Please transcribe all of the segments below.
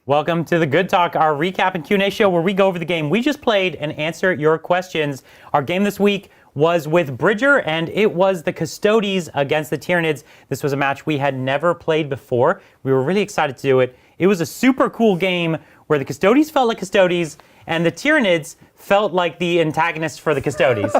Welcome to the Good Talk, our recap and Q&A show where we go over the game we just played and answer your questions. Our game this week was with Bridger, and it was the Custodes against the Tyranids. This was a match we had never played before. We were really excited to do it. It was a super cool game where the Custodes felt like Custodes, and the Tyranids felt like the antagonists for the Custodes.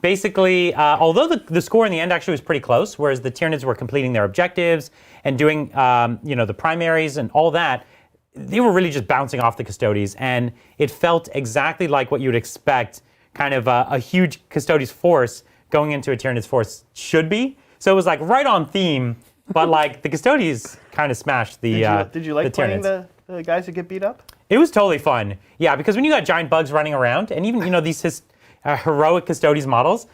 Basically, although the score in the end actually was pretty close, whereas the Tyranids were completing their objectives and doing, the primaries and all that, they were really just bouncing off the Custodes, and it felt exactly like what you'd expect kind of a huge Custodes force going into a Tyranids force should be. So it was like right on theme, but like the Custodes kind of smashed the Did you like playing the guys that get beat up? It was totally fun. Yeah, because when you got giant bugs running around, and even, these heroic Custodes models,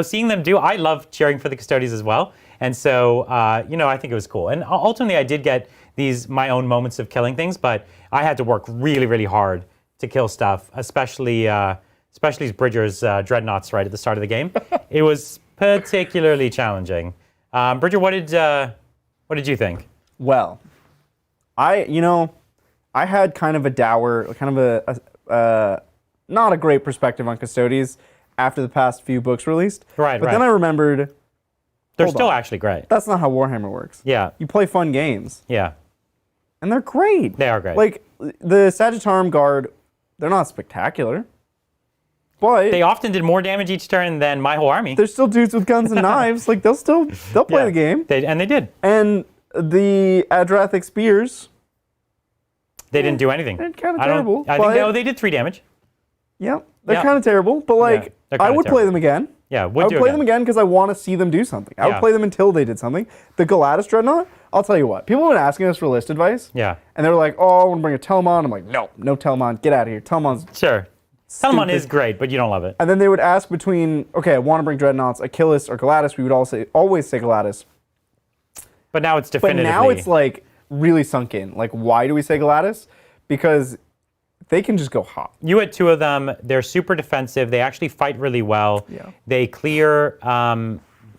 seeing them I love cheering for the Custodes as well. And so, I think it was cool. And ultimately, I did get my own moments of killing things, but I had to work really, really hard to kill stuff, especially Bridger's dreadnoughts right at the start of the game. It was particularly challenging. Bridger, what did you think? Well, I had kind of a dour, kind of a not a great perspective on Custodes after the past few books released. Right, But then I remembered, they're still actually great. That's not how Warhammer works. Yeah. You play fun games. Yeah. And they're great. They are great. Like, the Sagittarium Guard, they're not spectacular. But they often did more damage each turn than my whole army. They're still dudes with guns and knives. Like, they'll play the game. They did. And the Adrathic Spears, they didn't do anything. They're kind of terrible. I think they did 3 damage. Yeah, they're kind of terrible, but like, I would play them again. Yeah, I would play them again because I want to see them do something. I would play them until they did something. The Galatis Dreadnought, I'll tell you what. People have been asking us for list advice. Yeah. And they were like, oh, I want to bring a Telemon. I'm like, no Telemon. Get out of here. Telemon's Sure. Telemon is great, but you don't love it. And then they would ask between, okay, I want to bring Dreadnoughts, Achilles, or Galatis. We would always say Galatis. But now it's definitively. But now it's like really sunk in. Like, why do we say Galatis? Because they can just go hot. You had 2 of them. They're super defensive. They actually fight really well. Yeah. They clear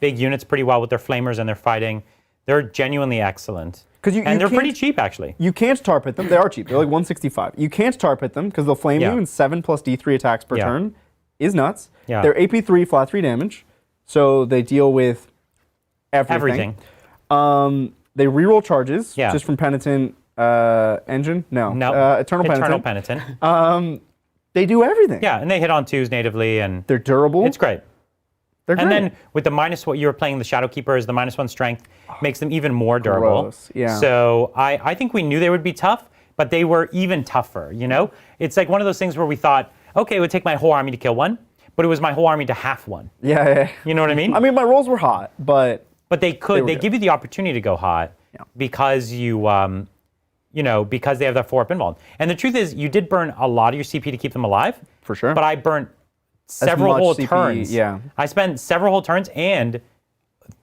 big units pretty well with their flamers and their fighting. They're genuinely excellent. And they're pretty cheap, actually. You can't tar pit them. They are cheap. They're like 165. You can't tar pit them because they'll flame you, and 7 plus D3 attacks per turn is nuts. Yeah. They're AP3, flat 3 damage. So they deal with everything. They reroll charges just from Penitent Engine. No. Eternal Penitent. They do everything. Yeah, and they hit on 2s natively, and they're durable. It's great. They're great. And then with the what you were playing the Shadow Keepers, the -1 strength makes them even more durable. Gross. Yeah. So I think we knew they would be tough, but they were even tougher, It's like one of those things where we thought, okay, it would take my whole army to kill one, but it was my whole army to half one. Yeah. You know what I mean? I mean, my rolls were hot, but they give you the opportunity to go hot because because they have that 4-up involved. And the truth is, you did burn a lot of your CP to keep them alive. For sure. But I burnt several whole CP, turns. Yeah. I spent several whole turns and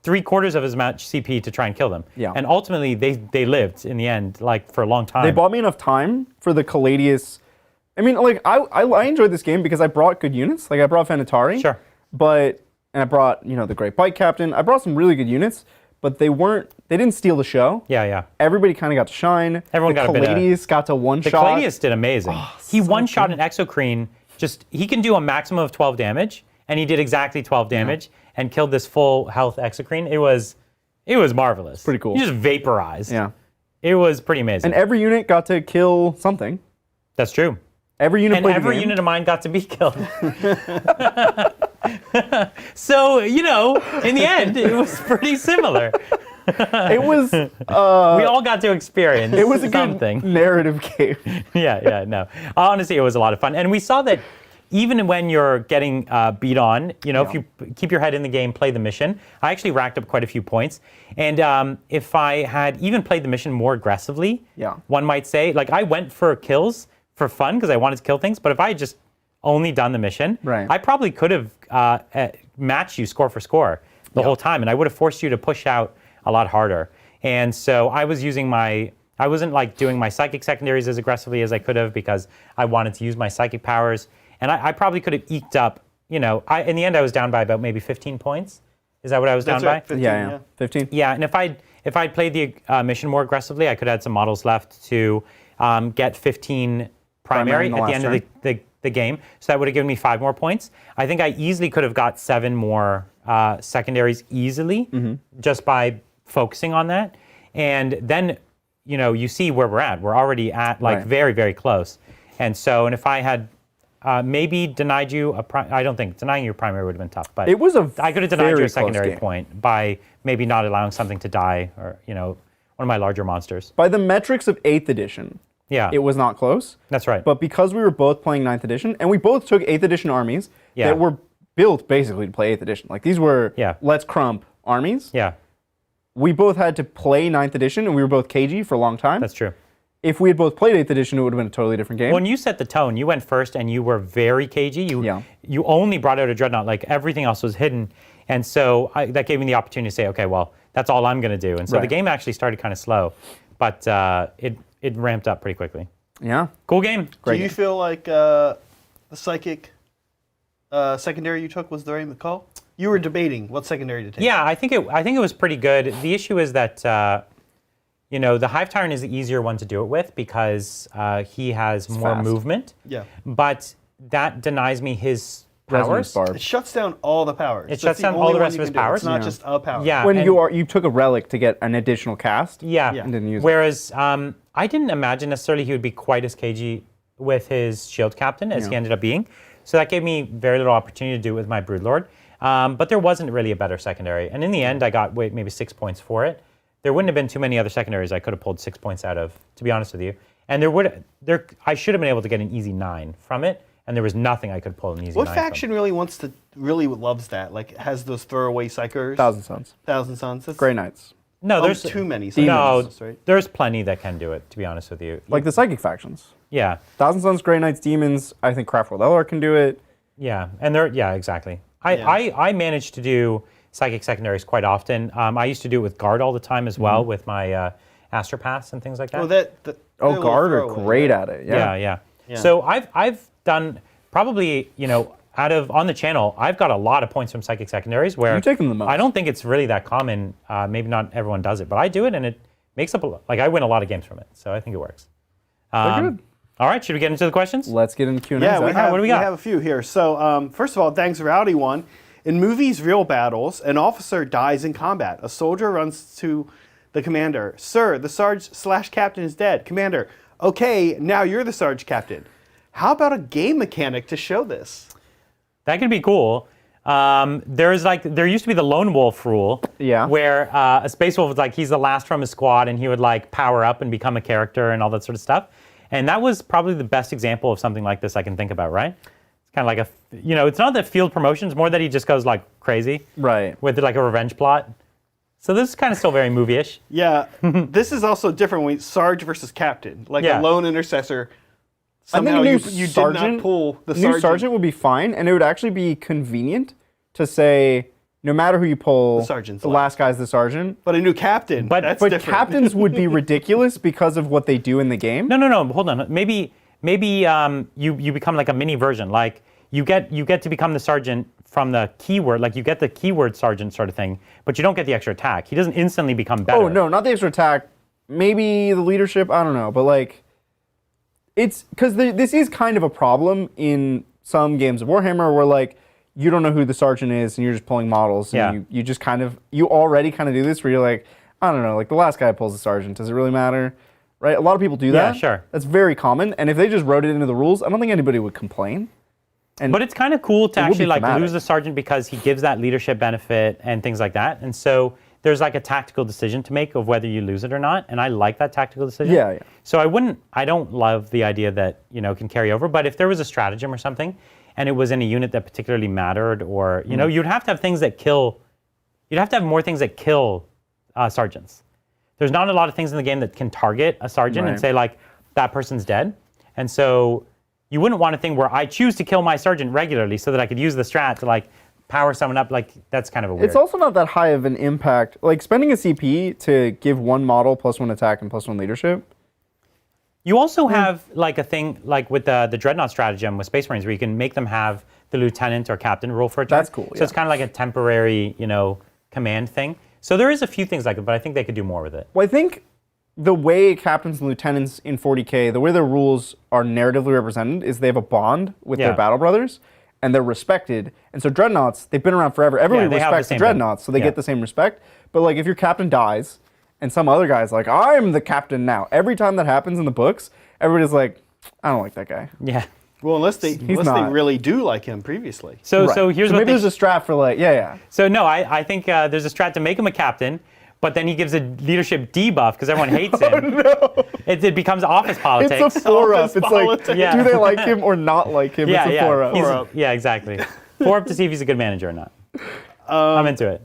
3/4 of as much CP to try and kill them. Yeah. And ultimately, they lived in the end, like for a long time. They bought me enough time for the Caladius. I mean, like, I enjoyed this game because I brought good units. Like, I brought Fenatari. Sure. And I brought, the Great Bike Captain. I brought some really good units, but they didn't steal the show. Yeah. Everybody kind of got to shine. Everyone got a bit of... Caladius got to one-shot. The Caladius did amazing. He one-shot an Exocrine. He can do a maximum of 12 damage, and he did exactly 12 damage and killed this full health Exocrine. It was marvelous. Pretty cool. He just vaporized. Yeah. It was pretty amazing. And every unit got to kill something. That's true. Every unit played the game. Every unit of mine got to be killed. So, in the end, it was pretty similar. It was... we all got to experience it was a something. Good narrative game. No. Honestly, it was a lot of fun. And we saw that even when you're getting beat on, if you keep your head in the game, play the mission, I actually racked up quite a few points. And if I had even played the mission more aggressively, one might say, like, I went for kills for fun because I wanted to kill things, but if I had just only done the mission, I probably could have matched you score for score the whole time, and I would have forced you to push out a lot harder. And so I was using I wasn't like doing my psychic secondaries as aggressively as I could have because I wanted to use my psychic powers, and I probably could have eked up, in the end I was down by about maybe 15 points. Is that what I was down by? 15, yeah. 15. Yeah, and if if I'd played the mission more aggressively, I could have had some models left to get 15 primary at the end of the game. So that would have given me 5 more points. I think I easily could have got 7 more secondaries easily just by focusing on that. And then, you see where we're at. We're already at very, very close. And so, and if I had maybe denied you I don't think denying your primary would have been tough, but it was I could have denied you a secondary point by maybe not allowing something to die, or one of my larger monsters. By the metrics of 8th edition, it was not close. That's right. But because we were both playing 9th edition, and we both took 8th edition armies that were built basically to play 8th edition. Like these were let's crump armies. Yeah. We both had to play 9th edition, and we were both cagey for a long time. That's true. If we had both played 8th edition, it would have been a totally different game. When you set the tone, you went first and you were very cagey. You only brought out a Dreadnought, like everything else was hidden. And so that gave me the opportunity to say, okay, well, that's all I'm going to do. And so the game actually started kind of slow, but it ramped up pretty quickly. Yeah. Cool game. Great game. Feel like the psychic secondary you took was the right call? You were debating what secondary to take. Yeah, I think it was pretty good. The issue is that the Hive Tyrant is the easier one to do it with because he has more movement. Yeah. But that denies me his powers. It shuts down all the powers. It shuts down all the rest of his powers. It's not just a power. Yeah. When you took a relic to get an additional cast. Yeah. And didn't use Whereas I didn't imagine necessarily he would be quite as cagey with his shield captain as he ended up being. So that gave me very little opportunity to do it with my Broodlord. But there wasn't really a better secondary. And in the end, I got maybe 6 points for it. There wouldn't have been too many other secondaries I could have pulled 6 points out of, to be honest with you. And I should have been able to get an easy 9 from it, and there was nothing I could pull an easy 9 What faction really loves that? Like, has those throwaway psychers? Thousand Sons. Thousand Sons. Grey Knights. No, there's too many. There's plenty that can do it, to be honest with you. Like the psychic factions. Yeah. Thousand Sons, Grey Knights, Demons. I think Craftworld Eldar can do it. Yeah, and exactly. I managed to do psychic secondaries quite often. I used to do it with Guard all the time as well, with my Astropaths and things like that. Guard are great at it. Yeah. So I've done probably, on the channel, I've got a lot of points from psychic secondaries where you take them the most. I don't think it's really that common. Maybe not everyone does it, but I do it, and it makes up I win a lot of games from it. So I think it works. Good. All right, should we get into the questions? Let's get into Q&A. Yeah, what do we got? We have a few here. So first of all, thanks Rowdy one. In movies' real battles, an officer dies in combat. A soldier runs to the commander. Sir, the Sarge/Captain is dead. Commander, okay, now you're the Sarge Captain. How about a game mechanic to show this? That could be cool. There used to be the lone wolf rule, where a space wolf was he's the last from his squad, and he would power up and become a character and all that sort of stuff. And that was probably the best example of something like this I can think about, right? It's kind of like it's not that field promotions, more that he just goes crazy, right? With a revenge plot. So this is kind of still very movie-ish. Yeah, this is also different when Sarge versus Captain, a lone intercessor. Somehow you did not pull the sergeant. New sergeant would be fine, and it would actually be convenient to say, no matter who you pull, the last guy's the sergeant. But a new captain, that's different. But captains would be ridiculous because of what they do in the game. No, hold on. Maybe you become a mini version. You get to become the sergeant from the keyword, you get the keyword sergeant sort of thing, but you don't get the extra attack. He doesn't instantly become better. Oh, no, not the extra attack. Maybe the leadership, I don't know. But it's because this is kind of a problem in some games of Warhammer where you don't know who the sergeant is and you're just pulling models. And you just you already kind of do this where you're I don't know, the last guy pulls the sergeant. Does it really matter? Right? A lot of people do that. Yeah, sure. That's very common. And if they just wrote it into the rules, I don't think anybody would complain. But it's kind of cool to actually lose the sergeant because he gives that leadership benefit and things like that. And so there's a tactical decision to make of whether you lose it or not. And I like that tactical decision. Yeah. So I don't love the idea that, can carry over. But if there was a stratagem or something and it was in a unit that particularly mattered or, you'd have to have things that kill, you'd have to have more things that kill sergeants. There's not a lot of things in the game that can target a sergeant and say that person's dead. And so you wouldn't want a thing where I choose to kill my sergeant regularly so that I could use the strat to power someone up. That's kind of a weird. It's also not that high of an impact. Spending a CP to give one model +1 attack and +1 leadership. You also have a thing with the Dreadnought stratagem with Space Marines where you can make them have the lieutenant or captain role for a turn. That's cool. So it's kind of like a temporary, command thing. So there is a few things like it, but I think they could do more with it. Well, I think the way captains and lieutenants in 40K, the way their rules are narratively represented is they have a bond with their battle brothers, and they're respected. And so dreadnoughts, they've been around forever. Everybody respects the dreadnoughts, so they get the same respect. But like if your captain dies, and some other guy's like, I'm the captain now. Every time that happens in the books, everybody's like, I don't like that guy. Yeah. Well, unless they really do like him previously. So Right. so here's so what maybe there's a strat for like, So no, I think there's a strat to make him a captain, but then he gives a leadership debuff because everyone hates him. no. It becomes office politics. It's a 4-up. Office It's politics. like, Yeah. do they like him or not like him? yeah, It's a yeah. 4-up. He's- Yeah, exactly. 4-up to see if he's a good manager or not. I'm into it.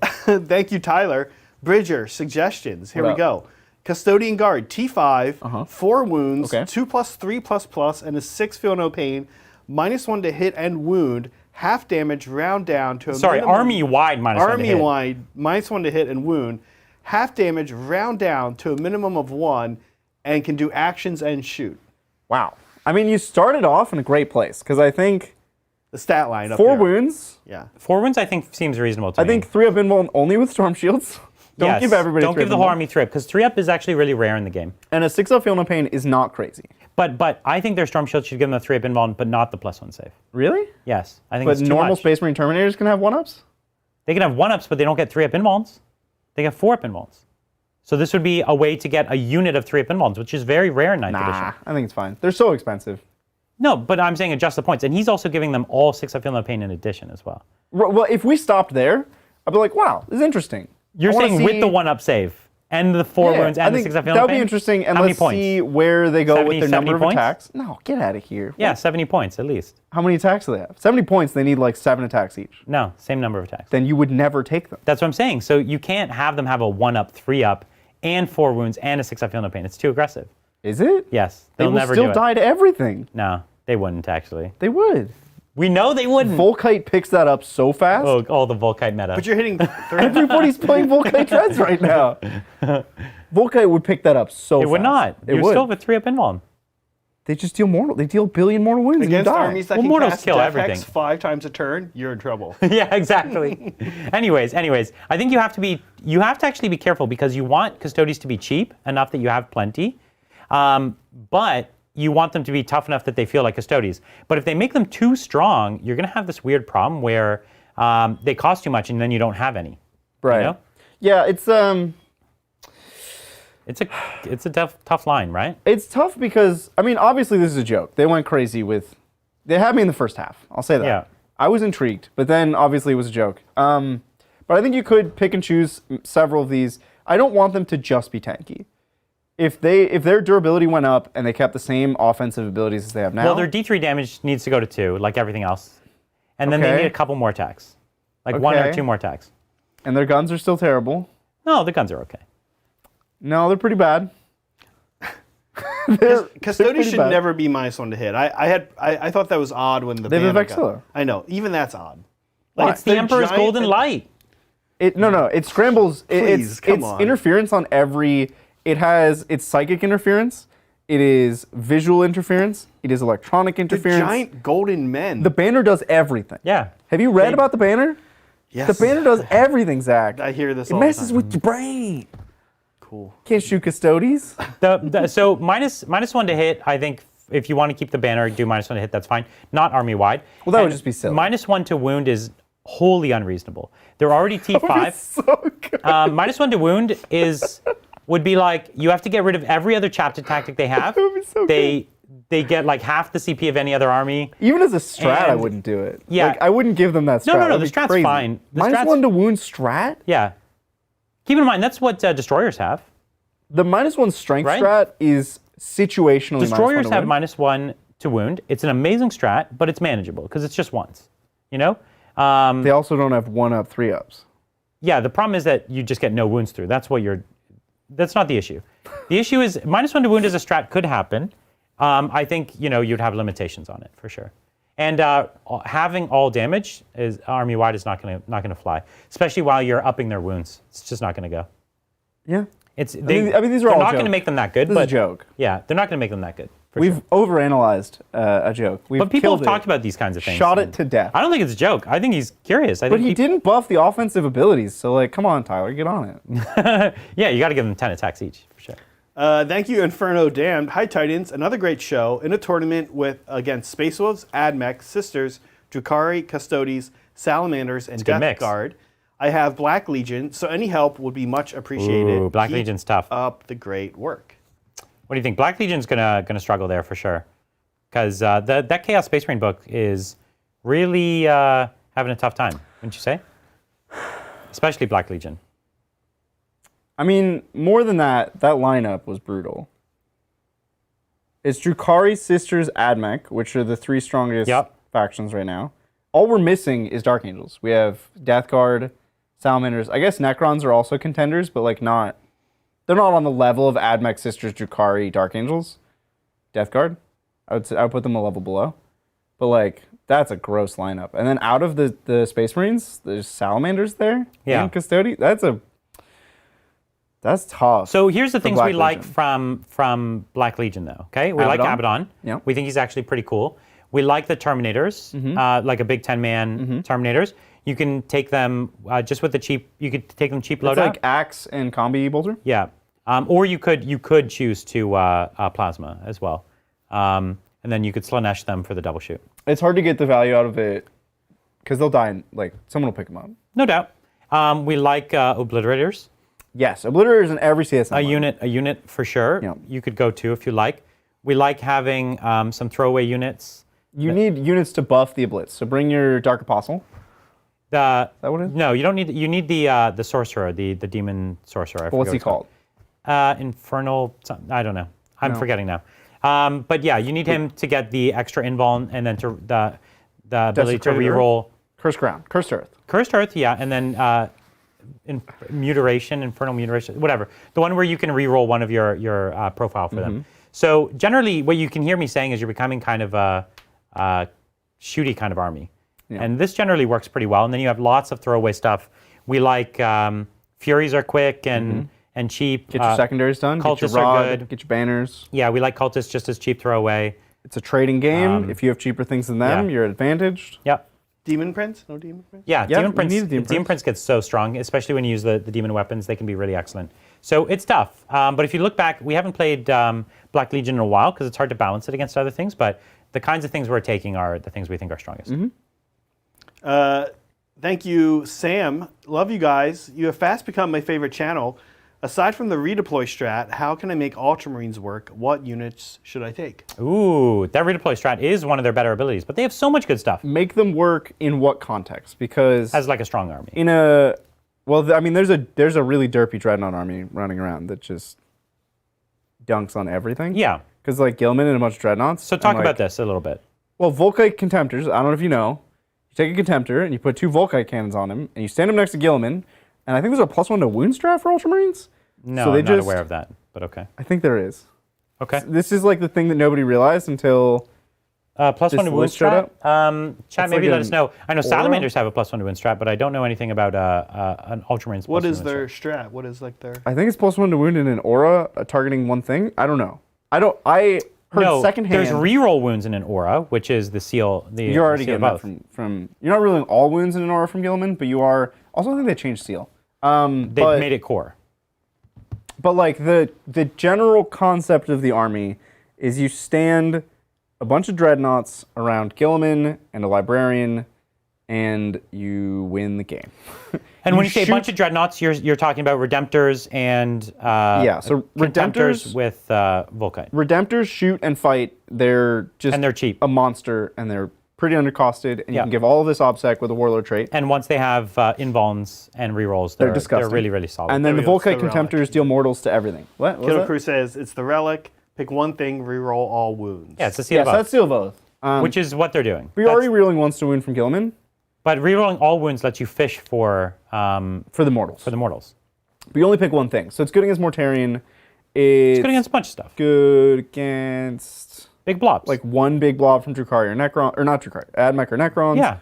Thank you, Tyler. Bridger, suggestions. Here What we up? go. Custodian Guard, T5, 4 wounds, Okay. 2+3++, and a 6 feel no pain, -1 to hit and wound, half damage, round down to a minimum. Army-wide -1 to hit. Army-wide, -1 to hit and wound, half damage, round down to a minimum of 1, and can do actions and shoot. Wow. I mean, you started off in a great place because I think The stat line up 4 here. wounds. Yeah. 4 wounds, I think, seems reasonable to me. I think 3-up invuln only with storm shields. Don't Yes. give everybody. Don't 3-up give the whole invuln. army 3-up, because 3-up is actually really rare in the game. And a 6-up feel no pain is not crazy. But I think their Storm Shield should give them a 3-up invuln, but not the +1 save. Really? Yes, I think But it's too normal much. Space Marine Terminators can have 1-ups? They can have 1-ups, but they don't get 3-up invulns. They get 4-up invulns. So this would be a way to get a unit of 3-up invulns, which is very rare in 9th edition. Nah, I think it's fine. They're so expensive. No, but I'm saying adjust the points. And he's also giving them all 6-up feel no pain in addition as well. Well, if we stopped there, I'd be like, wow, this is interesting. You're I wanna saying see- with the 1-up save and the 4 wounds I and the think 6-up feel no that pain? would be interesting, and How many let's points? see where they go 70 with their number of points? attacks. No, get out of here. Yeah, 70 points at least. How many attacks do they have? 70 points, they need like 7 attacks each. No, same number of attacks. Then you would never take them. That's what I'm saying. So you can't have them have a 1-up, 3-up, and 4 wounds and a 6-up feel no pain. It's too aggressive. Is it? Yes, They they'll will never still do it. die to everything. No, they wouldn't actually. They would. We know they wouldn't. Volkite picks that up so fast. Oh, all the Volkite meta. But you're hitting 3. Everybody's playing Volkite Dreads right now. Volkite would pick that up so fast. It would not. It You would. still have a 3-up invuln. They just deal mortal. They deal billion mortal wounds and you Against die. armies that Well, can mortals cast kill Death everything. Hex 5 times a turn, you're in trouble. Yeah, exactly. anyways, I think you have to actually be careful because you want Custodes to be cheap enough that you have plenty, but you want them to be tough enough that they feel like Custodes. But if they make them too strong, you're going to have this weird problem where they cost too much and then you don't have any. Right. You know? Yeah, It's a tough line, right? it's tough because, I mean, obviously this is a joke. They went crazy with, they had me in the first half. I'll say that. Yeah. I was intrigued, but then obviously it was a joke. But I think you could pick and choose several of these. I don't want them to just be tanky. If their durability went up and they kept the same offensive abilities as they have now. Well, their D3 damage needs to go to 2, like everything else. And then they Okay. need a couple more attacks. Like 1 or Okay. 2 more attacks. and their guns are still terrible. No, the guns are okay. No, they're pretty bad. they're Custodes pretty should bad. never be -1 to hit. I thought that was odd when the They have a banner got- Vexilla. I know. Even that's odd. It's the they're Emperor's giant Golden and- Light. No, it scrambles. Please, come it's on. interference on every. It has it's psychic interference. It is visual interference. It is electronic The interference. giant golden men. The banner does everything. Yeah. Have you read about the banner? yes. The banner does everything, Zach. I hear this It all the messes time. with your brain. Cool. Can't shoot Custodes. So -1 to hit, I think if you want to keep the banner, do -1 to hit, that's fine. Not army-wide. Well, that would And just be silly. -1 to wound is wholly unreasonable. They're already T5. So good. -1 to wound would be like, you have to get rid of every other chapter tactic they have. That would be so They get like half the CP of any other army. Even as a strat, I And- wouldn't do it. Yeah. Like, I wouldn't give them that strat. No, That'd the be strat's crazy. fine. The strat's- -1 to wound strat? Yeah. Keep in mind, that's what destroyers have. The -1 strength Right? strat is situationally Destroyers -1 to have wound. -1 to wound. It's an amazing strat, but it's manageable because it's just once. You know? They also don't have 1-up, 3-ups. Yeah, the problem is that you just get no wounds through. That's not the issue. The issue is -1 to wound as a strat could happen. I think, you'd have limitations on it for sure. And having all damage is army-wide is not gonna fly, especially while you're upping their wounds. It's just not gonna go. Yeah. It's I mean, these are they're all not gonna jokes. make them that good. This but is a joke. Yeah, they're not gonna make them that good We've overanalyzed a joke. We've But people killed have talked about these kinds of things. shot it to death. I don't think it's a joke. I think he's curious. I But think he didn't buff the offensive abilities, so like, come on, Tyler, get on it. Yeah, you got to give them 10 attacks each for sure. Thank you, Inferno Damned. Hi, Titans. Another great show in a tournament against Space Wolves, Admech, Sisters, Drukhari, Custodes, Salamanders, and good Death mix. Guard. I have Black Legion, so any help would be much appreciated. Ooh, Black Keep Legion's tough. up the great work. What do you think? Black Legion's gonna struggle there for sure, because that Chaos Space Marine book is really having a tough time, wouldn't you say? Especially Black Legion. I mean, more than that lineup was brutal. It's Drukhari, Sisters, Admech, which are the 3 strongest factions right now. All we're missing is Dark Angels. We have Death Guard, Salamanders. I guess Necrons are also contenders, but like they're not on the level of Admech, Sisters, Drukhari, Dark Angels. Death Guard, I would put them a level below. But like, that's a gross lineup. And then out of the Space Marines, there's Salamanders there. Yeah. And Custodes. That's tough. So here's the things we Black like Legion. from Black Legion, though. Okay, we like Abaddon. Yeah. We think he's actually pretty cool. We like the Terminators, like a big 10-man Terminators. You can take them just with the cheap. You could take them cheap It's loadout. like Axe and Combi Bolter. Yeah, or you could choose to Plasma as well, and then you could Slanesh them for the double shoot. It's hard to get the value out of it because they'll die. Like someone will pick them up. No doubt. We like Obliterators. Yes, Obliterators in every CSM. A unit for sure. Yeah. You could go to if you like. We like having some throwaway units. You need units to buff the Blitz. So bring your Dark Apostle. Is that what it is? No, you don't need. You need the sorcerer, the demon sorcerer. What's he called? Infernal. I don't know. I'm forgetting now. But yeah, you need him to get the extra invuln and then to the ability to reroll. Cursed Ground. Cursed Earth. Cursed Earth, yeah, and then Infernal Mutilation, whatever. The one where you can reroll one of your profile for them. So generally, what you can hear me saying is you're becoming kind of a shooty kind of army. Yeah. And this generally works pretty well. And then you have lots of throwaway stuff. We like Furies are quick and cheap. Get your secondaries done. Cultists get your rod, are good. Get your banners. Yeah, we like cultists just as cheap throwaway. It's a trading game. If you have cheaper things than them, you're advantaged. Yep. Demon Prince? No Demon Prince? Yeah, Yeah, Demon Prince. you need a Demon Demon Prince gets so strong, especially when you use the demon weapons. They can be really excellent. So it's tough. But if you look back, we haven't played Black Legion in a while because it's hard to balance it against other things. But the kinds of things we're taking are the things we think are strongest. Thank you, Sam. Love you guys. You have fast become my favorite channel. Aside from the redeploy strat, how can I make Ultramarines work? What units should I take? Ooh, that redeploy strat is one of their better abilities, but they have so much good stuff. Make them work in what context? Because As like a strong army. I mean, there's a really derpy Dreadnought army running around that just dunks on everything. Yeah. Because like Gilman and a bunch of Dreadnoughts. So talk about this a little bit. Well, Volkite Contemptors, I don't know if you know. You take a Contemptor and you put 2 Volkite cannons on him and you stand him next to Gilman. And I think there's a +1 to wound strat for Ultramarines. No, so I'm not aware of that, but okay. I think there is. Okay. This is like the thing that nobody realized until +1 to wound list showed strat. up. Chat, It's maybe like let us know. I know aura? Salamanders have a +1 to wound strat, but I don't know anything about an Ultramarines. What +1 is to wound their strat. strat? What is like their... I think it's +1 to wound in an aura targeting one thing. I don't know. I heard secondhand. There's reroll wounds in an aura, which is the seal. You're already seal getting that from. You're not rolling all wounds in an aura from Gilman, but you are. Also, I think they changed seal. They made it core. But like the general concept of the army is you stand a bunch of dreadnoughts around Gilman and a librarian, and you win the game. And when you say a bunch of dreadnoughts, you're talking about Redemptors and so Redemptors with Volkite. Redemptors shoot and fight. They're cheap. a monster, and they're pretty undercosted, and you can give all of this OBSEC with a Warlord trait. And once they have invulns and rerolls, They're disgusting. They're really, really solid. And then the There we go, Volkite it's the Contemptors deal mortals to everything. What was Killer that? Crew says it's the relic. Pick one thing, reroll all wounds. Yeah, it's a seal Yes, of that's oath, Seal of Oath. which is what they're doing. We're already reeling once to wound from Gilman But rerolling all wounds lets you fish for for the mortals. the mortals. But you only pick one thing. So it's good against Mortarion. It's good against a bunch of stuff. Good against Big blobs. like one big blob from Drukhari or Necron, or not Drukhari, Admech or Necrons. Yeah.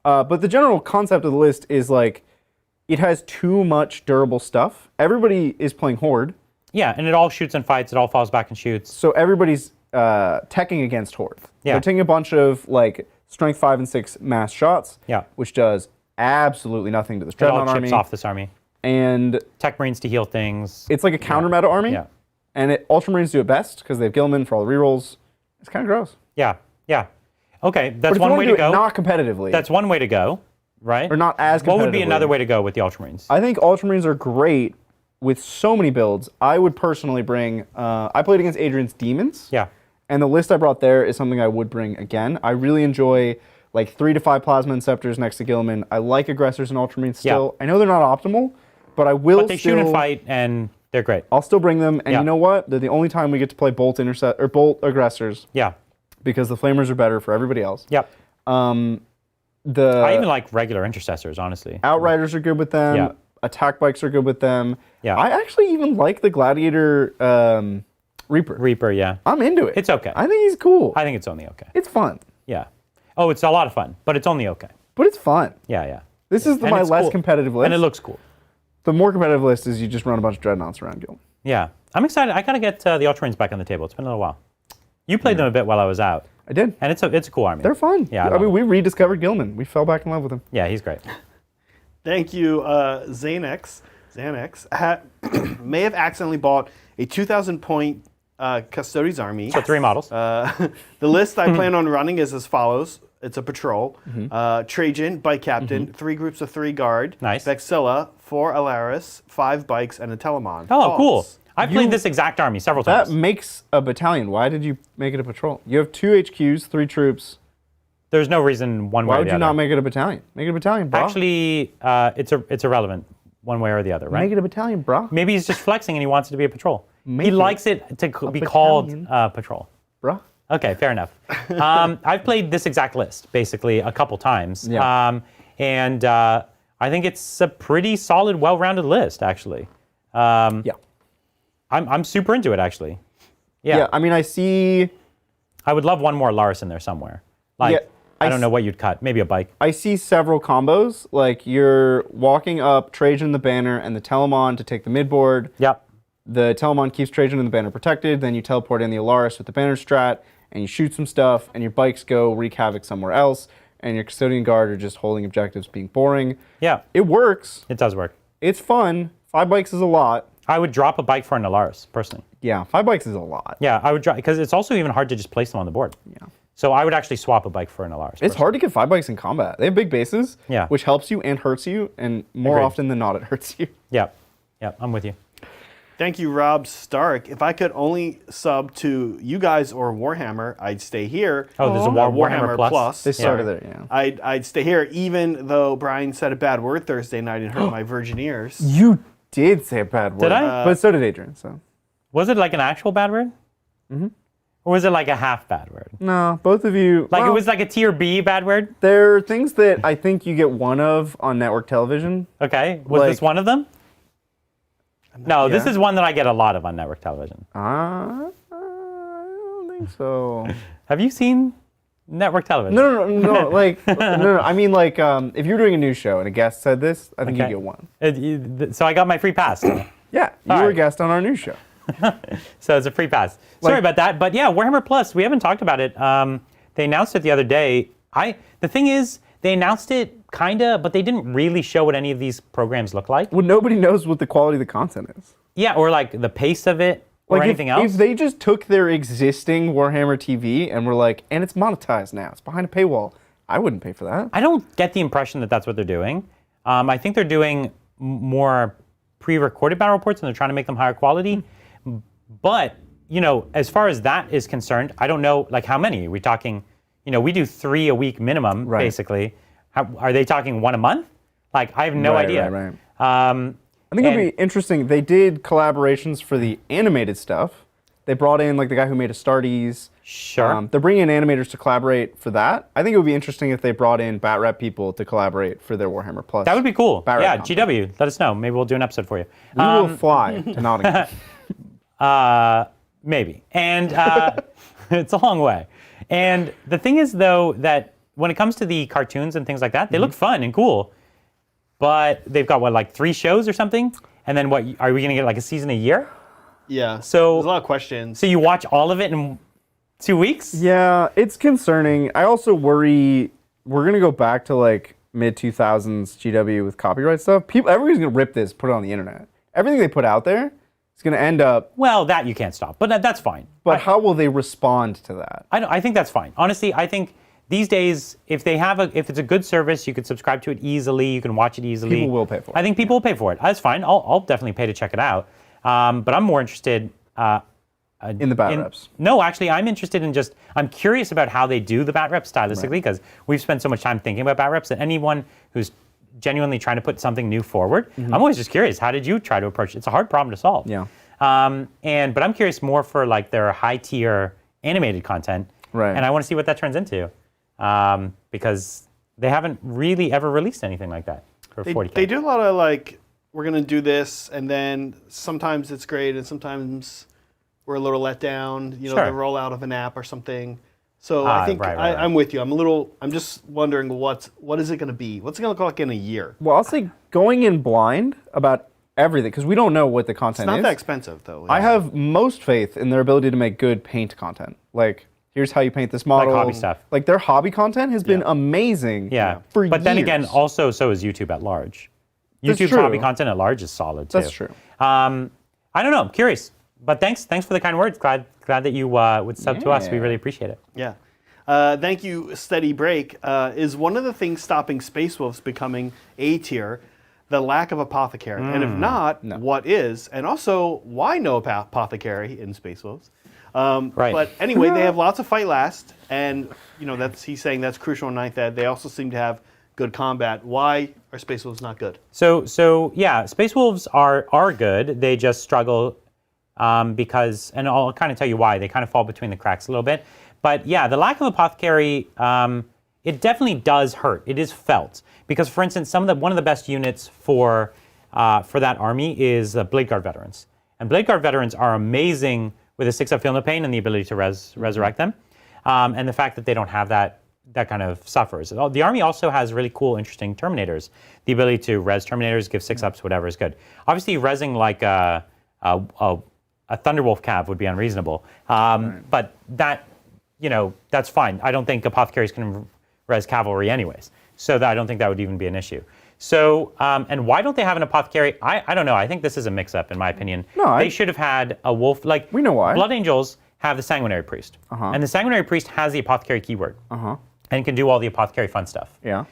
But the general concept of the list is like it has too much durable stuff. Everybody is playing Horde. Yeah, and it all shoots and fights. It all falls back and shoots. So everybody's teching against Horde. Yeah. They're taking a bunch of like strength 5 and 6 mass shots, Yeah. which does absolutely nothing to this It all Dreadnought chips army. off this army. And Tech Marines to heal things. it's like a counter meta army. Yeah. And Ultramarines do it best because they have Gilman for all the rerolls. It's kind of gross. Yeah. Yeah. Okay, But that's if you one wanna way do to it go. not competitively. That's one way to go, right? Or not as What would be competitively. another way to go with the Ultramarines? I think Ultramarines are great with so many builds. I would personally bring. I played against Adrian's Demons. Yeah. And the list I brought there is something I would bring again. I really enjoy like 3 to 5 Plasma Inceptors next to Gilman. I like Aggressors and Ultramarines still. I know they're not optimal, but I will But they shoot and fight, and they're great. I'll still bring them. And Yeah. you know what? They're the only time we get to play Bolt Aggressors Yeah. because the Flamers are better for everybody else. Yep. The I even like regular Intercessors, honestly. Outriders are good with them. Yeah. Attack Bikes are good with them. Yeah. I actually even like the Gladiator Reaper. Reaper, yeah. I'm into it. It's okay. I think he's cool. I think it's only okay. It's fun. Yeah. Oh, it's a lot of fun, but it's only okay. But it's fun. Yeah, yeah. This is And my it's less cool. competitive list. And it looks cool. The more competitive list is you just run a bunch of Dreadnoughts around Gilman. Yeah. I'm excited. I gotta get the Ultramarines back on the table. It's been a little while. You played them a bit while I was out, I did. and it's a cool army. They're fun. Yeah, I I love mean, it. we rediscovered Gilman. We fell back in love with him. Yeah, he's great. Thank you, Xanax. May have accidentally bought a 2,000 point Custodes army. So 3 models. The list I plan on running is as follows. It's a patrol. Trajan, bike captain, 3 groups of 3 guard. Nice. Vexilla, 4 Alaris, 5 bikes, and a Telemon. Oh, cool. Thoughts? I've played this exact army several That times. makes a battalion. Why did you make it a patrol? You have 2 HQs, 3 troops. There's no reason one way Why or would the you other. not make it a battalion? Make it a battalion, bro. Actually, it's irrelevant one way or the other, right? Make it a battalion, bro. Maybe he's just flexing and he wants it to be a patrol. Make He it likes it to be called battalion. patrol. Bro. Okay, fair enough. I've played this exact list basically a couple times, Yeah. and I think it's a pretty solid, well-rounded list actually. Yeah. I'm super into it actually. Yeah. Yeah, I mean, I see I would love one more Lars in there somewhere. Like Yeah, I don't know what you'd cut. Maybe a bike. several combos. Like you're walking up Trajan the banner and the Telemon to take the midboard. Yep. The Telemon keeps Trajan and the banner protected. Then you teleport in the Alaris with the banner strat and you shoot some stuff and your bikes go wreak havoc somewhere else and your Custodian Guard are just holding objectives being boring. Yeah. It works. It does work. It's fun. 5 bikes is a lot. I would drop a bike for an Alaris personally. Yeah, 5 bikes is a lot. Yeah, I would drop because it's also even hard to just place them on the board. Yeah. So I would actually swap a bike for an Alaris. It's hard to get 5 bikes in combat. They have big bases, Yeah. which helps you and hurts you, and more Agreed. often than not, it hurts you. Yeah. Yeah, I'm with you. Thank you, Rob Stark. If I could only sub to you guys or Warhammer, I'd stay here. Oh, there's a Warhammer Plus. They started there, yeah. I'd stay here, even though Brian said a bad word Thursday night and hurt my virgin ears. You did say a bad word. Did I? But so did Adrian, so. Was it like an actual bad word? Mm-hmm. Or was it like a half bad word? No, both of you. Like well, it was like a tier B bad word? There are things that I think you get one of on network television. Okay. Was Like- this one of them? No, this yeah. is one that I get a lot of on network television. I don't think so. Have you seen network television? No. Like, no. I mean, like, if you were doing a news show and a guest said this, I think Okay. you get one. So I got my free pass. Yeah, you All were a right. guest on our news show. So it's a free pass. Sorry about that. But yeah, Warhammer Plus, we haven't talked about it. They announced it the other day. The thing is, they announced it kinda, but they didn't really show what any of these programs look like. Well, nobody knows what the quality of the content is. Yeah, or like the pace of it, or Like anything if else. they just took their existing Warhammer TV and were like, and it's monetized now, it's behind a paywall, I wouldn't pay for that. I don't get the impression that that's what they're doing. I think they're doing more pre-recorded battle reports and they're trying to make them higher quality. But, as far as that is concerned, I don't know, like how many? Are we talking, we do 3 a week minimum, Right. basically. Are they talking 1 a month? Like, I have no Right, idea. right. I I think it'd be interesting. They did collaborations for the animated stuff. They brought in like the guy who made Astartes. Sure. They're bringing in animators to collaborate for that. I think it would be interesting if they brought in Bat Rep people to collaborate for their Warhammer Plus. That would be cool. Barrett Yeah, content. GW, let us know. Maybe we'll do an episode for you. We will fly to Nottingham. Maybe. And it's a long way. And the thing is, though, that when it comes to the cartoons and things like that, they look fun and cool. But they've got, like 3 shows or something? And then what, are we going to get like a season a year? Yeah. So- there's a lot of questions. So you watch all of it in 2 weeks? Yeah, it's concerning. I also worry we're going to go back to like mid-2000s GW with copyright stuff. Everybody's going to rip this, put it on the internet. Everything they put out there is going to end up... Well, that you can't stop, but that's fine. But how will they respond to that? I think that's fine. Honestly, I think these days, if it's a good service, you can subscribe to it easily, you can watch it easily. People will pay for it. I think people will pay for it. That's fine. I'll definitely pay to check it out. But I'm more interested... in the bat reps. No, actually, I'm interested in I'm curious about how they do the bat reps stylistically, because we've spent so much time thinking about bat reps that anyone who's genuinely trying to put something new forward, I'm always just curious, how did you try to approach it? It's a hard problem to solve. Yeah. But I'm curious more for like their high tier animated content. Right. And I want to see what that turns into, because they haven't really ever released anything like that for 40K. They do a lot of like, we're going to do this, and then sometimes it's great, and sometimes we're a little let down, the rollout of an app or something. So I think right. I'm with you. I'm just wondering what is it going to be? What's it going to look like in a year? Well, I'll say going in blind about everything, because we don't know what the content is. It's not that expensive, though. Yeah. I have most faith in their ability to make good paint content. Like, here's how you paint this model. Like hobby stuff. Like, their hobby content has been amazing for years. But then again, also, so is YouTube at large. YouTube's hobby content at large is solid, too. That's true. I don't know. I'm curious. But thanks for the kind words. Glad that you would sub to us. We really appreciate it. Yeah. Thank you, Steady Break. Is one of the things stopping Space Wolves becoming A tier the lack of apothecary? And if not, what is? And also, why no apothecary in Space Wolves? Right. But anyway, they have lots of fight last, and he's saying that's crucial in 9th Ed. They also seem to have good combat. Why are Space Wolves not good? So yeah, Space Wolves are good. They just struggle. Because, and I'll kind of tell you why, they kind of fall between the cracks a little bit. But yeah, the lack of apothecary, it definitely does hurt. It is felt. Because, for instance, one of the best units for that army is the Blade Guard veterans. And Blade Guard veterans are amazing with a 6-up Feel No Pain and the ability to resurrect them. And the fact that they don't have that kind of suffers. The army also has really cool, interesting Terminators. The ability to res Terminators, give 6-ups, whatever is good. Obviously, resing like a Thunderwolf Cav would be unreasonable. But that, that's fine. I don't think apothecaries can res cavalry anyways. So I don't think that would even be an issue. So, and why don't they have an apothecary? I don't know. I think this is a mix-up, in my opinion. No, they should have had a wolf. Like, we know why. Blood Angels have the Sanguinary Priest. And the Sanguinary Priest has the apothecary keyword. And can do all the apothecary fun stuff. Yeah.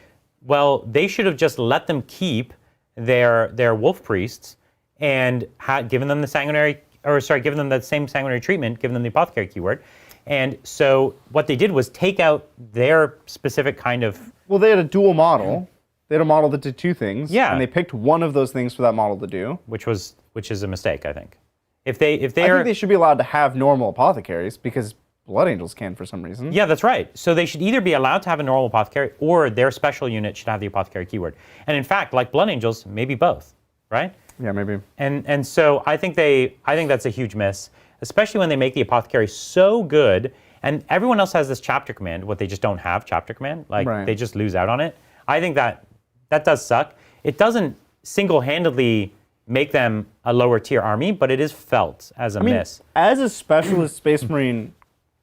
Well, they should have just let them keep their wolf priests and given them given them that same sanguinary treatment, given them the apothecary keyword. And so what they did was take out their specific kind of... Well, they had a dual model. They had a model that did two things. Yeah. And they picked one of those things for that model to do. Which is a mistake, I think. I think they should be allowed to have normal apothecaries, because Blood Angels can for some reason. Yeah, that's right. So they should either be allowed to have a normal apothecary, or their special unit should have the apothecary keyword. And in fact, like Blood Angels, maybe both, right? Yeah, maybe. And so I think that's a huge miss, especially when they make the apothecary so good, and everyone else has this chapter command. What they just don't have chapter command, they just lose out on it. I think that does suck. It doesn't single-handedly make them a lower tier army, but it is felt as a miss. As a specialist Space Marine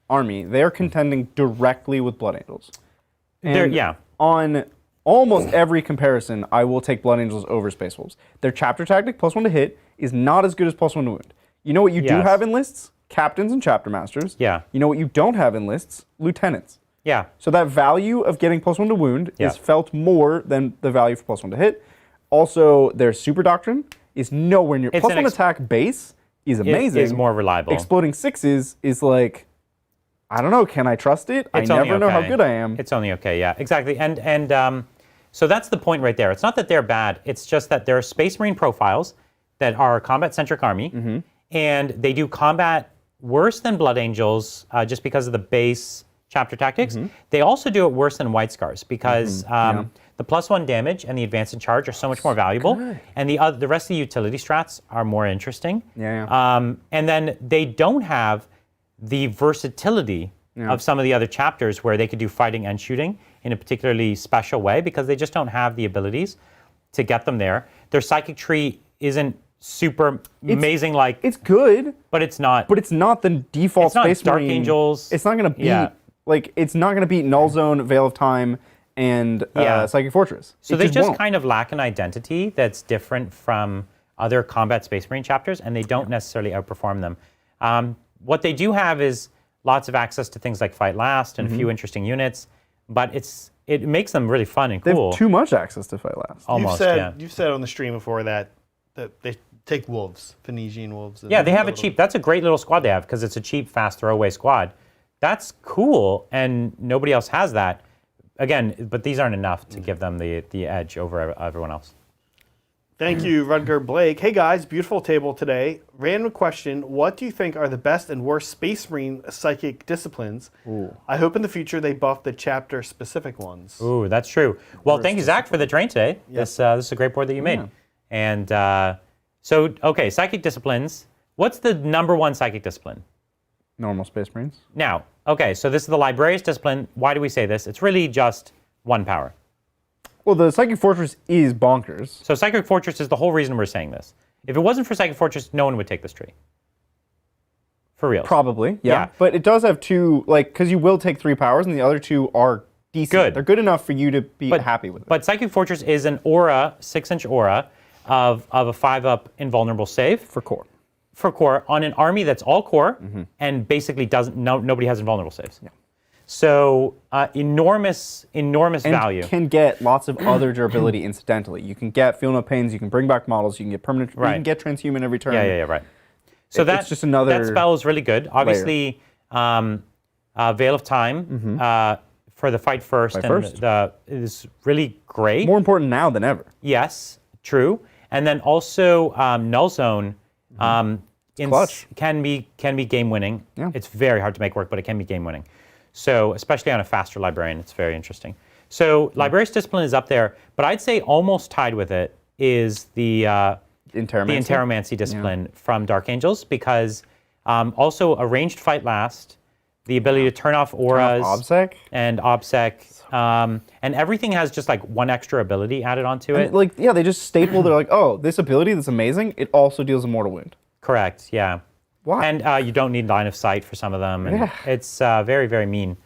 army, they are contending directly with Blood Angels. And on almost every comparison, I will take Blood Angels over Space Wolves. Their chapter tactic, +1 to hit, is not as good as +1 to wound. You know what you do have in lists? Captains and chapter masters. Yeah. You know what you don't have in lists? Lieutenants. Yeah. So that value of getting +1 to wound is felt more than the value for +1 to hit. Also, their super doctrine is nowhere near. +1 attack base is amazing. It is more reliable. Exploding 6s is like, I don't know, can I trust it? I never know how good I am. It's only okay, yeah, exactly. And so that's the point right there. It's not that they're bad. It's just that there are Space Marine profiles that are a combat-centric army, and they do combat worse than Blood Angels just because of the base chapter tactics. They also do it worse than White Scars because the +1 damage and the advance and charge are so much more valuable, and the rest of the utility strats are more interesting. And then they don't have the versatility of some of the other chapters where they could do fighting and shooting in a particularly special way because they just don't have the abilities to get them there. Their psychic tree isn't super amazing, like, It's good, but it's not. but it's not the default It's not Space Dark Marine. Angels. It's not going to beat Yeah. it's not going to beat Null Zone, Veil of Time, and Yeah. Psychic Fortress. So It they just won't. kind of lack an identity that's different from other combat Space Marine chapters, and they don't necessarily outperform them. What they do have is lots of access to things like Fight Last and a few interesting units, but it makes them really fun and They cool. have too much access to Fight Last. Almost, You've said on the stream before that they take wolves, Phoenician wolves. Yeah, they have a cheap. That's a great little squad they have because it's a cheap, fast throwaway squad. That's cool, and nobody else has that. Again, but these aren't enough to give them the edge over everyone else. Thank you, Rutger Blake. Hey guys, beautiful table today. Random question: what do you think are the best and worst Space Marine psychic disciplines? Ooh. I hope in the future they buff the chapter-specific ones. Ooh, that's true. Well, thank you, Zach, for the train today. This is a great board that you made. Yeah. And so, okay, psychic disciplines. What's the number one psychic discipline? Normal Space Marines. Now, okay, so this is the Librarius discipline. Why do we say this? It's really just one power. Well, the Psychic Fortress is bonkers. So Psychic Fortress is the whole reason we're saying this. If it wasn't for Psychic Fortress, no one would take this tree. For real. Probably, yeah. Yeah. But it does have two, because you will take 3 powers, and the other 2 are decent. Good. They're good enough for you to be happy with it. But Psychic Fortress is an aura, 6-inch aura, of a 5-up invulnerable save. for core. For core on an army that's all core and basically nobody has invulnerable saves. Yeah. So enormous And value. can get lots of other durability incidentally. You can get Feel No Pains, you can bring back models, you can get permanent, you Right. can get Transhuman every turn. Yeah, right. So It's just another that spell is really good. Obviously, Veil of Time for the fight first is really great. More important now than ever. Yes, true. And then also Null Zone clutch. can be game winning. Yeah. It's very hard to make work, but it can be game winning. So especially on a faster librarian, it's very interesting. So Librarius Discipline is up there, but I'd say almost tied with it is the Interromancy discipline from Dark Angels, because also a ranged fight last, the ability to turn off auras OBSEC? and OBSEC, and everything has just like one extra ability added onto it. And they just staple. They're like, oh, this ability that's amazing. It also deals a mortal wound. Correct. Yeah. Why? And you don't need line of sight for some of them. And it's very, very mean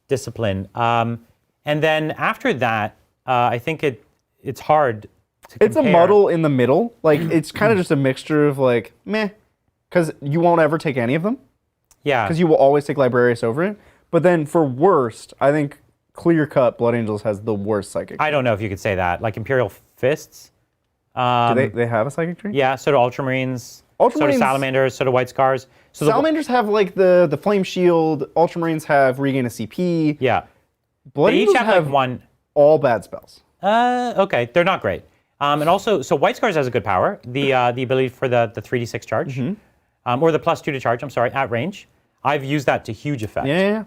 discipline. And then after that, I think it's hard to compare. It's a muddle in the middle. It's kind of just a mixture of meh, because you won't ever take any of them. Yeah. Because you will always take Librarius over it. But then for worst, I think clear cut Blood Angels has the worst psychic. I don't know if you could say that. Like Imperial Fists. Do they have a psychic tree? Yeah, so do Ultramarines. So do Ultramarines- Salamanders, so do White Scars. So Salamanders have the Flame Shield. Ultramarines have Regain a CP. yeah. Blood They each Angels have like one. all bad spells. Okay, they're not great. And also, so White Scars has a good power. The ability for the 3d6 charge. Or the +2 to charge, I'm sorry, at range. I've used that to huge effect. Yeah.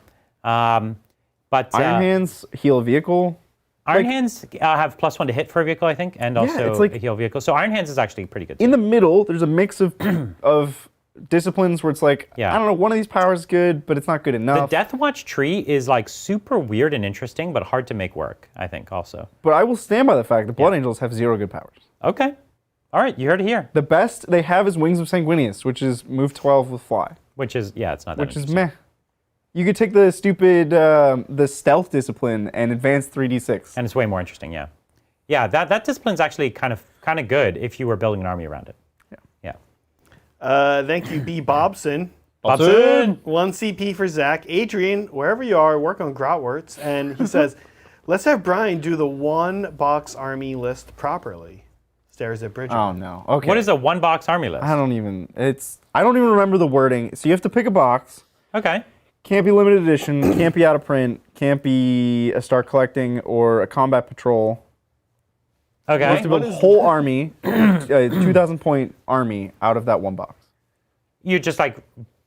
But Iron Hands heal a vehicle. Iron Hands have +1 to hit for a vehicle, I think, and also it's like- a heal vehicle. So Iron Hands is actually pretty good. In the middle, there's a mix of of disciplines where it's like, Yeah. I don't know, one of these powers is good, but it's not good The enough. Death Watch tree is like super weird and interesting, but hard to make work, I think, also. But I will stand by the fact that Blood Angels have 0 good powers. Okay. All right, you heard it here. The best they have is Wings of Sanguinius, which is move 12 with fly, Which is, yeah, it's not that which is interesting. meh. You could take the stupid, the stealth discipline and advance 3d6. And it's way more interesting, yeah. Yeah, that discipline's actually kind of good if you were building an army around it. Yeah. Thank you, B. Bobson. Bobson! 1 CP for Zach. Adrian, wherever you are, work on Grotworts. And he says, let's have Brian do the 1-box army list properly. Stares at Bridget. Oh no. Okay. What is a 1-box army list? I don't even remember the wording. So you have to pick a box. Okay. Can't be limited edition, can't be out of print, can't be a Start Collecting or a Combat Patrol. You Okay. have to build a whole army, a 2,000 point army out of that one box. You're just like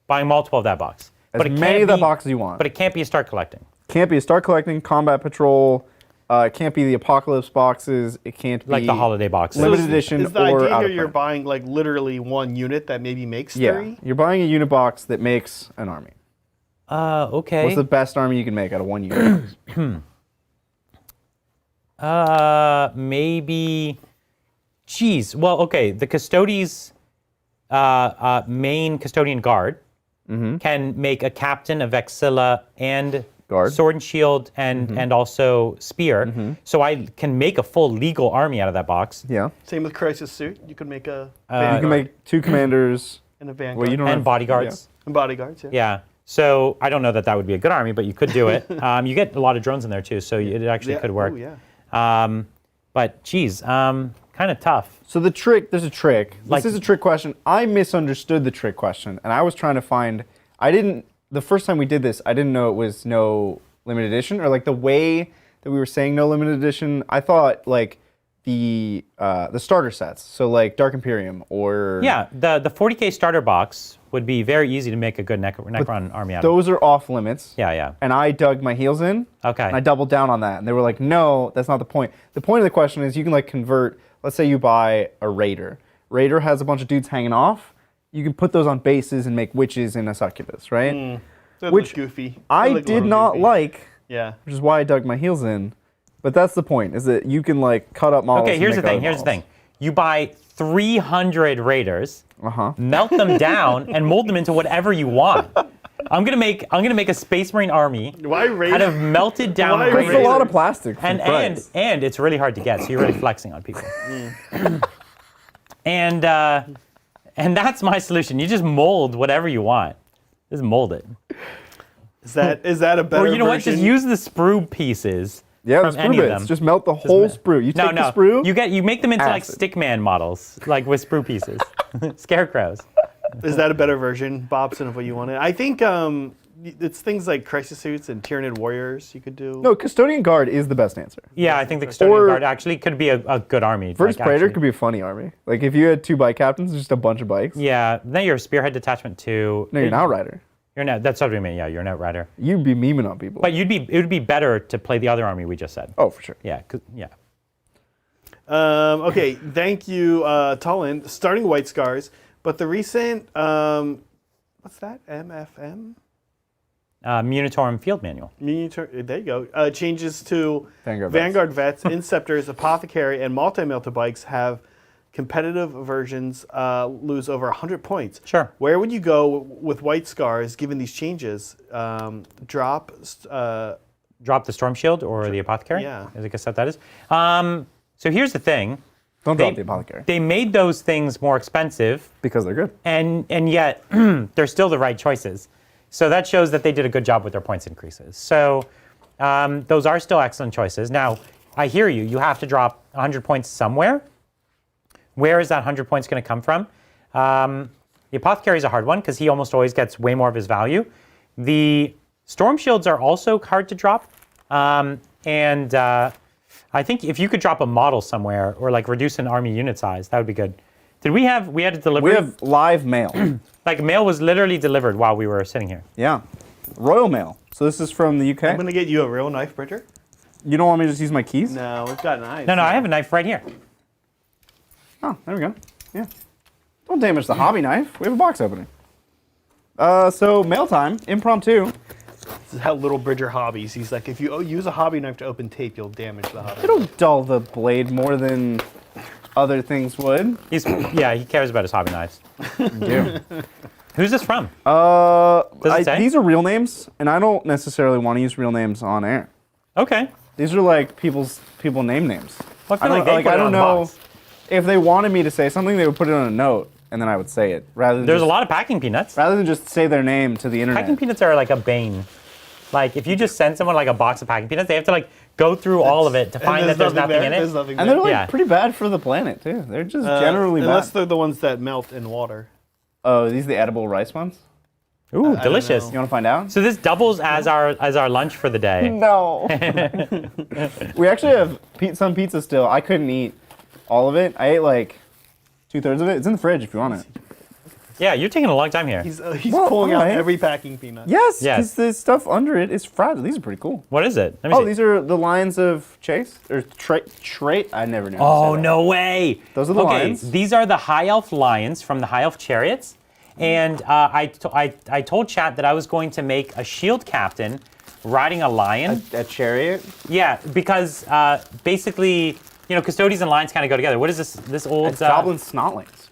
buying multiple of that box. As it many can't of that be- boxes you want. But it can't be a start collecting. Can't be a Start Collecting, Combat Patrol, it can't be the Apocalypse boxes, it can't be Like the holiday boxes. limited edition Is the or idea out here of you're print. buying like literally one unit that maybe makes Yeah, 3? you're buying a unit box that makes an army. Okay. What's the best army you can make out of one unit? Maybe Geez. Well, okay. The Custodes, main custodian guard can make a captain, a vexilla, and Guard. sword and shield, and also spear. So I can make a full legal army out of that box. Yeah. Same with Crisis Suit. You could make a You vanguard can make 2 commanders. and a vanguard. Well, you don't And have bodyguards. And bodyguards, yeah. Yeah. So I don't know that would be a good army, but you could do it. You get a lot of drones in there too, so it actually could work. Oh, yeah. But geez, kind of tough. So there's a trick. Like- This is a trick question. I misunderstood the trick question, and I was trying to find. The first time we did this, I didn't know it was no limited edition, or like the way that we were saying no limited edition. I thought like the starter sets, so like Dark Imperium or Yeah, the 40K starter box would be very easy to make a good Necron army out of. those are off limits. Yeah. And I dug my heels in. Okay. And I doubled down on that, and they were like, "No, that's not the point. The point of the question is you can like convert. Let's say you buy a Raider. Raider has a bunch of dudes hanging off. You can put those on bases and make witches and a succubus, right? They Which look goofy. They I look a did little not goofy. like, Yeah. which is why I dug my heels in. But that's the point: is that you can like cut up models. Okay, and here's the make thing. other Here's the models. thing. You buy 300 Raiders, Uh-huh. melt them down, and mold them into whatever you want. I'm gonna make a Space Marine army Why Raider? out of melted down Why It's Raiders. a lot of plastic. For and the price. it's really hard to get, so you're really flexing on people. and that's my solution. You just mold whatever you want. Just mold it. Is that a better Or you know what? version? Just use the sprue pieces Yeah, the from sprue any of bits. them. Just melt the whole sprue. You take the sprue. You make them into like acid. stickman models, like with sprue pieces, scarecrows. Is that a better version, Bobson, of what you wanted? I think it's things like Crisis Suits and Tyranid Warriors you could do. No, Custodian Guard is the best answer. Yeah, I think the custodian Or- guard actually could be a good army. First like, Praetor actually. could be a funny army. Like if you had 2 bike captains, just a bunch of bikes. Yeah, then you're a spearhead detachment too. No, you're an outrider. You're an that's what I mean. Yeah, you're an outrider. You'd be memeing on people. But it would be better to play the other army we just said. Oh, for sure. Yeah, yeah. Okay, thank you, Tullin. Starting White Scars, but the recent what's that? MFM? Munitorum Field Manual. There you go. Changes to Vanguard Vets, Inceptors, Apothecary, and Multi-Melta bikes have competitive versions lose over 100 points. Sure. Where would you go with White Scars given these changes? Drop Drop the Storm Shield or the Apothecary? Yeah. I guess that is. So here's the thing. Don't drop the Apothecary. They made those things more expensive, Because they're good. and yet they're still the right choices. So that shows that they did a good job with their points increases. So those are still excellent choices. Now, I hear you. You have to drop 100 points somewhere. Where is that 100 points going to come from? The Apothecary is a hard one because he almost always gets way more of his value. The Storm Shields are also hard to drop. I think if you could drop a model somewhere or like reduce an army unit size, that would be good. We had a delivery? We have live mail. Like mail was literally delivered while we were sitting here. Yeah. Royal Mail. So this is from the UK. I'm gonna get you a real knife, Bridger. You don't want me to just use my keys? No, we've got knives. No, I have a knife right here. Oh, there we go. Yeah. Don't damage the hobby knife. We have a box opening. So mail time, impromptu. This is how little Bridger hobbies. He's like, if you use a hobby knife to open tape, you'll damage the hobby. It'll dull the blade more than other things would. He cares about his hobby knives. Do. Who's this from? Does it say? These are real names, and I don't necessarily want to use real names on air. Okay. These are like people name names. Well, I feel like they put I it don't on the know box. if they wanted me to say something, they would put it on a note, and then I would say it rather than There's a lot of packing peanuts. rather than just say their name to the internet. Packing peanuts are like a bane. Like if you just send someone like a box of packing peanuts, they have to like go through all of it to find that there's nothing in it. There's nothing And there. they're like Yeah. pretty bad for the planet too. They're just generally unless bad. they're the ones that melt in water. Oh, these are the edible rice ones? Ooh, don't delicious. know. You want to find out? So this doubles as our lunch for the day. No. We actually have some pizza still. I couldn't eat all of it. I ate like 2/3 of it. It's in the fridge if you want it. Yeah, you're taking a long time here. He's Well, pulling out alright. every packing peanut. Yes, Yes. because the stuff under it is fragile. These are pretty cool. What is it? Let me Oh, see. these are the lions of Chase or trait. I never knew. how to Oh, say that. no way. Those are the okay, lions. these are the High Elf lions from the High Elf chariots. And I told chat that I was going to make a shield captain riding a lion. A chariot. Yeah, because basically, Custodes and lines kind of go together. What is this? This old It's Goblin Snotlings.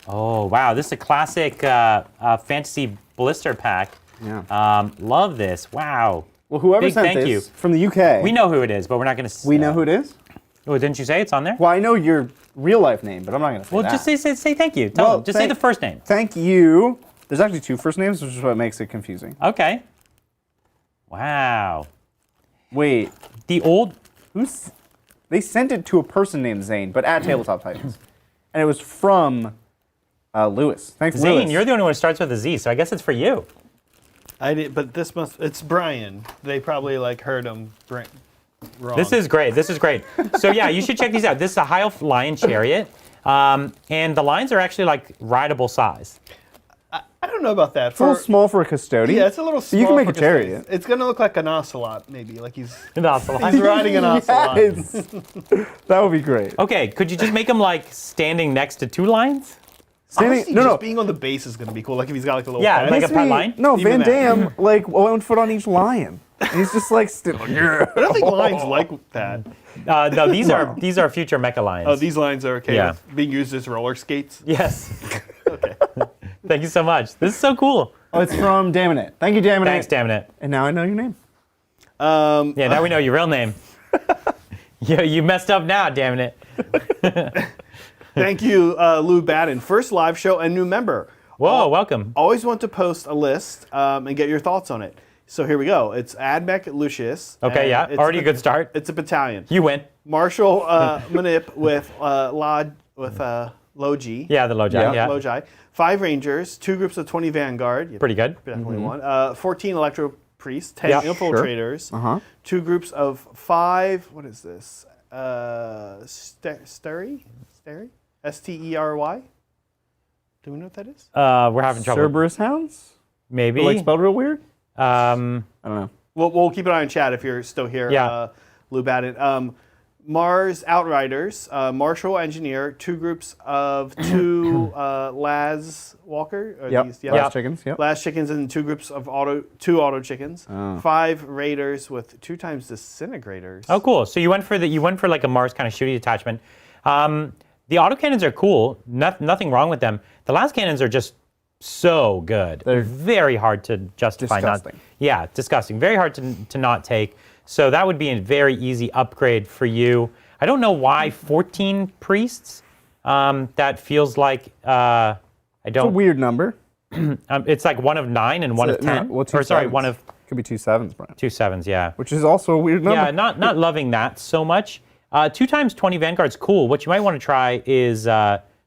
Oh wow, this is a classic fantasy blister pack. Yeah. Love this. Wow. Well, whoever Big sent thank this you. from the UK. We know who it is, but we're not going to. We know who it is? Oh, didn't you say it's on there? Well, I know your real life name, but I'm not going to say Well, that. just say thank you. Tell them. Just say the first name. Thank you. There's actually 2 first names, which is what makes it confusing. Okay. Wow. Wait, The old. they sent it to a person named Zane, but at Tabletop Titans. And it was from Lewis. Thanks, Zane, Lewis. you're the only one who starts with a Z, so I guess it's for you. I did, but it's Brian. They probably heard him wrong. This is great. This is great. So yeah, you should check these out. This is a High Elf Lion Chariot, and the lines are actually rideable size. I don't know about that. It's a little small for a custodian. Yeah, it's a little small. You can make for a chariot. It's gonna look like an ocelot, maybe. Like he's Ocelot. riding an ocelot. Yes. That would be great. Okay, could you just make them standing next to 2 lines? Honestly, no, just no. being on the base is gonna be cool. Like if he's got a little Yeah, pad. like a This pet be- lion? No, Even Van that. Damme, 1 foot on each lion. And he's just still yeah. I don't think lions like that. No, these are future Mecha Lions. Oh, these lines are okay Yeah. with being used as roller skates. Yes. Okay. Thank you so much. This is so cool. Oh, it's from Damn It. Thank you, Damn It. Thanks, damn it. And now I know your name. Yeah, now we know your real name. You messed up now, damn it. Thank you, Lou Batten. First live show and new member. Whoa, welcome. Always want to post a list and get your thoughts on it. So here we go. It's Admech Lucius. Okay, and yeah, it's already a good start. It's a battalion. You win. Marshal Manip with Logi. Yeah, the Logi. Yeah. Logi. 5 Rangers, 2 groups of 20 Vanguard. Pretty good. Definitely one. 14 Electro Priests, 10 Yeah, Infiltrators, Uh-huh. 2 groups of 5. What is this? Stery? Stery? Do we know what that is? We're having trouble. Cerberus Hounds? Maybe. Spelled real weird? Um, I don't know. We'll keep an eye on chat if you're still here. Yeah. Lou Batten. Mars Outriders, Marshal Engineer, 2 groups of 2 Laz Walker. Or Yep. these, yeah. Last chickens. Yep. Laz Chickens and 2 groups of 2 auto chickens. Oh. 5 Raiders with 2 times Disintegrators. oh, cool. So you went for a Mars kind of shooty detachment. The autocannons are cool. Nothing wrong with them. The las cannons are just so good. They're very hard to justify. Disgusting. Yeah, disgusting. Very hard to not take. So that would be a very easy upgrade for you. I don't know why 14 priests. That feels like I It's a don't. weird number. It's like 1 of 9 and 1 of 10. Well, 2 or sorry, sevens. 1 of Could be 2 sevens, Brian. 2 7s. Yeah. Which is also a weird number. Yeah, not loving that so much. 2 times 20 Vanguard's cool. What you might want to try is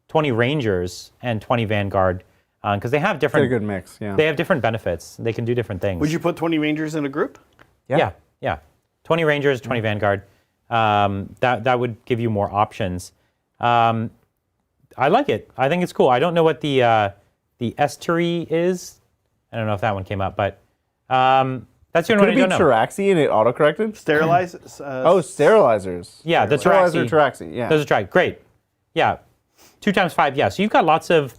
20 Rangers and 20 Vanguard because they have It's a different. good mix, yeah. They have different benefits. They can do different things. Would you put 20 Rangers in a group? Yeah. 20 Rangers, 20 Vanguard. That would give you more options. I like it. I think it's cool. I don't know what the estuary is. I don't know if that one came up, but that's the only Could one it I be don't know. Taraxi and it autocorrected? Sterilize? Sterilizers. Yeah, the Sterilizer Taraxi. Taraxi, yeah. Those are tried. Great. Yeah. 2 times 5. Yeah. So you've got lots of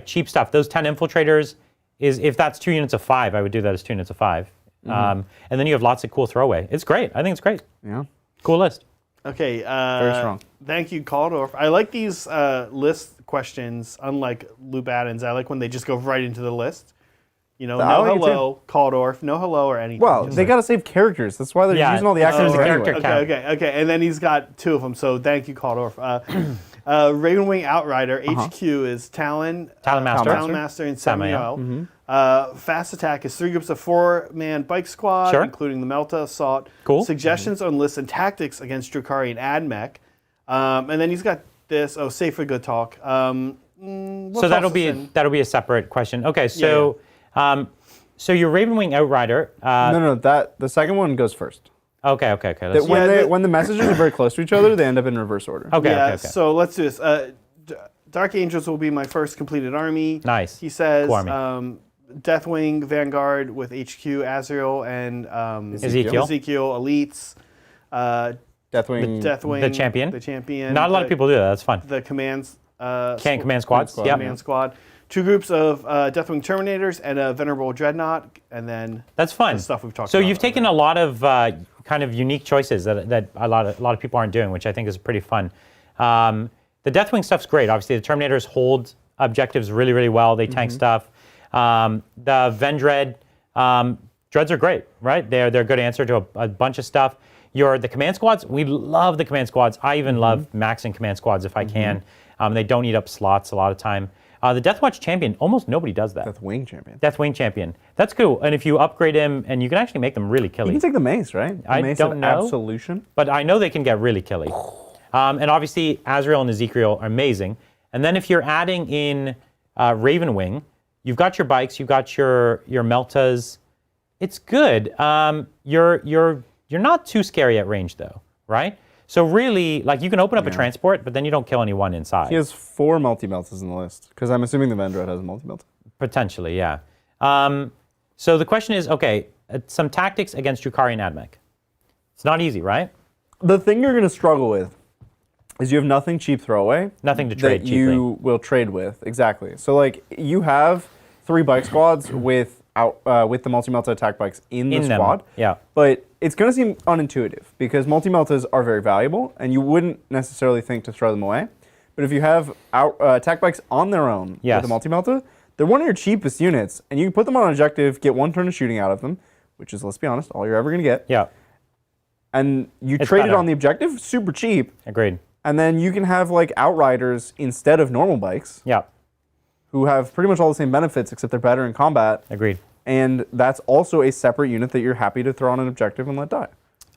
cheap stuff. Those 10 infiltrators is if that's 2 units of 5, I would do that as 2 units of 5. And then you have lots of cool throwaway. It's great. I think it's great. Yeah. Cool list. Okay. Very strong. Thank you, Caldorf. I like these list questions, unlike Lou Batten's. I like when they just go right into the list. I No like it hello, Caldorf, no hello or anything. Well, Just they got to save characters. That's why they're Yeah, using all the there's acronyms a anyway. character count. Okay. And then he's got 2 of them, so thank you, Caldorf. Ravenwing Outrider, HQ is Talonmaster. Talonmaster and Samael. Fast Attack is 3 groups of 4-man bike squad, Sure. including the Melta Assault. Cool. Suggestions on lists and tactics against Drukhari and Admech. And then he's got this, Safe for Good Talk. So that'll be a separate question. Okay, so so your Ravenwing Outrider. No, the second one goes first. Okay. Let's, When the messages are very close to each other, they end up in reverse order. okay. So let's do this. Dark Angels will be my first completed army. Nice. He says Cool army. Deathwing Vanguard with HQ Azrael and Ezekiel. Elites. Deathwing. Deathwing. The champion. The champion. Not a lot of people do that. That's fun. The commands. Command squads. squad. Yep. Command squad. 2 groups of Deathwing Terminators and a Venerable Dreadnought, and then That's fun. the stuff we've talked So about you've taken a lot of kind of unique choices that a lot of people aren't doing, which I think is pretty fun. The Deathwing stuff's great. Obviously, the Terminators hold objectives really, really well. They tank stuff. The Vendread, Dreads are great, right? They're a good answer to a bunch of stuff. The command squads, we love the command squads. I even love maxing command squads if I can. They don't eat up slots a lot of time. The Deathwatch champion, almost nobody does that. Deathwing champion. Deathwing champion. That's cool. And if you upgrade him, and you can actually make them really killy. You can take the mace, right? The I mace don't of know. Absolution. But I know they can get really killy. And obviously, Azrael and Ezekiel are amazing. And then if you're adding in Ravenwing, you've got your bikes, you've got your Meltas. It's good. You're not too scary at range, though, right? So really, like, you can open up a transport, but then you don't kill anyone inside. He has 4 multi-meltas in the list, because I'm assuming the Vendread has a multi-melta. Potentially, yeah. So the question is, okay, some tactics against Drukhari and Admech. It's not easy, right? The thing you're going to struggle with is you have nothing cheap throwaway. Nothing to trade cheaply. You will trade with, exactly. So, like, you have 3 bike squads with the multi-melta attack bikes in the squad. Yeah. But it's going to seem unintuitive because multi-meltas are very valuable and you wouldn't necessarily think to throw them away. But if you have attack bikes on their own with a multi-melta, they're one of your cheapest units and you can put them on an objective, get 1 turn of shooting out of them, which is, let's be honest, all you're ever going to get. Yeah. And you trade it on the objective, super cheap. Agreed. And then you can have like Outriders instead of normal bikes. Yeah. Who have pretty much all the same benefits except they're better in combat. Agreed. And that's also a separate unit that you're happy to throw on an objective and let die.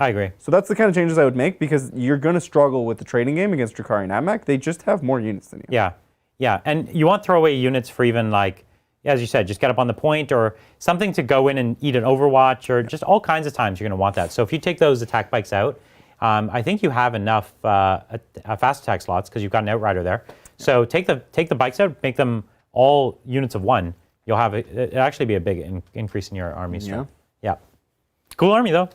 I agree. So that's the kind of changes I would make because you're going to struggle with the trading game against Drukhari and Admech. They just have more units than you. Yeah. Yeah. And you want throwaway units for even like, as you said, just get up on the point or something to go in and eat an Overwatch or just all kinds of times you're going to want that. So if you take those attack bikes out, I think you have enough fast attack slots because you've got an Outrider there. So take the bikes out, make them all units of 1. You'll have it'll actually be a big increase in your army strength. Yeah. Cool army though.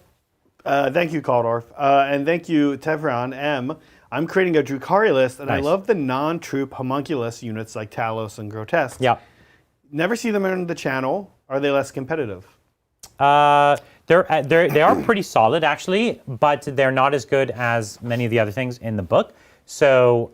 Thank you, Kaldorf. And thank you, Tevron M. I'm creating a Drukhari list, and I love the non-troop homunculus units like Talos and Grotesque. Yeah. Never see them in the channel. Are they less competitive? They are pretty solid actually, but they're not as good as many of the other things in the book. So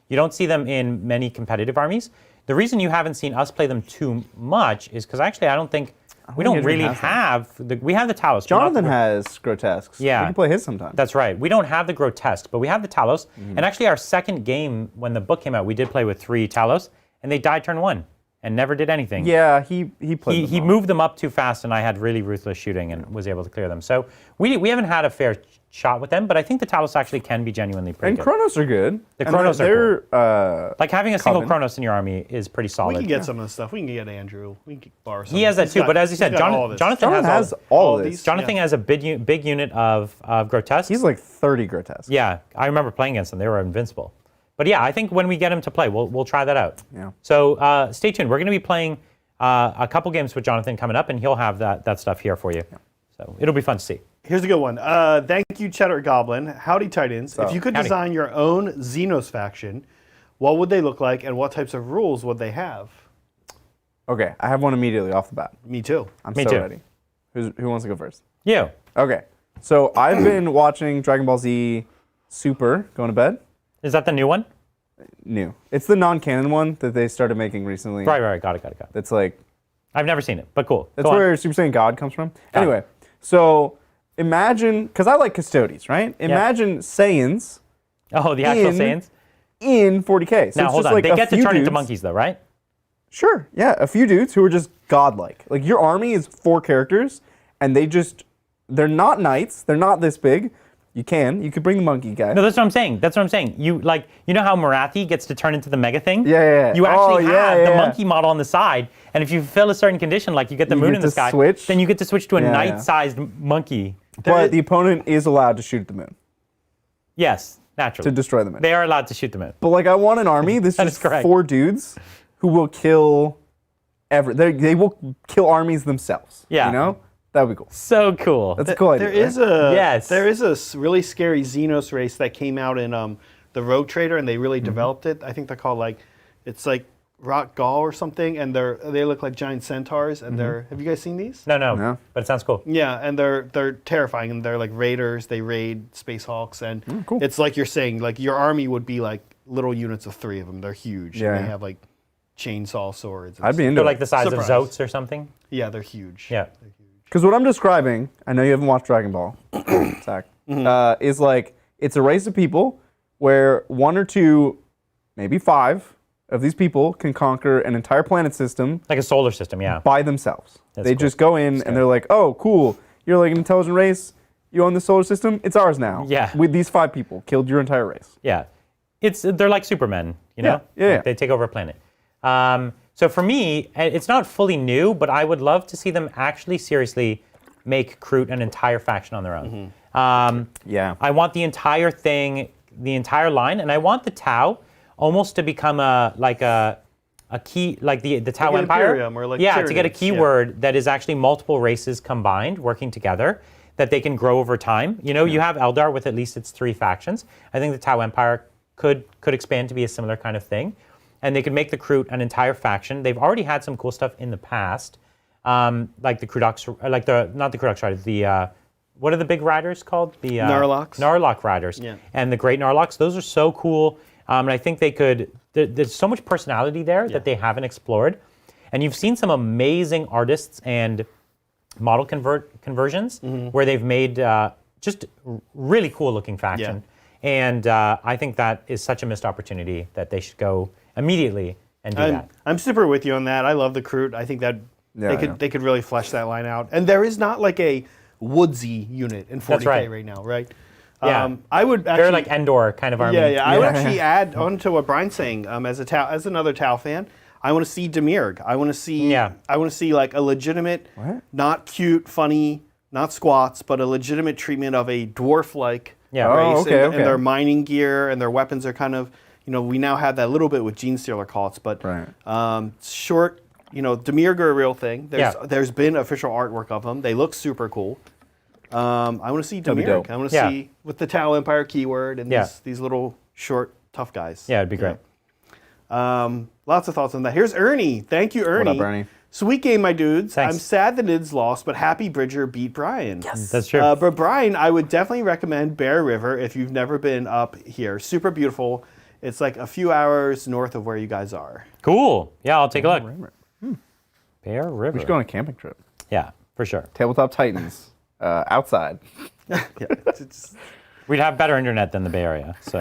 you don't see them in many competitive armies. The reason you haven't seen us play them too much is because actually I don't think we don't really have we have the Talos. Jonathan has Grotesques. Yeah. We can play his sometime. That's right. We don't have the Grotesque, but we have the Talos. And actually our second game when the book came out, we did play with 3 Talos, and they died turn 1 and never did anything. Yeah, he played He moved them up too fast, and I had really ruthless shooting and was able to clear them. So we haven't had a fair shot with them, but I think the Talos actually can be genuinely pretty good. And Chronos are good. The Chronos are cool. like having a single Chronos in your army is pretty solid. We can get some of the stuff. We can get Andrew. We can borrow some. He has that too, but as you said, Jonathan has all of this. Jonathan has a big unit of Grotesque. He's like 30 Grotesques. Yeah, I remember playing against them. They were invincible. But yeah, I think when we get him to play, we'll try that out. Yeah. So stay tuned. We're going to be playing a couple games with Jonathan coming up, and he'll have that stuff here for you. Yeah. So it'll be fun to see. Here's a good one. Thank you, Cheddar Goblin. Howdy, Titans. If you could design your own Xenos faction, what would they look like, and what types of rules would they have? Okay, I have one immediately off the bat. Me too. I'm so ready. Who wants to go first? You. Okay, so I've been watching Dragon Ball Z Super, going to bed. Is that the new one? New. It's the non-canon one that they started making recently. Right. Got it. That's like... I've never seen it, but cool. That's where Super Saiyan God comes from. Anyway, so imagine... Because I like Custodes, right? Imagine Saiyans... Oh, the actual Saiyans? In 40K. So now, hold on. Like they get to turn into monkeys, though, right? Sure, yeah. A few dudes who are just godlike. Like, your army is 4 characters, and they're not knights. They're not this big. You could bring the monkey guy. No, that's what I'm saying. You know how Marathi gets to turn into the mega thing? Yeah. You actually have the monkey model on the side, and if you fulfill a certain condition, like you get the moon in the sky, then you get to switch to a knight-sized monkey. But the opponent is allowed to shoot at the moon. Yes, naturally. To destroy the moon. They are allowed to shoot the moon. But like, I want an army. This is 4 dudes who will kill they will kill armies themselves. Yeah. You know? That would be cool. So cool. That's a cool idea. There is a really scary Xenos race that came out in the Rogue Trader, and they really developed it. I think they're called it's like rock gall or something, and they look like giant centaurs, and have you guys seen these? No, but it sounds cool. Yeah, and they're terrifying, and they're like raiders. They raid Space Hawks, and cool. it's like you're saying, like your army would be like little units of 3 of them. They're huge. Yeah. And they have like chainsaw swords. And I'd be into They're it. like the size Surprise. of Zotes or something. Yeah, they're huge. Yeah. They're huge. Because what I'm describing, I know you haven't watched Dragon Ball, Zach, is like it's a race of people where 1 or 2, maybe 5 of these people can conquer an entire planet system Like a solar system, yeah. by themselves. That's They cool. just go in and they're like, oh, cool, you're like an intelligent race, you own the solar system, it's ours now. Yeah. With these 5 people, killed your entire race. Yeah. They're like Supermen, you know? Yeah. They take over a planet. So for me, it's not fully new, but I would love to see them actually seriously make Kroot an entire faction on their own. Yeah. I want the entire thing, the entire line, and I want the Tau almost to become a key, like the Tau Like an Empire. Imperium or like yeah, to get a Tyranids, keyword that is actually multiple races combined, working together, that they can grow over time. You know, you have Eldar with at least its 3 factions. I think the Tau Empire could expand to be a similar kind of thing. And they could make the Kroot an entire faction. They've already had some cool stuff in the past, like the Krudux, not the Krudux Riders, what are the big riders called? The Narloks. Narlock riders. Yeah. And the Great Narloks. Those are so cool. And I think they could, there's so much personality there that they haven't explored. And you've seen some amazing artists and model conversions where they've made just really cool looking faction. Yeah. And I think that is such a missed opportunity that they should go immediately and do that. I'm super with you on that. I love the Kroot. I think that they could really flesh that line out. And there is not like a woodsy unit in 40K right now, right? Yeah. I would actually, They're like Endor kind of army. Yeah. I would actually add on to what Brian's saying as another Tau fan. I want to see Demirg. I want to see like a legitimate, not cute, funny, not squats, but a legitimate treatment of a dwarf-like race. And their mining gear and their weapons are kind of, we now have that a little bit with Genestealer cults, but short, Demirg are a real thing. There's been official artwork of them. They look super cool. I want to see Demirg. I want to see with the Tau Empire keyword and these little short, tough guys. Yeah, it'd be great. Lots of thoughts on that. Here's Ernie. Thank you, Ernie. What up, Ernie? Sweet game, my dudes. Thanks. I'm sad the Nids lost, but happy Bridger beat Brian. Yes. That's true. But Brian, I would definitely recommend Bear River if you've never been up here. Super beautiful. It's like a few hours north of where you guys are. Cool. Yeah, I'll take a look. Bear River. We should go on a camping trip. Yeah, for sure. Tabletop Titans, outside. We'd have better internet than the Bay Area. So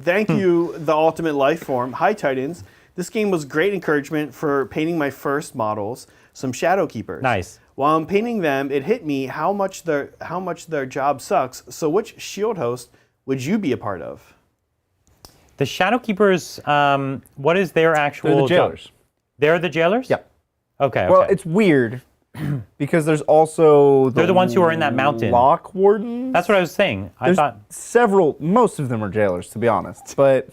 Thank you, The Ultimate Life Form. Hi, Titans. This game was great encouragement for painting my first models, some Shadow Keepers. Nice. While I'm painting them, it hit me how much their job sucks. So which shield host would you be a part of? the Shadow Keepers, what is their actual They're the jailers. job? They're the jailers? Yep. Okay. Well, okay. it's weird because there's also They're the ones who are in that mountain. Lock wardens. That's what I was saying. I There's thought several. Most of them are jailers, to be honest. But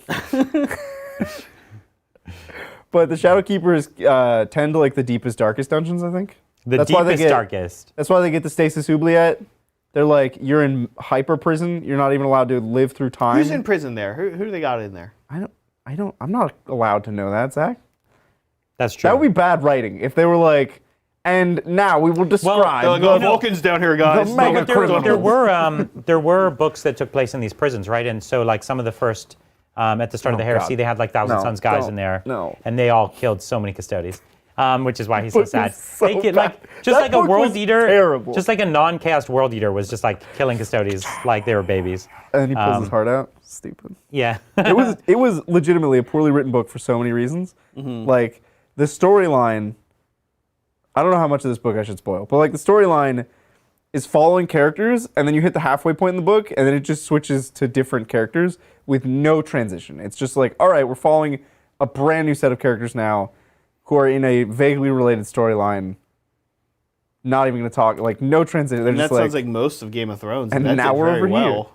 but the Shadow Keepers tend to like the deepest, darkest dungeons. I think the deepest, darkest. That's why they get the Stasis Oubliette. They're like, you're in hyper prison. You're not even allowed to live through time. Who's in prison there? Who do they got in there? I'm not allowed to know that, Zach. That's true. That would be bad writing if they were like, and now we will describe. They're like, oh, Vulcan's down here, guys. the mega criminals. there were books that took place in these prisons, right? And so like some of the first at the start of the heresy, God. they had like Thousand No, Sons guys don't. in there, No. and they all killed so many Custodes. Which is why he's so book sad. is so Make it bad. like just That like a book world was eater, terrible. just like a non-cast world eater was just like killing Custodes like they were babies. And he pulls his heart out. Stupid. Yeah. It was legitimately a poorly written book for so many reasons. Like the storyline, I don't know how much of this book I should spoil, but like the storyline is following characters, and then you hit the halfway point in the book, and then it just switches to different characters with no transition. It's just like, all right, we're following a brand new set of characters now who are in a vaguely related storyline. Not even going to talk, like no transition. They're And that just sounds like most of Game of Thrones. And that now did we're very over here. well.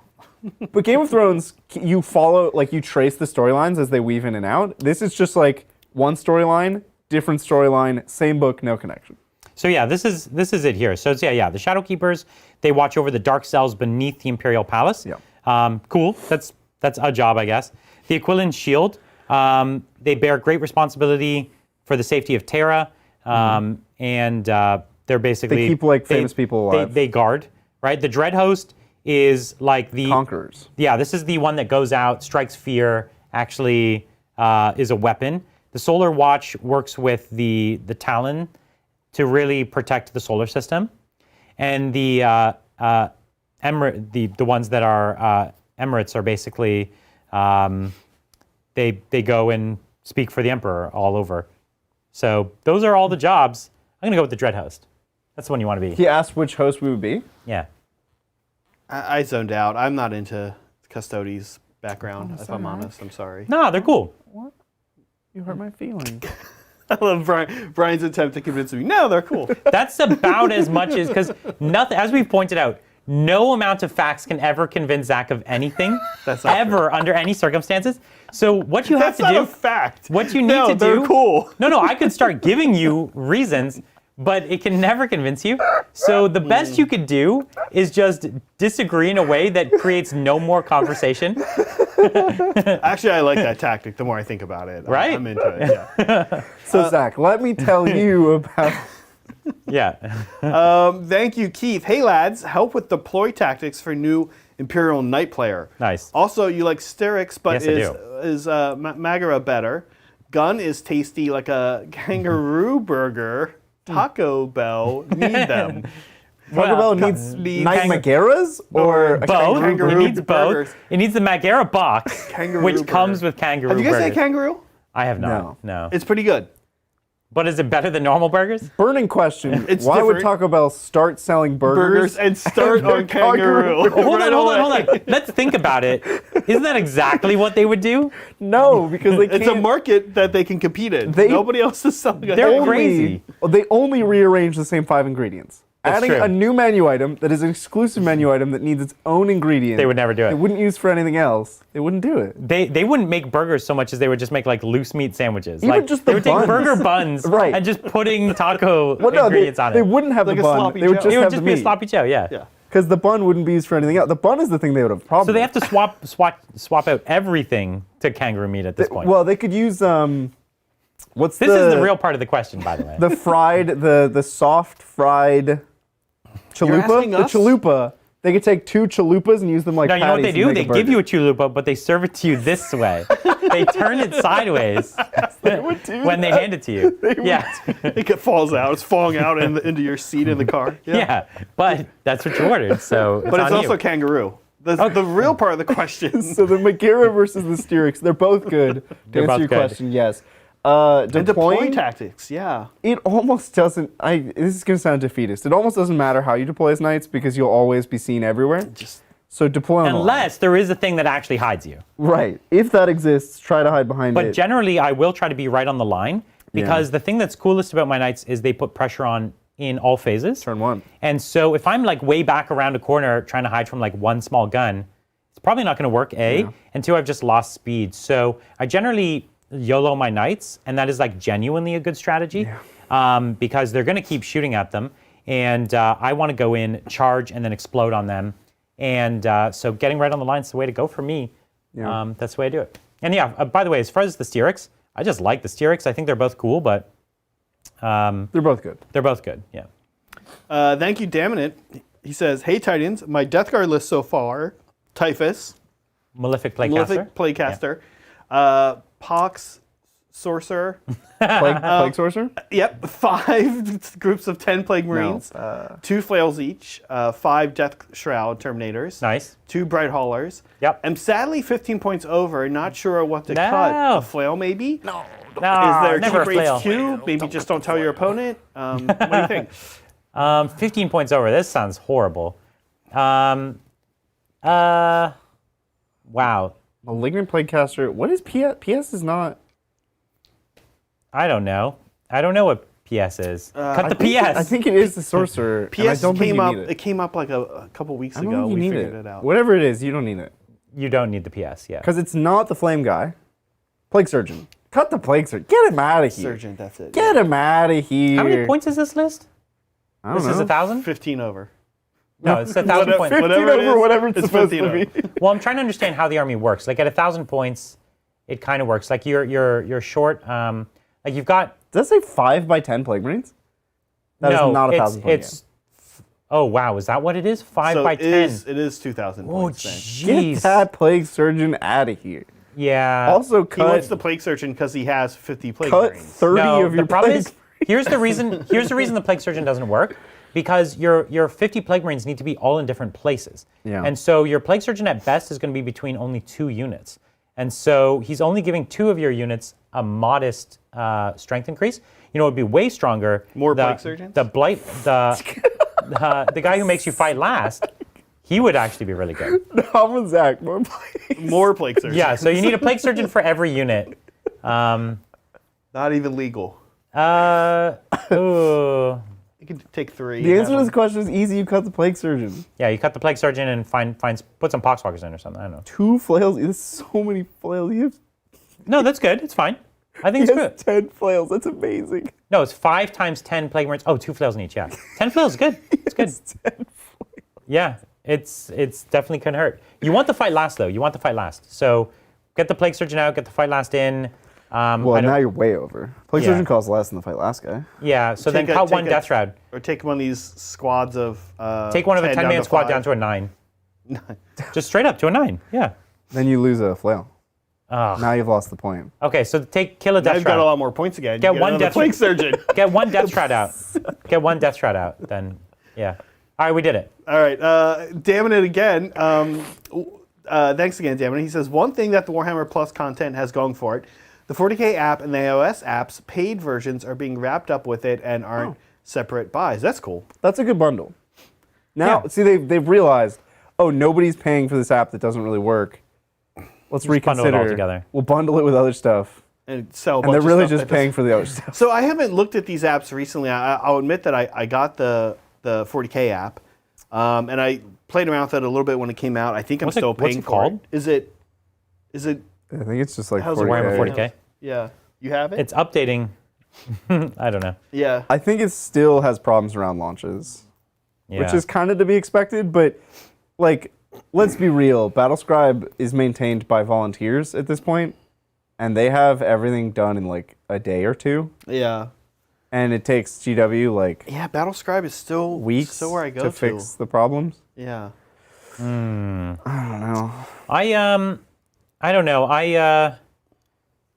But Game of Thrones, you follow, like you trace the storylines as they weave in and out. This is just like one storyline, different storyline, same book, no connection. So yeah, this is it here. So it's, yeah, the Shadow Keepers, they watch over the dark cells beneath the Imperial Palace. Yeah. Cool. That's a job, I guess. The Aquilian Shield. They bear great responsibility for the safety of Terra, and they're basically... They keep, like, famous people alive. They guard, right? The Dread Host is like the... Conquerors. Yeah, this is the one that goes out, strikes fear, actually is a weapon. The Solar Watch works with the Talon to really protect the solar system. And the ones that are Emirates are basically, they go and speak for the Emperor all over. So those are all the jobs. I'm going to go with the Dread Host. That's the one you want to be. He asked which host we would be. Yeah. I zoned out. I'm not into Custodes background, if I'm honest. I'm sorry. No, they're cool. What? You hurt my feelings. I love Brian's attempt to convince me. No, they're cool. That's about as much as, because nothing, as we've pointed out, no amount of facts can ever convince Zach of anything, That's not ever, under any circumstances. So what you have That's to do... not a fact. What you need to do... they're cool. No, I could start giving you reasons, but it can never convince you. So the best you could do is just disagree in a way that creates no more conversation. Actually, I like that tactic the more I think about it. Right? I'm into it, yeah. So, Zach, let me tell you about... Yeah. Thank you, Keith. Hey, lads, help with deploy tactics for new Imperial Knight player. Nice. Also, you like Styrics, but Yes, I is Magara better? Gun is tasty like a kangaroo burger. Taco Bell need them. Taco Bell needs Knight Magaras or a both. kangaroo It needs burgers. both. It needs the Magara box, Kangaroo which burger. comes with kangaroo Have you guys burgers. had kangaroo? I have not. No. It's pretty good. But is it better than normal burgers? Burning question. It's Why would different. Taco Bell start selling burgers? And start on kangaroo. Hold on. Let's think about it. Isn't that exactly what they would do? No, because they can't. It's a market that they can compete in. Nobody else is selling it. They're crazy. They only rearrange the same 5 ingredients. That's Adding true. a new menu item that is an exclusive menu item that needs its own ingredient. They would never do it. They wouldn't use for anything else. They wouldn't do it. They wouldn't make burgers so much as they would just make like loose meat sandwiches. Even Like just they the would take buns. burger buns Right. and just putting taco Well, no, ingredients on they it. wouldn't have Like the a bun. sloppy They would Joe. just It would have just the be a meat. sloppy Joe, yeah. Yeah. Because the bun wouldn't be used for anything else. The bun is the thing they would have problem So they have with. to swap out everything to kangaroo meat at this point. Well, they could use what's this is the real part of the question, by the way. the fried the soft fried chalupa. asking The us? chalupa. They could take 2 chalupas and use them like No, you know what they patties do? and They make a give you a burger. chalupa, but they serve it to you this way. They turn it sideways when they hand it to you. Yeah. It falls out. It's falling out into your seat in the car. Yeah, but that's what you ordered, so But it's on also you. kangaroo. The real part of the question. So the Magera versus the Styrics, they're both good. To They're answer both your good. question, yes. And deploying Deploying, tactics, yeah. it almost doesn't. This is going to sound defeatist. It almost doesn't matter how you deploy as knights because you'll always be seen everywhere. So deploy on the line. Unless there is a thing that actually hides you. Right. If that exists, try to hide behind But it. generally, I will try to be right on the line because the thing that's coolest about my knights is they put pressure on in all phases. Turn 1. And so if I'm like way back around a corner trying to hide from like one small gun, it's probably not going to work, A, and 2, I've just lost speed. So I generally YOLO my knights, and that is like genuinely a good strategy because they're going to keep shooting at them. And I want to go in, charge, and then explode on them. And so getting right on the line is the way to go for me. Yeah. That's the way I do it. And yeah, by the way, as far as the Styrics, I just like the Styrics. I think they're both cool, but They're both good. they're both good, yeah. Thank you, Daminit. He says, hey, Titans, my Death Guard list so far, Typhus, Malefic Playcaster. Malefic Playcaster, Pox, Sorcerer, Plague Sorcerer? yep, 5 groups of 10 Plague Marines, 2 Flails each, 5 Death Shroud Terminators, Nice. 2 Bright Haulers. Yep. I'm sadly 15 points over, not sure what to No. cut. A Flail, maybe? No, Is there never a keep rates flail. 2? Maybe just don't tell your opponent. What do you think? 15 points over. This sounds horrible. Wow. Malignant Plaguecaster. What is PS? PS is not. I don't know. I don't know what PS is. Cut the PS. I think it is the Sorcerer. and I PS don't think came you up. need it. It came up like a couple weeks I don't ago. think you We need figured it out. Whatever it is, you don't need it. You don't need the PS, yeah. Because it's not the Flame Guy. Plague Surgeon. Cut the Plague Surgeon. Get him out of here. Surgeon, that's it. Get him out of here. How many points is this list? I don't This is know. 1,000? 15 over. No, it's 1,000 points. 15 Whatever it over is, whatever it's supposed 15 to be. over. Well, I'm trying to understand how the army works. Like at 1,000 points, it kind of works. Like you're short. Like you've got. Does that say 5 by 10 Plague Marines? That is not a 1,000 point game. Oh wow, is that what it is? 5 So by 10. it is 2,000 Oh points. Then. jeez. Get that Plague Surgeon out of here. Yeah. Also, He wants the Plague Surgeon because he has 50 Plague cut Marines. 30 No, of your the problem Plague is, here's the reason the Plague Surgeon doesn't work, because your 50 Plague Marines need to be all in different places. Yeah. And so your Plague Surgeon at best is going to be between only 2 units. And so he's only giving 2 of your units a modest strength increase. You know, it would be way stronger. More Plague Surgeons? The Blight, the guy who makes you fight last, he would actually be really good. I'm with Zach. More Plague. More Plague Surgeons. Yeah, so you need a Plague Surgeon for every unit. Not even legal. Ooh. You can take 3. The answer to this question is easy. You cut the Plague Surgeon. Yeah, you cut the Plague Surgeon and put some Poxwalkers in or something. I don't know. 2 flails. There's so many flails. He No, that's good. It's fine. I think it's has good. 10 flails. That's amazing. No, it's 5 times 10 Plague Marines. Oh, 2 flails in each, yeah. 10 flails is good. It's good. 10 flails. Yeah, it's definitely couldn't hurt. You want the fight last, though. You want the fight last. So get the Plague Surgeon out, get the fight last in. Well, now you're way over. Plague Yeah. Surgeon costs less than the fight last guy. Yeah, so then cut one Death Shroud. Or take one of these squads of Take one of a 10 10-man squad 5. down to a 9. Just straight up to a 9, yeah. Then you lose a flail. Ugh. Now you've lost the point. Okay, so kill a Now Death you've got a Shroud. lot more points again. Get You one another Death Plague Surgeon. Get one Death Shroud out. Get one Death Shroud out, then, yeah. All right, we did it. All right, damn it again. Thanks again, damn it. He says, one thing that the Warhammer Plus content has going for it, the 40K app and the iOS app's paid versions are being wrapped up with it and aren't separate buys. That's cool. That's a good bundle. Now, Yeah. see, they've realized, oh, nobody's paying for this app that doesn't really work. Let's reconsider. bundle it all together. We'll bundle it with other stuff. And sell a And bunch they're of really stuff just that paying for the other stuff. So I haven't looked at these apps recently. I'll admit that I got the 40K app, and I played around with it a little bit when it came out. I think I'm still paying for called? it. Is it? I think it's just like How's it 40K. Warhammer 40K. Yeah. You have it? It's updating. I don't know. Yeah. I think it still has problems around launches, Yeah. which is kind of to be expected, but like, let's be real. Battlescribe is maintained by volunteers at this point, and they have everything done in like a day or 2, Yeah. and it takes GW like Yeah, Battlescribe is still weeks where I go to fix the problems. Yeah. I don't know. I don't know.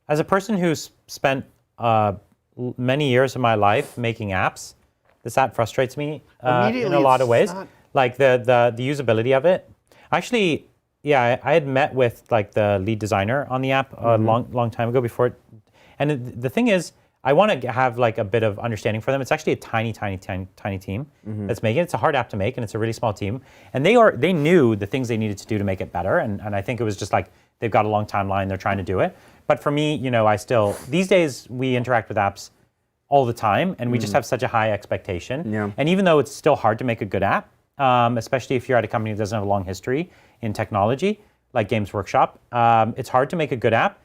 As a person who's spent many years of my life making apps, this app frustrates me in Immediately, a lot of it's ways. not- Like the usability of it. Actually, yeah, I had met with like the lead designer on the app a long time ago before it. And the thing is, I want to have like a bit of understanding for them. It's actually a tiny team that's making it. It's a hard app to make, and it's a really small team. And they knew the things they needed to do to make it better. And I think it was just like they've got a long timeline. They're trying to do it. But for me, you know, these days we interact with apps all the time, and we just have such a high expectation. Yeah. And even though it's still hard to make a good app, especially if you're at a company that doesn't have a long history in technology, like Games Workshop, it's hard to make a good app.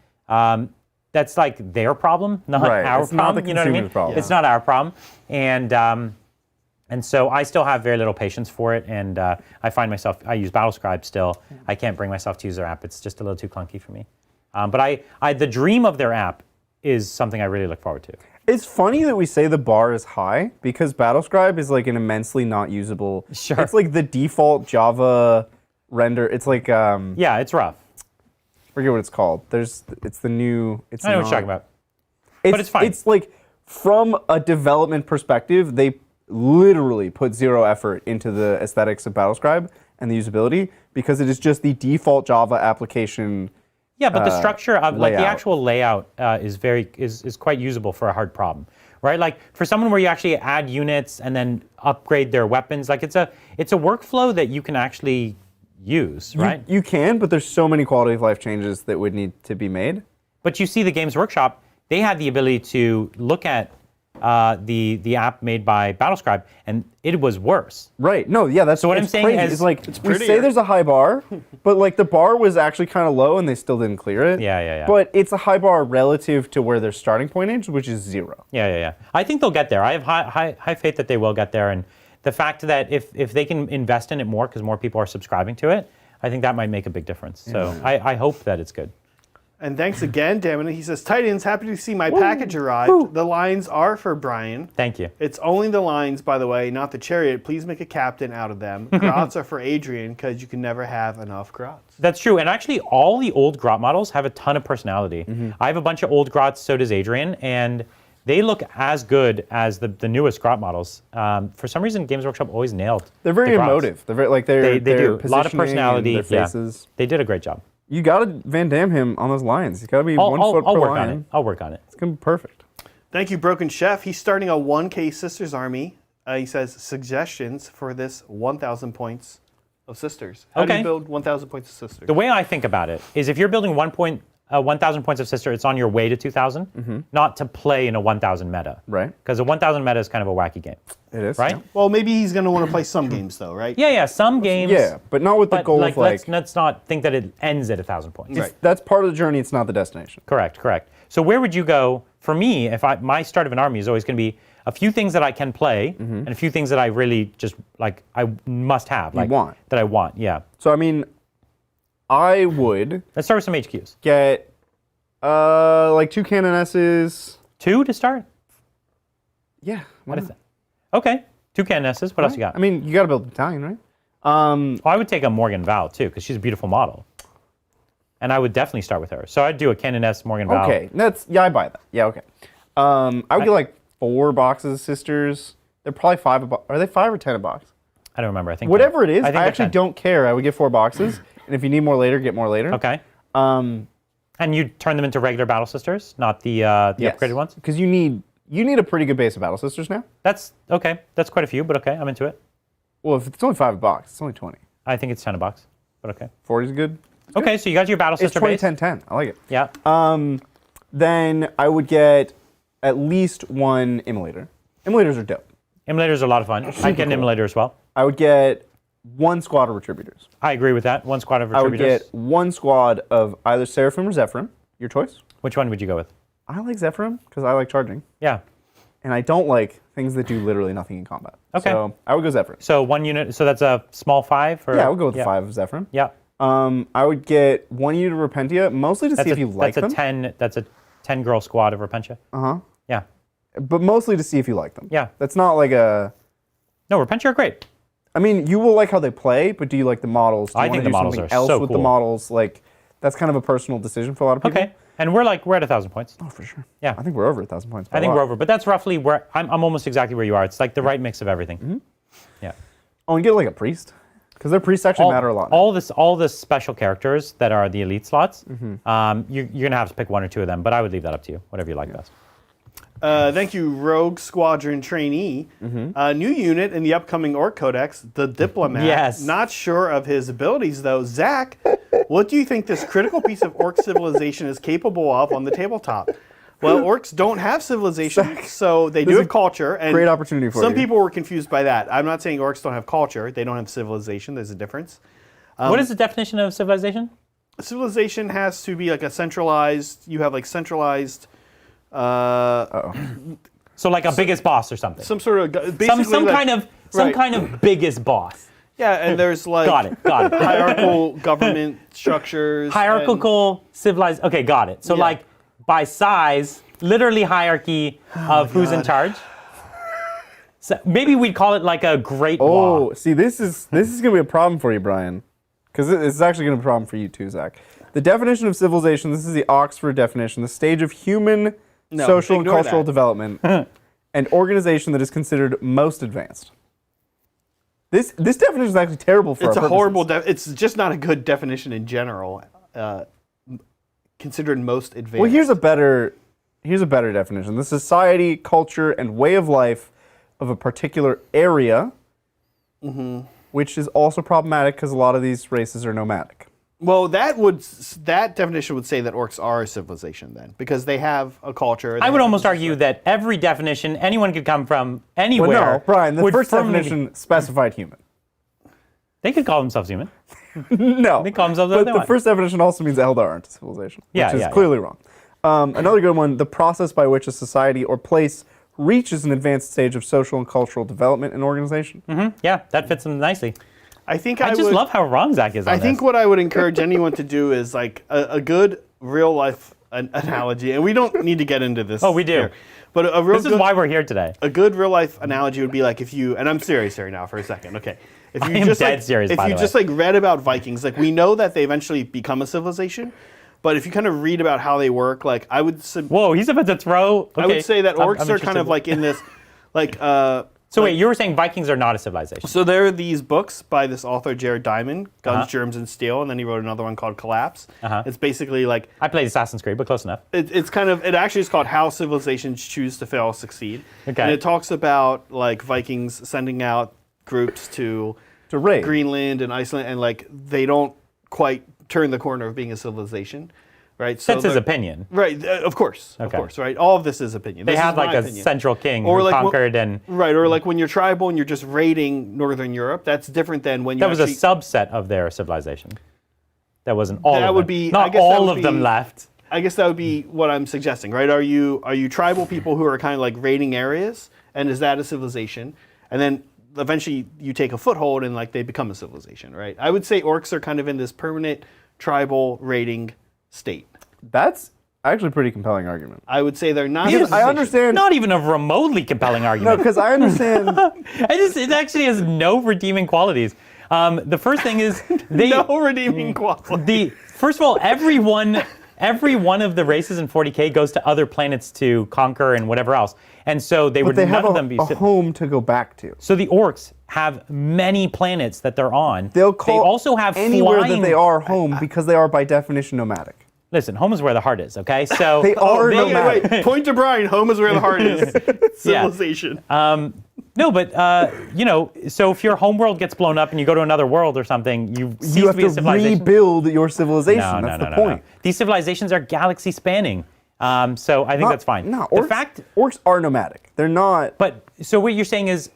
That's like their problem, not Right. our It's not problem. the You know what I mean? consumer's problem. It's not our problem. And so I still have very little patience for it, and I find myself, I use Battlescribe still. I can't bring myself to use their app. It's just a little too clunky for me. But the dream of their app is something I really look forward to. It's funny that we say the bar is high because Battlescribe is like an immensely not usable. Sure. It's like the default Java render. It's like Yeah, it's rough. forget what it's called. It's the new. It's I know what not- you're talking about. But it's fine. It's like from a development perspective, they literally put zero effort into the aesthetics of Battlescribe and the usability because it is just the default Java application. Yeah, but the structure of like the layout. actual layout is quite usable for a hard problem, right? Like for someone where you actually add units and then upgrade their weapons, like it's a workflow that you can actually use, right? You can, but there's so many quality of life changes that would need to be made. But you see the Games Workshop, they had the ability to look at the app made by Battlescribe, and it was worse. Right. No, yeah, that's So what I'm it's saying crazy. is- it's like It's we say prettier. there's a high bar, but like the bar was actually kind of low and they still didn't clear it. Yeah. But it's a high bar relative to where their starting point is, which is 0. Yeah. I think they'll get there. I have high faith that they will get there, and the fact that if they can invest in it more because more people are subscribing to it, I think that might make a big difference. So I hope that it's good. And thanks again, damn it. He says, Titans, happy to see my package arrived. Woo. The lines are for Brian. Thank you. It's only the lines, by the way, not the chariot. Please make a captain out of them. Grots are for Adrian, because you can never have enough Grots. That's true. And actually, all the old Grot models have a ton of personality. I have a bunch of old Grots, so does Adrian, and they look as good as the newest Grot models. For some reason, Games Workshop always nailed. They're very the Grots. emotive. They're very, like, they do. A lot of personality. Their faces. They did a great job. You gotta Van Damme him on those lions. He's gotta be 1 foot per I'll work lion. on it. I'll work on it. It's gonna be perfect. Thank you, Broken Chef. He's starting a 1K Sisters army. He says, suggestions for this 1,000 points of Sisters. How do you Okay. build 1,000 points of Sisters? The way I think about it is if you're building 1,000 points of Sister, it's on your way to 2,000, not to play in a 1,000 meta. Right. Because a 1,000 meta is kind of a wacky game. It is. Right? Yeah, Well, maybe he's going to want to play some games, though, right? Yeah, some games. yeah, but not with the But goal like, of like. let's not think that it ends at 1,000 points. Right. That's part of the journey. It's not the destination. Correct. So where would you go? For me, my start of an army is always going to be a few things that I can play and a few things that I really just like I must have. Like, want. That I want. Yeah. So I mean, I would Let's start with some HQs. get like 2 canonesses. 2 to start. Yeah. What is that? Okay. 2 canonesses. What else you got? I mean, you gotta build a battalion, right? Well, I would take a Morgan Val too because she's a beautiful model, and I would definitely start with her. So I'd do a canoness Morgan Val. Okay, I buy that. Yeah, okay. I would get like 4 boxes of sisters. They're probably 5 a box. Are they 5 or 10 a box? I don't remember. I think Whatever it is, I think they're actually 10. don't care. I would get 4 boxes, and if you need more later, get more later. Okay. And you turn them into regular battle sisters, not the upgraded ones. Because you need a pretty good base of battle sisters now. That's okay. That's quite a few, but okay, I'm into it. Well, if it's only 5 a box, it's only 20. I think it's 10 a box, but okay. 40 is good. Okay, so you got your battle It's sister 20, base. 10, 10. I like it. Yeah. Then I would get at least 1 immolator. Immolators are dope. Immolators are a lot of fun. I'd get an immolator as well. I would get 1 squad of retributors. I agree with that. 1 squad of retributors. I would get 1 squad of either Seraphim or Zephyrim. Your choice. Which one would you go with? I like Zephyrim because I like charging. Yeah. And I don't like things that do literally nothing in combat. Okay. So I would go Zephyrim. So 1 unit. So that's a small 5. Or, Yeah, I would go with the 5 of Zephyrim. Yeah. I would get 1 unit of Repentia, mostly to see if you like them. That's a 10 girl squad of Repentia. Yeah. But mostly to see if you like them. Yeah. That's not like a... No, Repentia are great. I mean, you will like how they play, but do you like the models? Do you I wanna think the do models something are else so with cool. the models? Like, that's kind of a personal decision for a lot of people. Okay. And we're at 1,000 points. Oh, for sure. Yeah. I think we're over 1,000 points. I think we're over, but that's roughly where I'm almost exactly where you are. It's like the right mix of everything. Yeah. Oh, and get like a priest. Because their priests actually matter a lot. All the special characters that are the elite slots, you're gonna have to pick 1 or 2 of them, but I would leave that up to you, whatever you like best. Thank you, Rogue Squadron Trainee. New unit in the upcoming Orc Codex, the Diplomat. Yes. Not sure of his abilities, though. Zach, what do you think this critical piece of Orc civilization is capable of on the tabletop? Well, Orcs don't have civilization, so they do have culture. And great opportunity for some you. people were confused by that. I'm not saying Orcs don't have culture. They don't have civilization. There's a difference. What is the definition of civilization? Civilization has to be like a centralized, you have like centralized... So like a biggest boss or something. some sort of... basically Some like- kind of biggest boss. Yeah, and there's like... Got it. hierarchical government structures. Hierarchical, civilized. Okay, got it. So Yeah. like by size, literally hierarchy of who's in charge. So maybe we'd call it like a great law. Oh, see, this is going to be a problem for you, Brian. Because it's actually going to be a problem for you too, Zach. The definition of civilization, this is the Oxford definition, the stage of human, social, and ignore cultural that. development, and organization that is considered most advanced. This definition is actually terrible for It's our a horrible... purposes. it's just not a good definition in general, considered most advanced. Well, here's a better definition. The society, culture, and way of life of a particular area, which is also problematic because a lot of these races are nomadic. Well, that definition would say that Orcs are a civilization then, because they have a culture. I would almost argue that every definition anyone could come from anywhere. Well, no, Brian, the would first firmly- definition specified human. They could call themselves human. No. They call themselves but what they the want. first definition also means Eldar aren't a civilization, Yeah, which is yeah, clearly wrong. Another good one, the process by which a society or place reaches an advanced stage of social and cultural development and organization. Yeah, that fits them nicely. I think I just love how wrong Zach is on I think this. what I would encourage anyone to do is like a good real life analogy, and we don't need to get into this. Oh, we do. Here, but a real This is why we're here today. A good real life analogy would be like if you, and I'm serious here now for a second, okay. If you I am just dead like, serious, if by you the just way. like read about Vikings, like we know that they eventually become a civilization, but if you kind of read about how they work, like I would Whoa, he's about to throw. I okay. would say that I'm orcs are kind interested. of like in this, like. So wait, you were saying Vikings are not a civilization? So there are these books by this author, Jared Diamond, Guns, Germs, and Steel, and then he wrote another one called Collapse. It's basically like, I played Assassin's Creed, but close enough. it's kind of, it actually is called How Civilizations Choose to Fail or Succeed. Okay. And it talks about like Vikings sending out groups to raid. Greenland and Iceland, and like they don't quite turn the corner of being a civilization. Right, so That's his they're- opinion. Right, of course, right. All of this is opinion. They This had is my like a opinion. central king Or who like conquered, and Right, or like when you're tribal and you're just raiding Northern Europe, that's different than when you that was a actually... subset of their civilization. That wasn't all That of would them. be- I Not guess that all would of them be- left. I guess that would be what I'm suggesting, right? Are you tribal people who are kind of like raiding areas, and is that a civilization? And then eventually you take a foothold and like they become a civilization, right? I would say orcs are kind of in this permanent tribal raiding state. That's actually a pretty compelling argument. I would say they're not. a Because I civilization. understand. Not even a remotely compelling No, argument. because I understand. It actually has no redeeming qualities. The first thing is they No redeeming quality. first of all, every one of the races in 40K goes to other planets to conquer and whatever else, and so they But would they none have of them be. a home to go back to. So the orcs have many planets that they're on. They'll call they also have anywhere flying. that they are home because they are by definition nomadic. Listen, home is where the heart is. Okay, so They are Okay, nomadic. wait. Point to Brian. Home is where the heart is. Civilization. No, but so if your homeworld gets blown up and you go to another world or something, you cease You have to be a to civilization. rebuild your civilization. No, That's no, the no, point. no. These civilizations are galaxy spanning, so I think that's fine. No, the orcs, fact, orcs are nomadic. They're not. but so what you're saying is,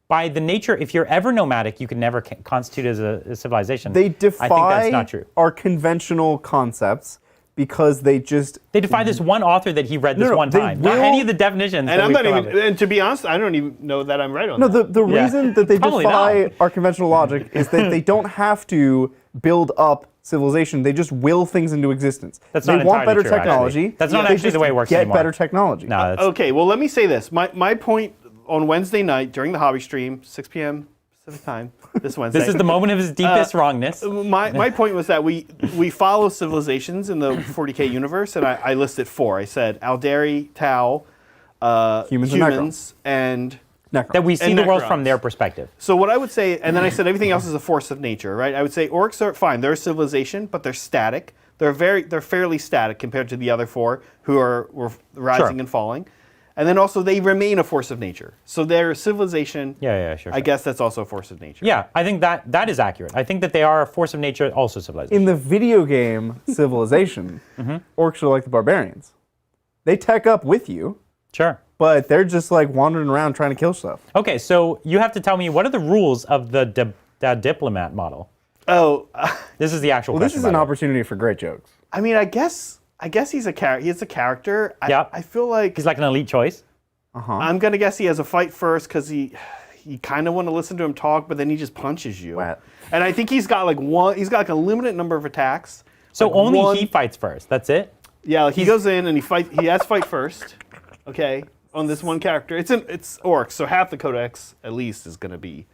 by the nature, if you're ever nomadic, you can never constitute as a civilization. They I think that's defy not true. our conventional concepts because they just. They defy this one author that he read this no, one they time. Not will- any of the definitions. And that I'm we've not come even. up with. And to be honest, I don't even know that I'm right on No, that. the Yeah. reason that they Probably defy not. our conventional logic is that they don't have to build up civilization. They just will things into existence. That's they not want entirely better true, technology. actually. That's not They actually just the way it works get anymore. better technology. No, that's, Okay, well, let me say this. My point on Wednesday night during the hobby stream, 6 p.m. Pacific time, this Wednesday. this is the moment of his deepest wrongness. My point was that we follow civilizations in the 40K universe, and I listed 4. I said Aldari, Tau, Humans and Necron. That we see and the world Necrons. from their perspective. So what I would say, and then I said everything else is a force of nature, right? I would say orcs are fine. They're a civilization, but they're static. They're fairly static compared to the other 4 who were rising Sure. and falling. And then also they remain a force of nature. So they're a civilization. Yeah, sure. I guess that's also a force of nature. Yeah, I think that is accurate. I think that they are a force of nature, also civilization. In the video game Civilization, orcs are like the barbarians. They tech up with you, Sure. but they're just like wandering around trying to kill stuff. Okay, so you have to tell me, what are the rules of the diplomat model? Oh, This is the actual Well, this question. is an by the way. opportunity for great jokes. I mean, I guess he's a character. He's a character. Yep. I feel like He's like an elite choice. I'm gonna guess he has a fight first because you kind of want to listen to him talk, but then he just punches you. Wet. And I think he's got like a limited number of attacks. So Like only one- he fights first. That's it? Yeah, like he goes in and he has fight first. Okay, on this one character. It's orcs, so half the codex at least is gonna be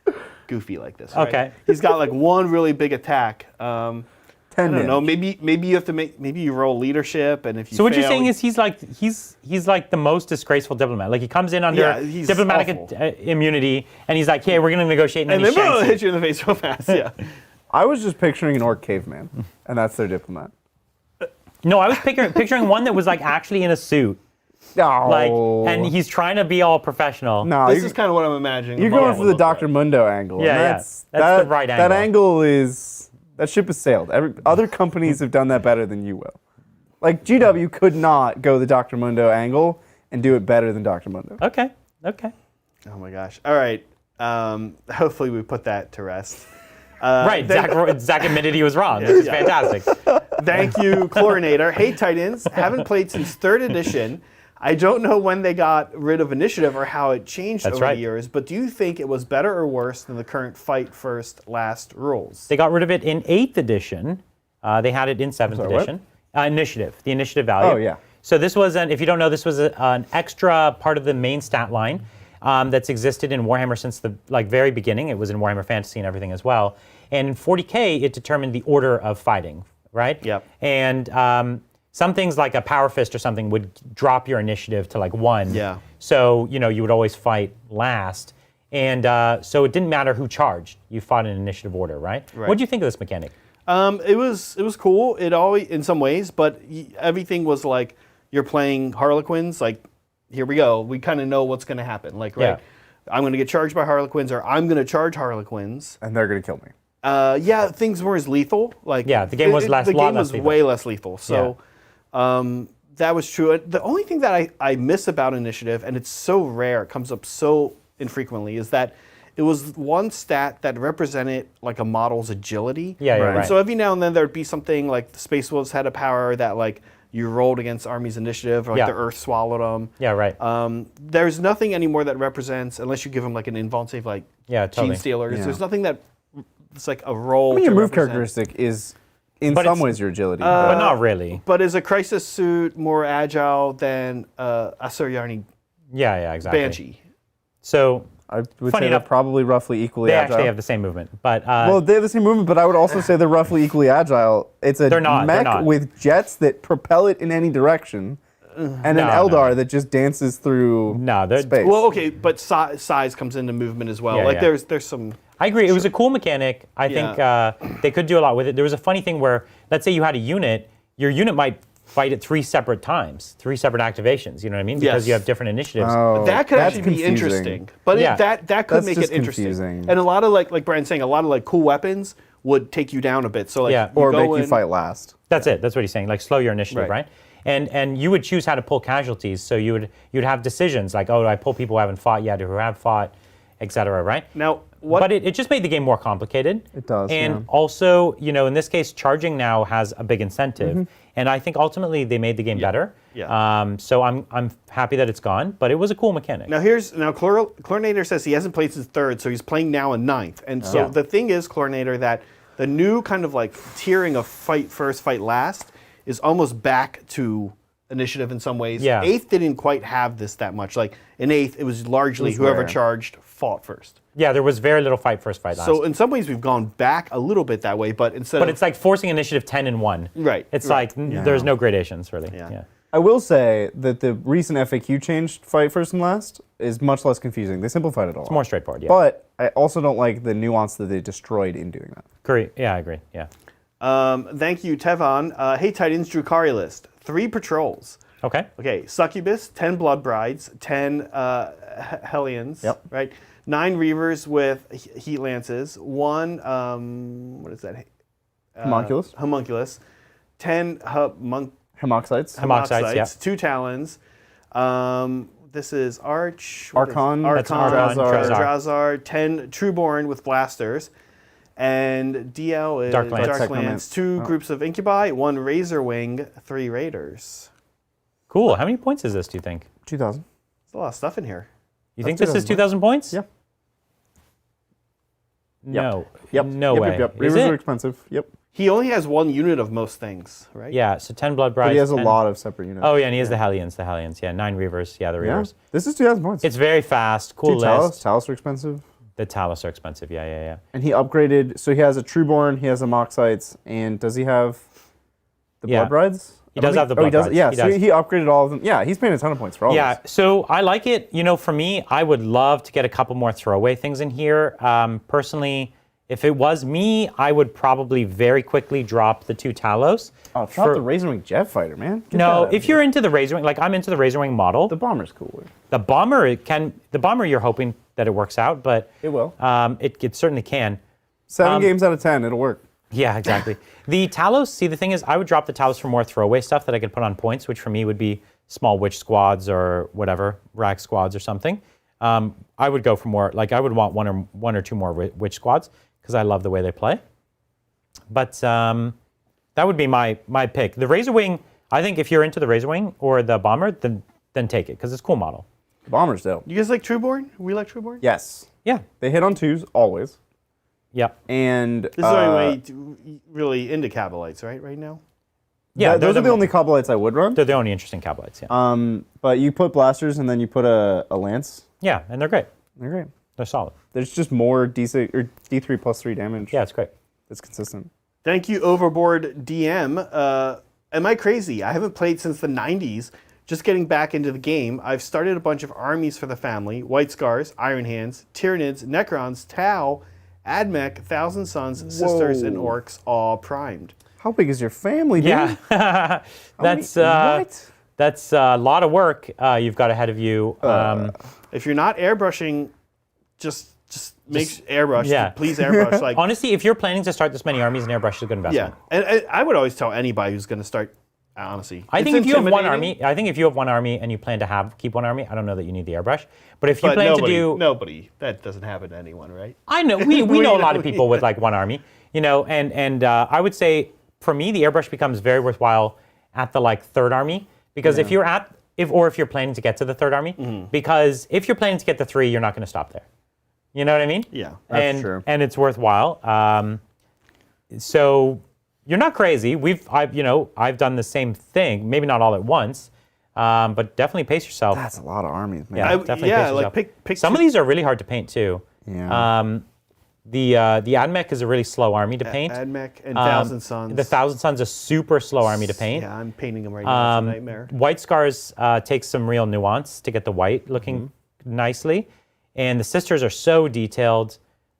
goofy like this. Right? Okay. He's got like one really big attack. I 10 don't know. damage. Maybe you have to maybe you roll leadership, and if you So what you're fail, saying is he's like the most disgraceful diplomat. Like he comes in under Yeah, he's diplomatic awful. immunity, and he's like, "Hey, we're gonna negotiate," and then and he then shanks boom, you. hit you in the face real fast. Yeah. I was just picturing an orc caveman, and that's their diplomat. No, I was picturing one that was like actually in a suit, Oh, like, and he's trying to be all professional. no, This you're, is kind of what I'm imagining. you're the model going for would the look Dr. like. Mundo angle. and Yeah, yeah. that's That's the right That angle. angle is that ship has sailed. Other companies have done that better than you will. Like GW could not go the Dr. Mundo angle and do it better than Dr. Mundo. Okay. Oh my gosh. All right. Hopefully we put that to rest. Right. Zach admitted he was wrong, which is fantastic. Thank you, Chlorinator. Hey, Titans. Haven't played since 3rd edition. I don't know when they got rid of initiative or how it changed That's over right. the years, but do you think it was better or worse than the current fight first, last rules? They got rid of it in 8th edition. They had it in 7th sorry, what? edition. Initiative, the initiative value. Oh, yeah. So this was, if you don't know, this was an extra part of the main stat line that's existed in Warhammer since the very beginning. It was in Warhammer Fantasy and everything as well. And in 40K, it determined the order of fighting, right? Yep. And some things like a Power Fist or something would drop your initiative to 1. Yeah. So, you would always fight last. And so it didn't matter who charged. You fought in initiative order, right? What do you think of this mechanic? It was cool. It always, in some ways, but everything was like you're playing Harlequins. Like, here we go. We kind of know what's going to happen. Like, right, I'm going to get charged by Harlequins, or I'm going to charge Harlequins, And they're going to kill me. Yeah, things weren't as lethal. Like, the game was less. The game was lethal. way less lethal. So, that was true. The only thing that I miss about initiative, and it's so rare, it comes up so infrequently, is that it was one stat that represented like a model's agility. Yeah, Right. And so every now and then there'd be something like the Space Wolves had a power that like you rolled against armies initiative, or like the Earth swallowed them. Yeah, right. There's nothing anymore that represents, unless you give them like an invuln save, like totally. Gene Stealers. Yeah. There's nothing that it's like a roll. I mean, your to move represent. characteristic is, in But some it's- ways, your agility. but not really. But is a crisis suit more agile than Asuryani Yeah, exactly. Banshee? I So would funny say they're enough, probably roughly equally they agile. actually have the same movement, but Well, they have the same movement, but I would also say they're roughly equally agile. It's a They're not, mech they're not. with jets that propel it in any direction, and an No, Eldar that just dances through No, they're- space. Well, okay, but size comes into movement as well. Yeah, like yeah. there's some. I agree. It was a cool mechanic. I think they could do a lot with it. There was a funny thing where, let's say you had a unit, your unit might fight at 3 separate times, 3 separate activations. You know what I mean? Because Yes. you have different initiatives. Oh, That could that's actually be confusing. interesting, but Yeah. that could That's make just it interesting. confusing. And a lot of like Brian's saying, a lot of like cool weapons would take you down a bit. So like, Yeah. you Or go make you in- fight last. That's it. That's what he's saying. Like slow your initiative, Right. right? And you would choose how to pull casualties. So you'd have decisions like, oh, do I pull people who haven't fought yet or who have fought, etc. Right? Now, what? But it just made the game more complicated. It does, And yeah. also, in this case, charging now has a big incentive. And I think ultimately they made the game better. Yeah. So I'm happy that it's gone, but it was a cool mechanic. Now Chlorinator says he hasn't played since 3rd, so he's playing now in 9th. And so Yeah. the thing is, Chlorinator, that the new kind of like tiering of fight first, fight last is almost back to initiative in some ways. Yeah. 8th didn't quite have this that much. Like in 8th, it was largely It was whoever rare. charged fought first. Yeah, there was very little fight first, fight last. So in some ways, we've gone back a little bit that way, but instead but of it's like forcing initiative 10 and 1. Right, It's right. like there's no gradations really. Yeah. Yeah. I will say that the recent FAQ change fight first and last is much less confusing. They simplified it a lot. It's more straightforward. Yeah. But I also don't like the nuance that they destroyed in doing that. Agree. Yeah, I agree. Yeah. thank you, Tevon. Hey, Titans, Drukhari list. 3 patrols. Okay. Okay, Succubus, 10 Blood Brides, 10 Hellions, Yep. right? 9 Reavers with Heat Lances, 1, what is that? Homunculus. Homunculus, 10 Hemoxites. Hemoxites, yeah. 2 Talons. This is Archon, That's Archon, Drazar, 10 Trueborn with Blasters. And DL is Darklands. Darklands, 2 groups of Incubi, 1 Razorwing, 3 Raiders. Cool. How many points is this, do you think? 2,000. There's a lot of stuff in here. You think That's this is 2,000 2,000 points? Yeah. No. Yep. No yep, way. Yep, yep. Is Reavers it? are expensive. Yep. He only has 1 unit of most things, right? Yeah, so 10 Blood Brides. But he has a 10 lot of separate units. Oh, yeah, and he has the Hellions. Yeah, 9 Reavers. Yeah, the Yeah. Reavers. This is 2,000 points. It's very fast. Cool 2 Talos. list. Talos are expensive. The Talos are expensive. Yeah. And he upgraded, so he has a Trueborn, he has a Moxites, and does he have the Yeah. Blood Brides? He I don't does think- have the oh, he Blood does? Brides. Yeah, He so does. he upgraded all of them. Yeah, he's paying a ton of points for all Yeah, of this. so I like it. For me, I would love to get a couple more throwaway things in here. Personally, if it was me, I would probably very quickly drop the 2 Talos. Oh, drop the Razorwing Jet Fighter, man. Get that No, out of if here. you're into the Razorwing, like I'm into the Razorwing model. The Bomber's cooler. The Bomber, you're hoping that it works out, but It will. it certainly can. 7 games out of 10, it'll work. Yeah, exactly. The Talos, see, the thing is, I would drop the Talos for more throwaway stuff that I could put on points, which for me would be small witch squads or whatever, rag squads or something. I would go for more, like I would want one or two more witch squads because I love the way they play. But that would be my pick. The Razorwing, I think if you're into the Razorwing or the Bomber, then take it because it's a cool model. The Bomber's dope. You guys like Trueborn? We like Trueborn? Yes. Yeah. They hit on 2s, always. Yeah. And This is the only way to really into Cabalites, right now? Yeah, those are the only Cobblites I would run. They're the only interesting Cowboys. Yeah. But you put blasters and then you put a lance. Yeah, and they're great. They're great. They're solid. There's just more D6 or D3 plus 3 damage. Yeah, it's great. It's consistent. Thank you, Overboard DM. Am I crazy? I haven't played since the 90s. Just getting back into the game. I've started a bunch of armies for the family. White Scars, Iron Hands, Tyranids, Necrons, Tau, Admech, Thousand Sons, Sisters, and Orcs, all primed. How big is your family, dude? Yeah. That's what? that's a lot of work you've got ahead of you. If you're not airbrushing, just make airbrush. yeah. Please airbrush. Like Honestly, if you're planning to start this many armies, an airbrush is a good investment. yeah, and I would always tell anybody who's going to start. Honestly, I think it's if you have one intimidating, army, I think if you have one army and you plan to keep one army, I don't know that you need the airbrush. But if you but plan to do, nobody, that doesn't happen to anyone, right? I know we know a lot of people with like one army, and I would say for me the airbrush becomes very worthwhile at the like third army because if you're if you're planning to get to the third army, because if you're planning to get to 3, you're not going to stop there. You know what I mean? Yeah, that's true. And it's worthwhile. So you're not crazy. I've done the same thing. Maybe not all at once, but definitely pace yourself. That's a lot of armies, man. Yeah, definitely pace yourself. pick Some of these are really hard to paint too. Yeah. The Admech is a really slow army to paint. Admech and Thousand Sons. The Thousand Sons is a super slow army to paint. Yeah, I'm painting them right now. It's a nightmare. White Scars takes some real nuance to get the white looking nicely, and the Sisters are so detailed,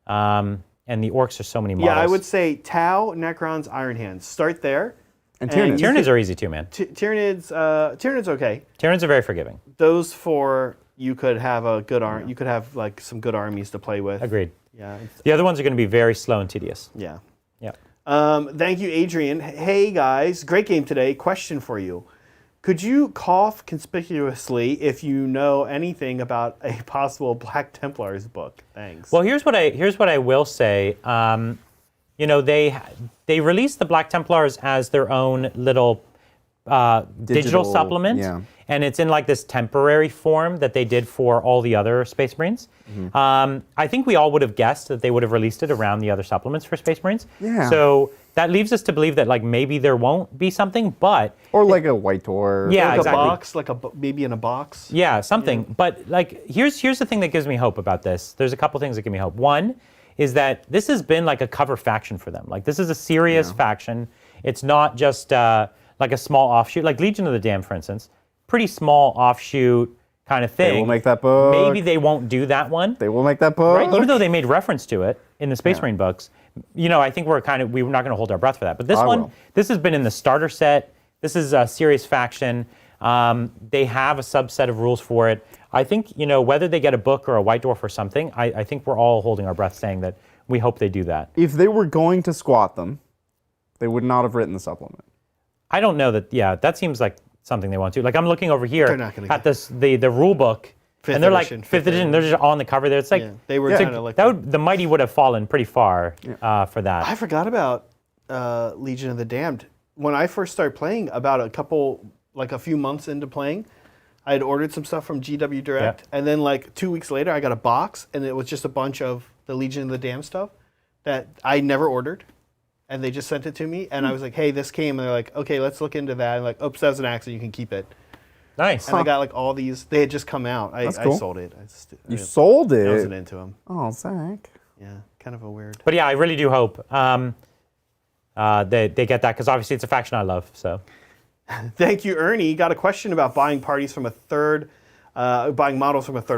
and the Orcs are so many models. Yeah, I would say Tau, Necrons, Iron Hands. Start there. And Tyranids. Tyranids are easy too, man. Tyranids okay. Tyranids are very forgiving. Those 4, you could have a good arm. You could have like some good armies to play with. Agreed. Yeah. The other ones are going to be very slow and tedious. Yeah. Yeah. Thank you, Adrian. Hey guys, great game today. Question for you: could you cough conspicuously if you know anything about a possible Black Templars book? Thanks. Well, here's what I will say. They released the Black Templars as their own little digital supplement, and it's in like this temporary form that they did for all the other Space Marines. I think we all would have guessed that they would have released it around the other supplements for Space Marines. Yeah. So that leaves us to believe that like maybe there won't be something, but Or like a white dwarf. Yeah, like exactly. a box, maybe in a box. Yeah, something. But like, here's the thing that gives me hope about this. There's a couple things that give me hope. One is that this has been like a cover faction for them. Like this is a serious faction. It's not just like a small offshoot, like Legion of the Damned, for instance. Pretty small offshoot kind of thing. They will make that book. Maybe they won't do that one. They will make that book. Right? Even though they made reference to it in the Space Marine books, I think we're not going to hold our breath for that. But this this has been in the starter set. This is a serious faction. They have a subset of rules for it. I think, whether they get a book or a White Dwarf or something, I think we're all holding our breath saying that we hope they do that. If they were going to squat them, they would not have written the supplement. I don't know that, that seems like something they want to. Like I'm looking over here at the rule book, and they're like 5th edition, they're just on the cover there. It's like, they were kind of like the Mighty would have fallen pretty far for that. I forgot about Legion of the Damned. When I first started playing, about a few months into playing, I had ordered some stuff from GW Direct, and then like 2 weeks later, I got a box, and it was just a bunch of the Legion of the Damned stuff that I never ordered, and they just sent it to me, and I was like, hey, this came, and they're like, okay, let's look into that, and like, oops, that was an accident, you can keep it. Nice. And I got like all these, they had just come out. I sold it. You sold it? I wasn't into them. Oh, Zach. Yeah, kind of a weird. But yeah, I really do hope they get that, because obviously it's a faction I love, so. Thank you, Ernie. Got a question about buying models from a third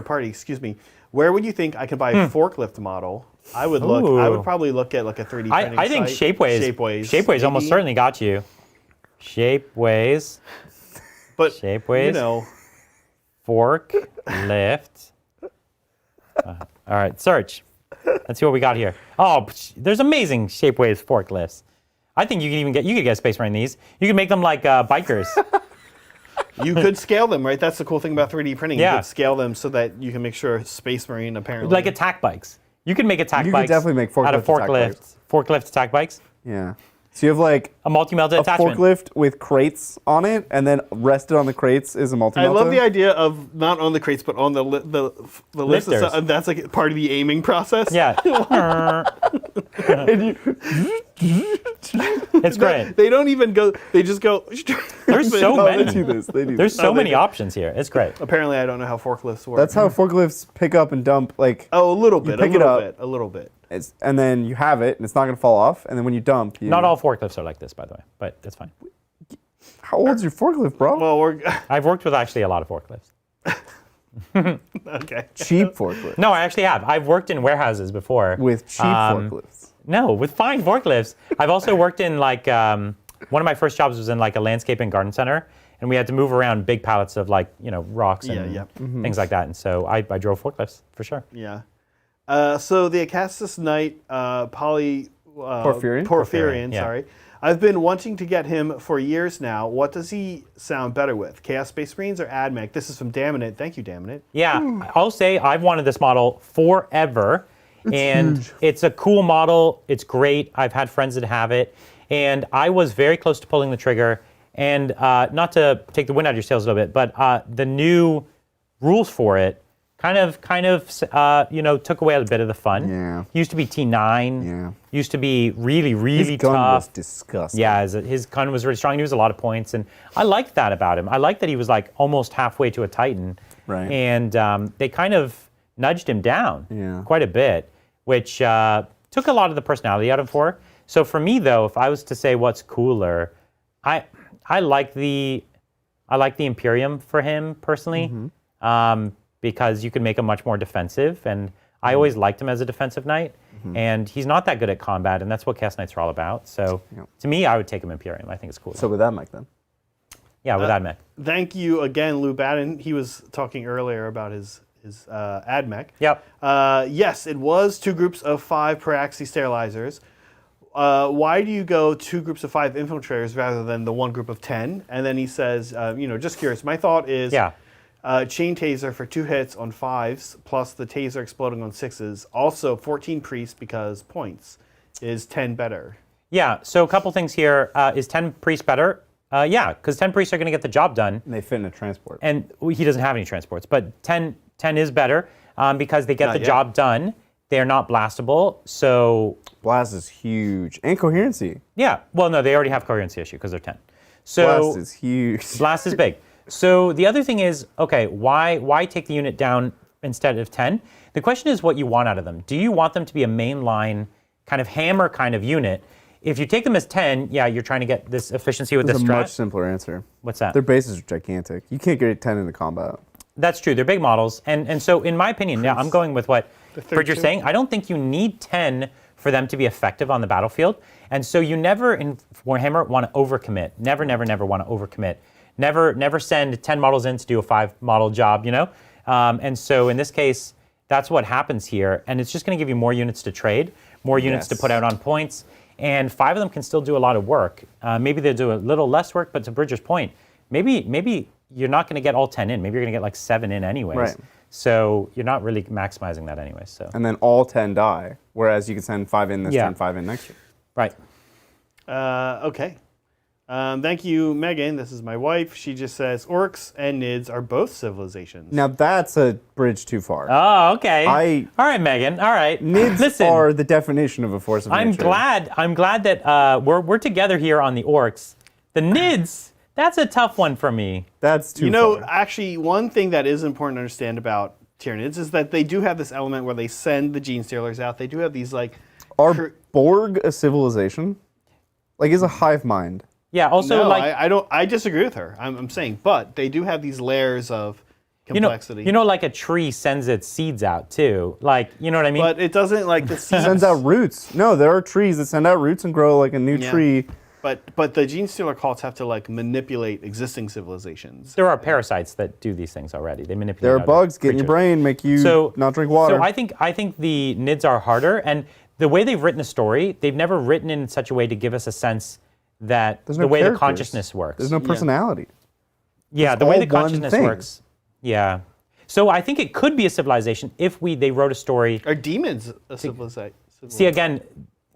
party. Excuse me. Where would you think I could buy a forklift model? I would look. I would probably look at like a 3D printing I think site. Shapeways almost certainly got you. Shapeways. But Shapeways. Forklift. All right, search. Let's see what we got here. Oh, there's amazing Shapeways forklifts. I think you could get a Space Marine these. You could make them like bikers. You could scale them, right? That's the cool thing about 3D printing. Yeah. You could scale them so that you can make sure Space Marine apparently. Like attack bikes. You could make attack bikes. You could definitely make out of forklift attack bikes. forklift attack bikes. Yeah. So you have like A multi-melta a attachment. forklift with crates on it, and then rested on the crates is a I multi-melta. love the idea of not on the crates, but on the lifts. Lifters. And that's like part of the aiming process. Yeah. It's great. They don't even go. They just go. There's so Oh, many. they do this. They do There's this. so they many do. options here. It's great. Apparently, I don't know how forklifts work. That's how forklifts pick up and dump. Like, Oh, a little bit. pick a it little up. bit. A little bit. and then you have it, and it's not going to fall off. And then when you dump, you, Not all forklifts are like this, by the way, but that's fine. How old's your forklift, bro? Well, we're I've worked with actually a lot of forklifts. okay. Cheap forklift. No, I actually have. I've worked in warehouses before. With cheap forklifts. No, with fine forklifts. I've also worked in like, one of my first jobs was in like a landscape and garden center, and we had to move around big pallets of like, rocks and Yeah. things like that. And so I drove forklifts for sure. Yeah. So the Adeptus Knight, Porphyrion? Porphyrion, yeah. sorry. I've been wanting to get him for years now. What does he sound better with? Chaos Space Marines or AdMech? This is from Daminate. Thank you, Daminate. Yeah, I'll say I've wanted this model forever, and huge. it's a cool model. It's great. I've had friends that have it, and I was very close to pulling the trigger. And not to take the wind out of your sails a little bit, but the new rules for it kind of took away a bit of the fun. Yeah. Used to be T9. Yeah. Used to be really, really His gun tough. was disgusting. Yeah, his gun was really strong. He was a lot of points, and I liked that about him. I liked that he was like almost halfway to a Titan, Right. And they kind of nudged him down Yeah. quite a bit, which took a lot of the personality out of him. So for me, though, if I was to say what's cooler, I like the Imperium for him personally, because you can make him much more defensive, and I always liked him as a defensive knight. And he's not that good at combat, and that's what Chaos Knights are all about. So to me, I would take him Imperium. I think it's cool. So with that, Mike, then. Yeah, with AdMech. Thank you again, Lou Baden. He was talking earlier about his AdMech. Yep. Yes, it was 2 groups of 5 Paraxi sterilizers. Why do you go 2 groups of 5 infiltrators rather than the 1 group of 10? And then he says, just curious. My thought is, chain taser for 2 hits on 5s, plus the taser exploding on 6s. Also, 14 priests because points. Is 10 better? Yeah, so a couple things here. Is 10 priests better? Yeah, because 10 priests are going to get the job done. And they fit in a transport. And he doesn't have any transports, but 10 is better because they get the job done. They're not blastable, so... Blast is huge. And coherency. Yeah, well, no, they already have coherency issue because they're 10. So Blast is huge. Blast is big. So the other thing is, okay, why take the unit down instead of 10? The question is what you want out of them. Do you want them to be a mainline kind of hammer kind of unit? If you take them as 10, yeah, you're trying to get this efficiency with There's this a strat. much simpler answer. What's that? Their bases are gigantic. You can't get 10 into combat. That's true. They're big models. And so in my opinion, yeah, I'm going with what Bridger's saying. I don't think you need 10 for them to be effective on the battlefield. And so you never in Warhammer want to overcommit. Never want to overcommit. Never send 10 models in to do a 5 model job, And so in this case, that's what happens here. And it's just going to give you more units to trade, more units to put out on points. And 5 of them can still do a lot of work. Maybe they'll do a little less work, but to Bridger's point, maybe you're not going to get all 10 in. Maybe you're going to get like 7 in anyways. Right. So you're not really maximizing that anyways. So. And then all 10 die, whereas you can send 5 in this Yeah. turn, 5 in next turn. Right. Okay. Thank you, Megan. This is my wife. She just says, Orcs and Nids are both civilizations. Now that's a bridge too far. Oh, okay. All right, Megan. All right. Nids Listen, are the definition of a force of I'm nature. glad that we're together here on the Orcs. The Nids, that's a tough one for me. That's too far. Actually, one thing that is important to understand about Tyranids is that they do have this element where they send the gene stealers out. They do have these Are Borg a civilization? Like, is a hive mind? Yeah. Also, no, like I don't. I disagree with her. I'm saying, but they do have these layers of complexity. like a tree sends its seeds out too. Like, you know what I mean? But it doesn't like the seeds. Sends out roots. No, there are trees that send out roots and grow like a new tree. But the gene stealer cults have to manipulate existing civilizations. There are parasites that do these things already. They manipulate. There are other bugs get in your creatures. brain, make you not drink water. So I think the Nids are harder, and the way they've written the story, they've never written it in such a way to give us a sense that There's the no way characters. the consciousness works. There's no personality. Yeah, It's the way all the one consciousness thing. works. Yeah. So I think it could be a civilization if they wrote a story. Are demons a civilization? See, again,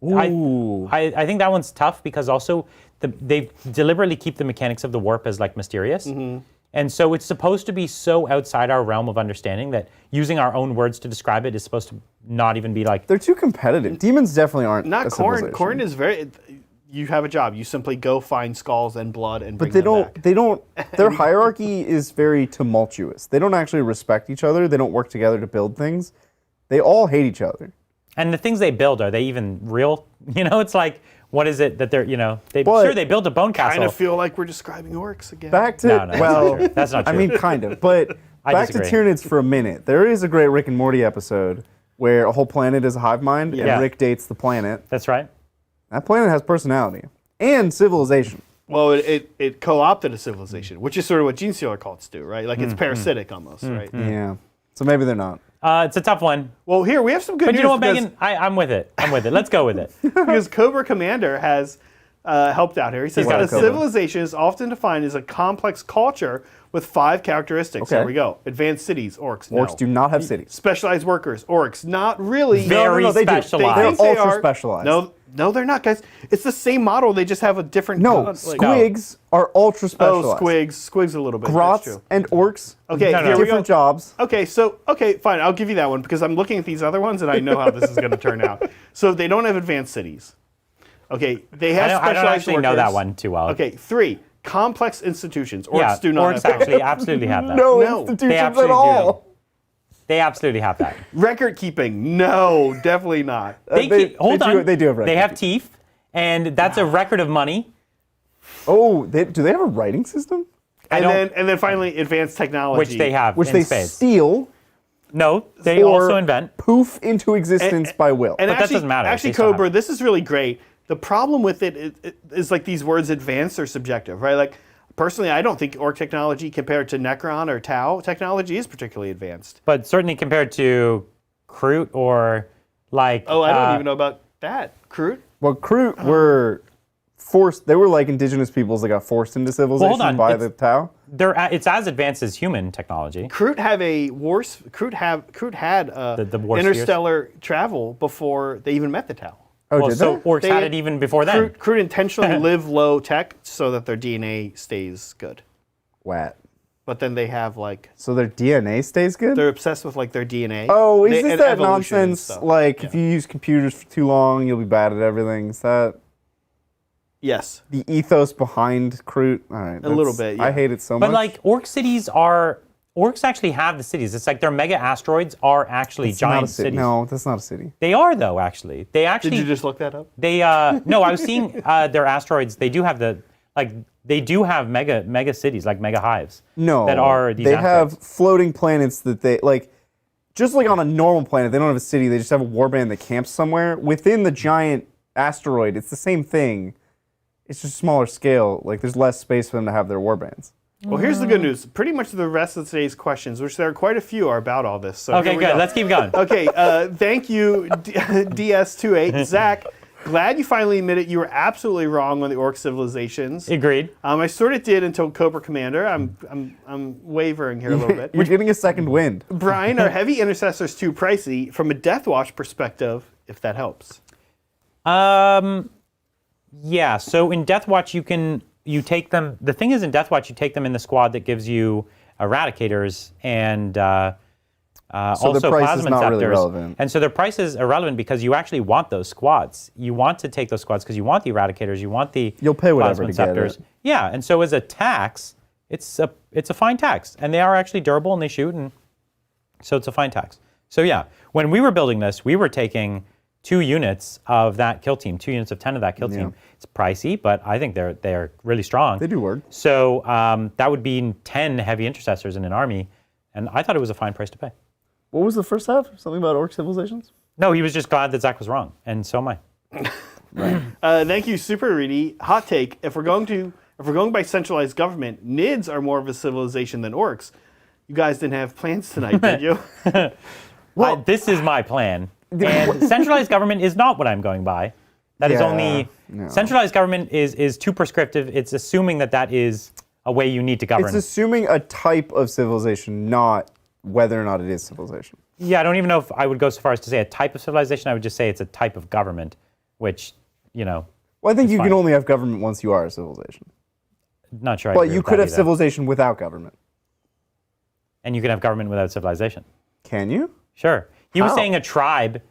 Ooh. I think that one's tough because also they deliberately keep the mechanics of the warp as like mysterious. And so it's supposed to be so outside our realm of understanding that using our own words to describe it is supposed to not even be like... They're too competitive. Demons definitely aren't Not a Khorne. civilization. Khorne is very... You have a job. You simply go find skulls and blood and bring But them back. they don't, their hierarchy is very tumultuous. They don't actually respect each other. They don't work together to build things. They all hate each other. And the things they build, are they even real? You know, it's like, what is it that they're, you know, they built a bone castle. I kind of feel like we're describing orcs again. Back to, No, that's well, not true. That's not true. I mean, kind of. But I back to disagree. Tyranids for a minute. There is a great Rick and Morty episode where a whole planet is a hive mind, Yeah. and Rick dates the planet. That's right. That planet has personality and civilization. Well, it co-opted a civilization, which is sort of what gene stealer cults do, right? Like it's parasitic almost, right? Yeah. So maybe they're not. It's a tough one. Well, here we have some good But news. you know what, because- Megan? I'm with it. I'm with it. Let's go with it. because Cobra Commander has helped out here. He says got that a a Cobra. civilization is often defined as a complex culture with 5 characteristics. Okay. There we go. Advanced cities, orcs. No. Orcs do not have cities. Specialized workers, orcs. Not really. Very they do. specialized. They're they ultra are. specialized. No, they're not, guys. It's the same model. They just have a different. No, like- squigs are ultra specialized. Squigs a little bit. That's Grots true. and orcs, Okay, No, no, here we go. different jobs. Okay, fine. I'll give you that one because I'm looking at these other ones and I know how this is going to turn out. So they don't have advanced cities. Okay, they have I specialized don't actually know workers. that one too well. Okay, 3 complex institutions. Orcs Yeah, do not orcs have actually absolutely have that. No, No, they institutions at absolutely all. They absolutely have that. record keeping. No, definitely not. Hold on. They do have They have records. teeth, and that's a record of money. Oh, do they have a writing system? And don't- then finally advanced technology, Which they have Which in they spades. steal No, they or also invent. poof into existence by will. And But that actually, doesn't matter. Actually, They still have Cobra, it. this is really great. The problem with it is like these words advanced or subjective, right? Like personally, I don't think orc technology compared to Necron or Tau technology is particularly advanced. But certainly compared to Kroot or like... Oh, I don't even know about that. Kroot? Well, Kroot were forced. They were like indigenous peoples that got forced into civilization on, by it's- the Tau. It's as advanced as human technology. Kroot have a Kroot had The war interstellar travel before they even met the Tau. Oh, Well, did so they? orcs They- had it even before then. Kroot intentionally live low tech so that their DNA stays good. Wat. But then they have like So their DNA stays good? they're obsessed with like their DNA. Oh, is They- this and that evolution and nonsense? stuff. Like, Yeah. if you use computers for too long, you'll be bad at everything. Is that Yes. the ethos behind Kroot? All right, A little that's- bit, I yeah. hate it so But much. like orc cities orcs actually have the cities. It's like their mega asteroids are actually It's not a giant city. cities. No, that's not a city. They are though, actually. They actually Did you just look that up? They no, I was seeing their asteroids. They do have they do have mega cities, like mega hives. No, that are these they asteroids. have floating planets that they like. Just like on a normal planet, they don't have a city. They just have a warband that camps somewhere within the giant asteroid. It's the same thing. It's just smaller scale. Like there's less space for them to have their warbands. Well, here's the good news. Pretty much the rest of today's questions, which there are quite a few, are about all this. So Okay, here we good. go. Let's keep going. Okay, thank you, DS28. Zach, glad you finally admitted you were absolutely wrong on the orc civilizations. Agreed. I sort of did until Cobra Commander. I'm wavering here a little bit. You're getting a second wind. Brian, are heavy intercessors too pricey from a Death Watch perspective? If that helps. Yeah. So in Death Watch, you take them. The thing is, in Death Watch, you take them in the squad that gives you eradicators and also the price is plasma not really inceptors. relevant. And so their price is irrelevant because you actually want those squads. You want to take those squads because you want the eradicators. You want the You'll pay whatever plasma to get inceptors. it. Yeah. And so as a tax, it's a fine tax, and they are actually durable and they shoot, and so it's a fine tax. So yeah, when we were building this, we were taking 2 units of that kill team, 2 units of 10 of that kill team. It's pricey, but I think they're really strong. They do work. So that would be 10 heavy intercessors in an army, and I thought it was a fine price to pay. What was the first half? Something about orc civilizations? No, he was just glad that Zach was wrong, and so am I. Thank you, Super Reedy. Hot take: If we're going by centralized government, Nids are more of a civilization than orcs. You guys didn't have plans tonight, did you? This is my plan, and centralized government is not what I'm going by. That is Yeah, only no. centralized government is too prescriptive. It's assuming that is a way you need to govern. It's assuming a type of civilization, not whether or not it is civilization. Yeah, I don't even know if I would go so far as to say a type of civilization. I would just say it's a type of government. which, Well, I think you fine. can only have government once you are a civilization. not sure. I But agree you with could that have either. civilization without government. And you can have government without civilization. Can you? Sure. He was How? saying a tribe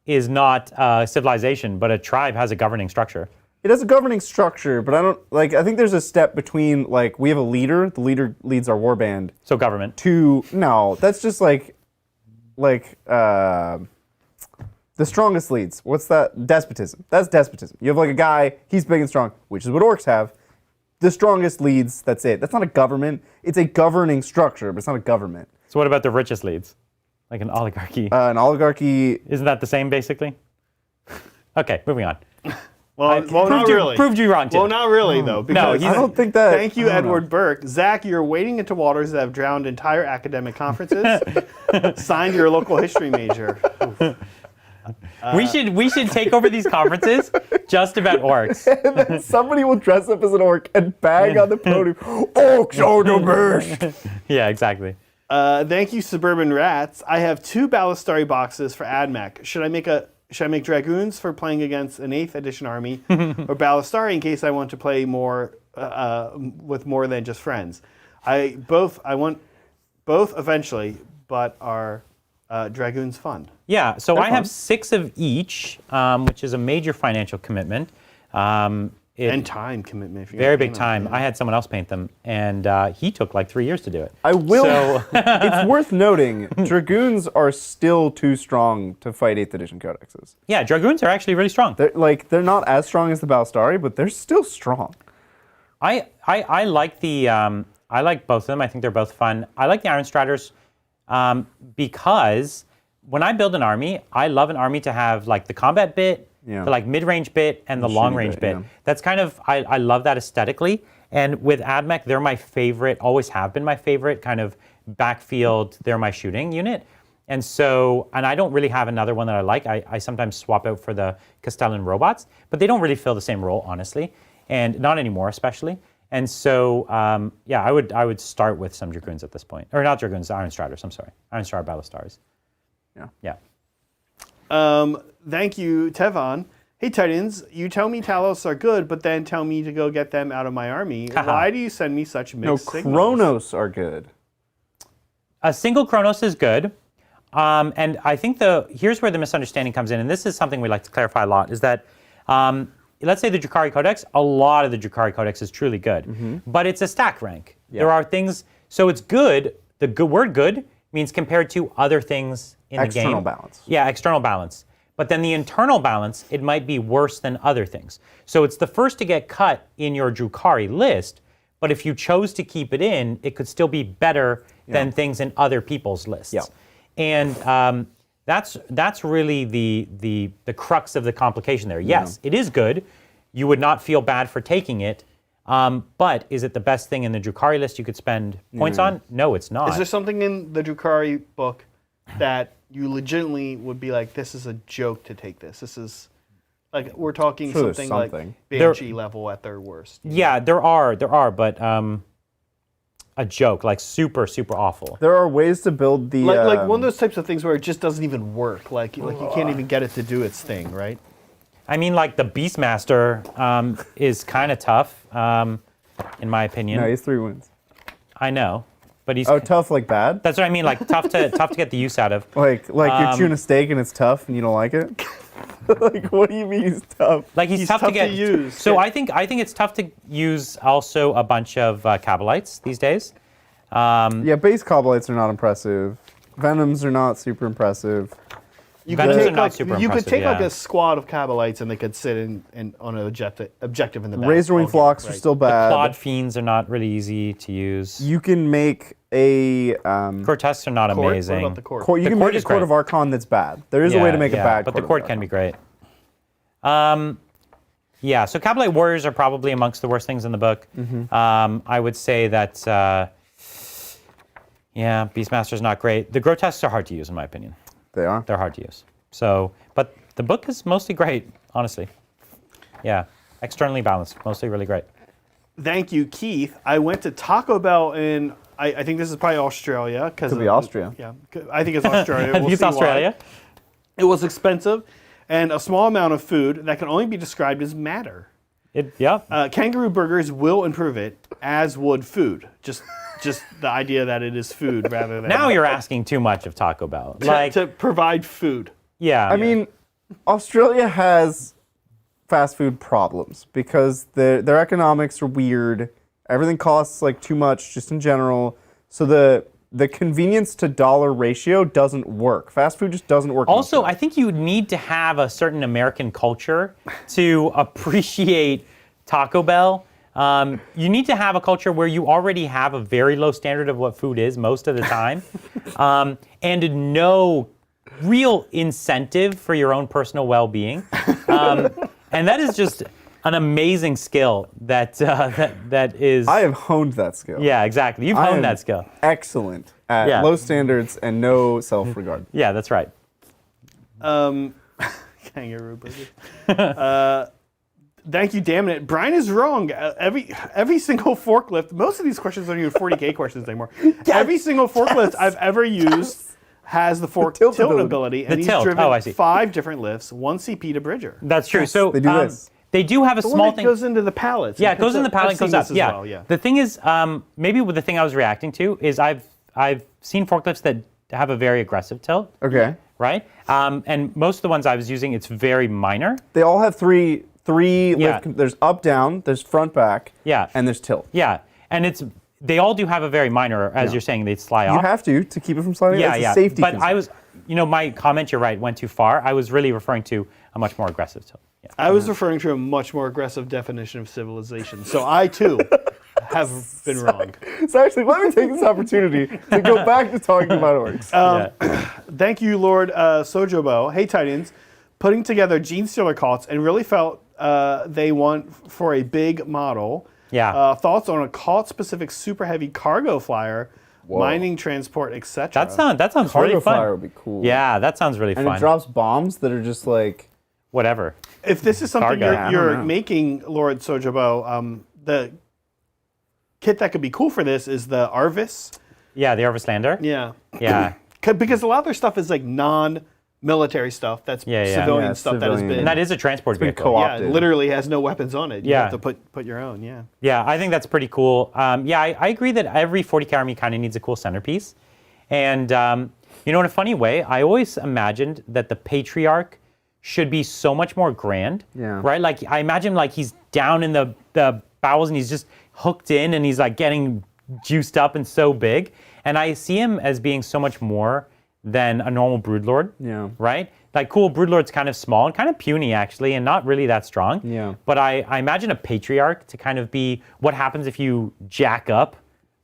is not civilization, but a tribe has a governing structure. It has a governing structure, but I think there's a step between, like, we have a leader, the leader leads our warband, So government. no, that's just the strongest leads. What's that? Despotism. That's despotism. You have like a guy, he's big and strong, which is what orcs have. The strongest leads, that's it. That's not a government. It's a governing structure, but it's not a government. So what about the richest leads? Like an oligarchy. An oligarchy. Isn't that the same, basically? Okay, moving on. Well, not you, really. Proved you wrong, too. Well, not really, though. Because I don't think that. Thank you, I don't know. Edward Burke. Zach, you're wading into waters that have drowned entire academic conferences. Signed your local history major. we should take over these conferences just about orcs. And then somebody will dress up as an orc and bang on the podium. Orcs are the best. Yeah, exactly. Thank you, Suburban Rats. I have 2 Ballistari boxes for AdMech. Should I make Dragoons for playing against an 8th edition army, or Ballistari in case I want to play more with more than just friends? I want both eventually, but are Dragoons fun? Yeah, so I fun. have 6 of each, which is a major financial commitment. And time commitment. If you're Very gonna big paint time. them. I had someone else paint them, and he took like 3 years to do it. I will. So- It's worth noting, Dragoons are still too strong to fight 8th edition codexes. Yeah, Dragoons are actually really strong. They're not as strong as the Ballistari, but they're still strong. I like I like both of them. I think they're both fun. I like the Iron Striders because when I build an army, I love an army to have like the combat bit, Yeah. the like mid-range bit, and the shooting long-range bit, bit. yeah. That's kind of I love that aesthetically. And with AdMech, they're my favorite. Always have been my favorite kind of backfield. They're my shooting unit. And so, and I don't really have another one that I like. I sometimes swap out for the Castellan robots, but they don't really fill the same role, honestly, and not anymore, especially. And so, yeah, I would start with some Dragoons at this point, or not Dragoons, Iron Striders. I'm sorry, Iron Strider Ballistars. Yeah. Thank you, Tevan. Hey, Titans, you tell me Talos are good, but then tell me to go get them out of my army. Why do you send me such No, mixed signals? Chronos are good. A single Chronos is good. And I think here's where the misunderstanding comes in, and this is something we like to clarify a lot, is that let's say the Drukhari Codex, a lot of the Drukhari Codex is truly good, but it's a stack rank. Yeah. There are things, so it's good, the word good means compared to other things in the game. External balance. Yeah, external balance. But then the internal balance, it might be worse than other things. So it's the first to get cut in your Drukhari list, but if you chose to keep it in, it could still be better than things in other people's lists. Yeah. And that's really the crux of the complication there. Yes, it is good. You would not feel bad for taking it, but is it the best thing in the Drukhari list you could spend points on? No, it's not. Is there something in the Drukhari book that you legitimately would be like, this is a joke to take this? This is, like, we're talking Sure, there's something something. like Banshee level at their worst. Yeah, there are, but a joke, like super, super awful. There are ways to build the... Like one of those types of things where it just doesn't even work. Like you can't even get it to do its thing, right? I mean, like the Beastmaster is kind of tough, in my opinion. No, he's 3 wins. I know, but he's... Oh, tough like bad? That's what I mean, like tough to get the use out of. Like you're chewing a steak and it's tough and you don't like it? Like, what do you mean he's tough? Like he's tough to get. use. So I think it's tough to use also a bunch of Cabalites these days. Yeah, base Coblites are not impressive. Venoms are not super impressive. You Venoms could are take not like super you could impressive, take like yeah. a squad of Cabalites and they could sit in on an objective in the back. Razorwing all game, Flocks are right? still bad. Clawed Fiends are not really easy to use. You can make a... Grotesques are not Court? amazing. What about the court? You The can Court make a is Court great. of Archon that's bad. There is a way to make a bad but Court the Court of can be Archon. great. Yeah, so Cabalite Warriors are probably amongst the worst things in the book. I would say that, yeah, Beastmaster's not great. The Grotesques are hard to use, in my opinion. They are. They're hard to use. So, but the book is mostly great, honestly. Yeah, externally balanced, mostly really great. Thank you, Keith. I went to Taco Bell in, I think this is probably Australia. Could be Austria. Yeah, I think it's Australia. I think We'll it's see why. Australia. It was expensive. and a small amount of food that can only be described as matter. Kangaroo burgers will improve it, as would food. Just the idea that it is food rather than... Now you're asking too much of Taco Bell. To provide food. Yeah. I mean, Australia has fast food problems because their economics are weird. Everything costs like too much just in general. So the convenience to dollar ratio doesn't work. Fast food just doesn't work. Also, I think you need to have a certain American culture to appreciate Taco Bell. You need to have a culture where you already have a very low standard of what food is most of the time, and no real incentive for your own personal well-being. And that is just an amazing skill that is... I have honed that skill. Yeah, exactly. You've honed that skill. Excellent at low standards and no self-regard. Yeah, that's right. Kangaroo burger. Thank you, damn it. Brian is wrong. Every single forklift, most of these questions aren't even 40K questions anymore. Every single forklift I've ever used has the tilt ability, and he's driven 5 different lifts, 1 CP to Bridger. That's true. Yes, so they do this. They do have a The small one that thing. goes into the pallets. Yeah, it goes in the pallet and goes up. Yeah. Well, yeah. The thing is, maybe the thing I was reacting to is I've seen forklifts that have a very aggressive tilt. Okay. Right? And most of the ones I was using, it's very minor. They all have three lift. There's up, down, there's front, back, and there's tilt. Yeah, and they all do have a very minor, as you're saying, they slide off. You have to keep it from sliding. Yeah, it's a safety But concern. I was, my comment, you're right, went too far. I was really referring to a much more aggressive tilt. Yeah. I was referring to a much more aggressive definition of civilization. So I, too, have been wrong. So actually, let me take this opportunity to go back to talking about orcs. Thank you, Lord Sojobo. Hey, Titans. Putting together Gene Stealer cults and really felt they want for a big model. Yeah. Thoughts on a cult-specific super heavy cargo flyer, mining, transport, etc. That sounds Cargo really fun. flyer would be cool. Yeah, that sounds really And fun. it drops bombs that are just like... Whatever. If this is something Cargo. you're making, Lord Sojobo, the kit that could be cool for this is the Arvis. Yeah, the Orvis Lander. Yeah. Yeah. Because a lot of their stuff is like non-military stuff. That's civilian stuff that has been... And that is a transport vehicle. co-opted. Yeah, literally has no weapons on it. You Yeah. have to put your own, yeah. Yeah, I think that's pretty cool. I agree that every 40K army kind of needs a cool centerpiece. And, in a funny way, I always imagined that the Patriarch should be so much more grand. Yeah. Right? Like, I imagine, like, he's down in the bowels and he's just hooked in and he's, like, getting juiced up and so big. And I see him as being so much more than a normal Broodlord. Yeah. Right? Like, cool, Broodlord's kind of small and kind of puny, actually, and not really that strong. Yeah. But I imagine a Patriarch to kind of be what happens if you jack up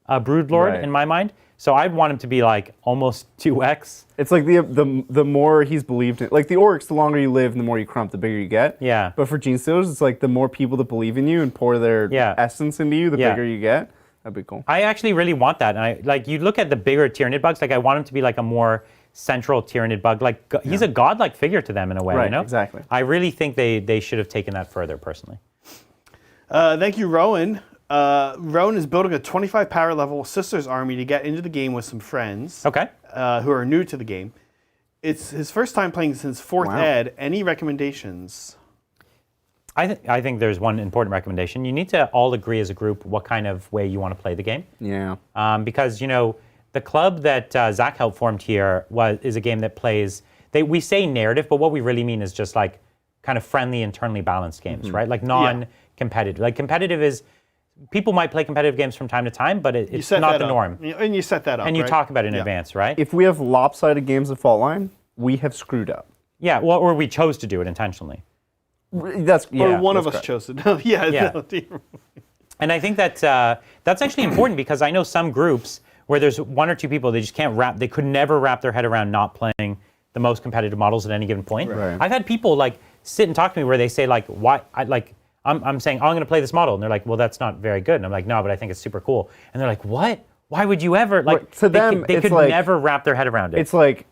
a Broodlord, Right. in my mind. So I'd want him to be, like, almost 2x. It's like the more he's believed in. Like the orcs, the longer you live and the more you crump, the bigger you get. Yeah. But for Gene Stealers, it's like the more people that believe in you and pour their essence into you, the bigger you get. That'd be cool. I actually really want that. And you look at the bigger Tyranid bugs, like, I want him to be, like, a more central Tyranid bug. Like, he's a godlike figure to them in a way, Right, you know? exactly. I really think they should have taken that further, personally. Thank you, Rowan. Rowan is building a 25 power level Sisters army to get into the game with some friends Okay. who are new to the game. It's his first time playing since 4th ed. Any recommendations? I think there's one important recommendation. You need to all agree as a group what kind of way you want to play the game. Yeah. Because, the club that Zach helped formed here is a game that plays, we say narrative, but what we really mean is just like kind of friendly, internally balanced games, right? Like non-competitive. Like competitive is, people might play competitive games from time to time, but it's not the norm. And you set that up, And you right? talk about it in advance, right? If we have lopsided games of Fault Line, we have screwed up. Yeah, well, or we chose to do it intentionally. That's Or one of that's us correct. chose to. No, Yeah. No. And I think that that's actually important because I know some groups where there's one or two people, they just can't they could never wrap their head around not playing the most competitive models at any given point. Right. I've had people like sit and talk to me where they say like, why, I'm saying, oh, I'm going to play this model. And they're like, well, that's not very good. And I'm like, no, but I think it's super cool. And they're like, what? Why would you ever? Like, To them, they it's could like- never wrap their head around it. It's like,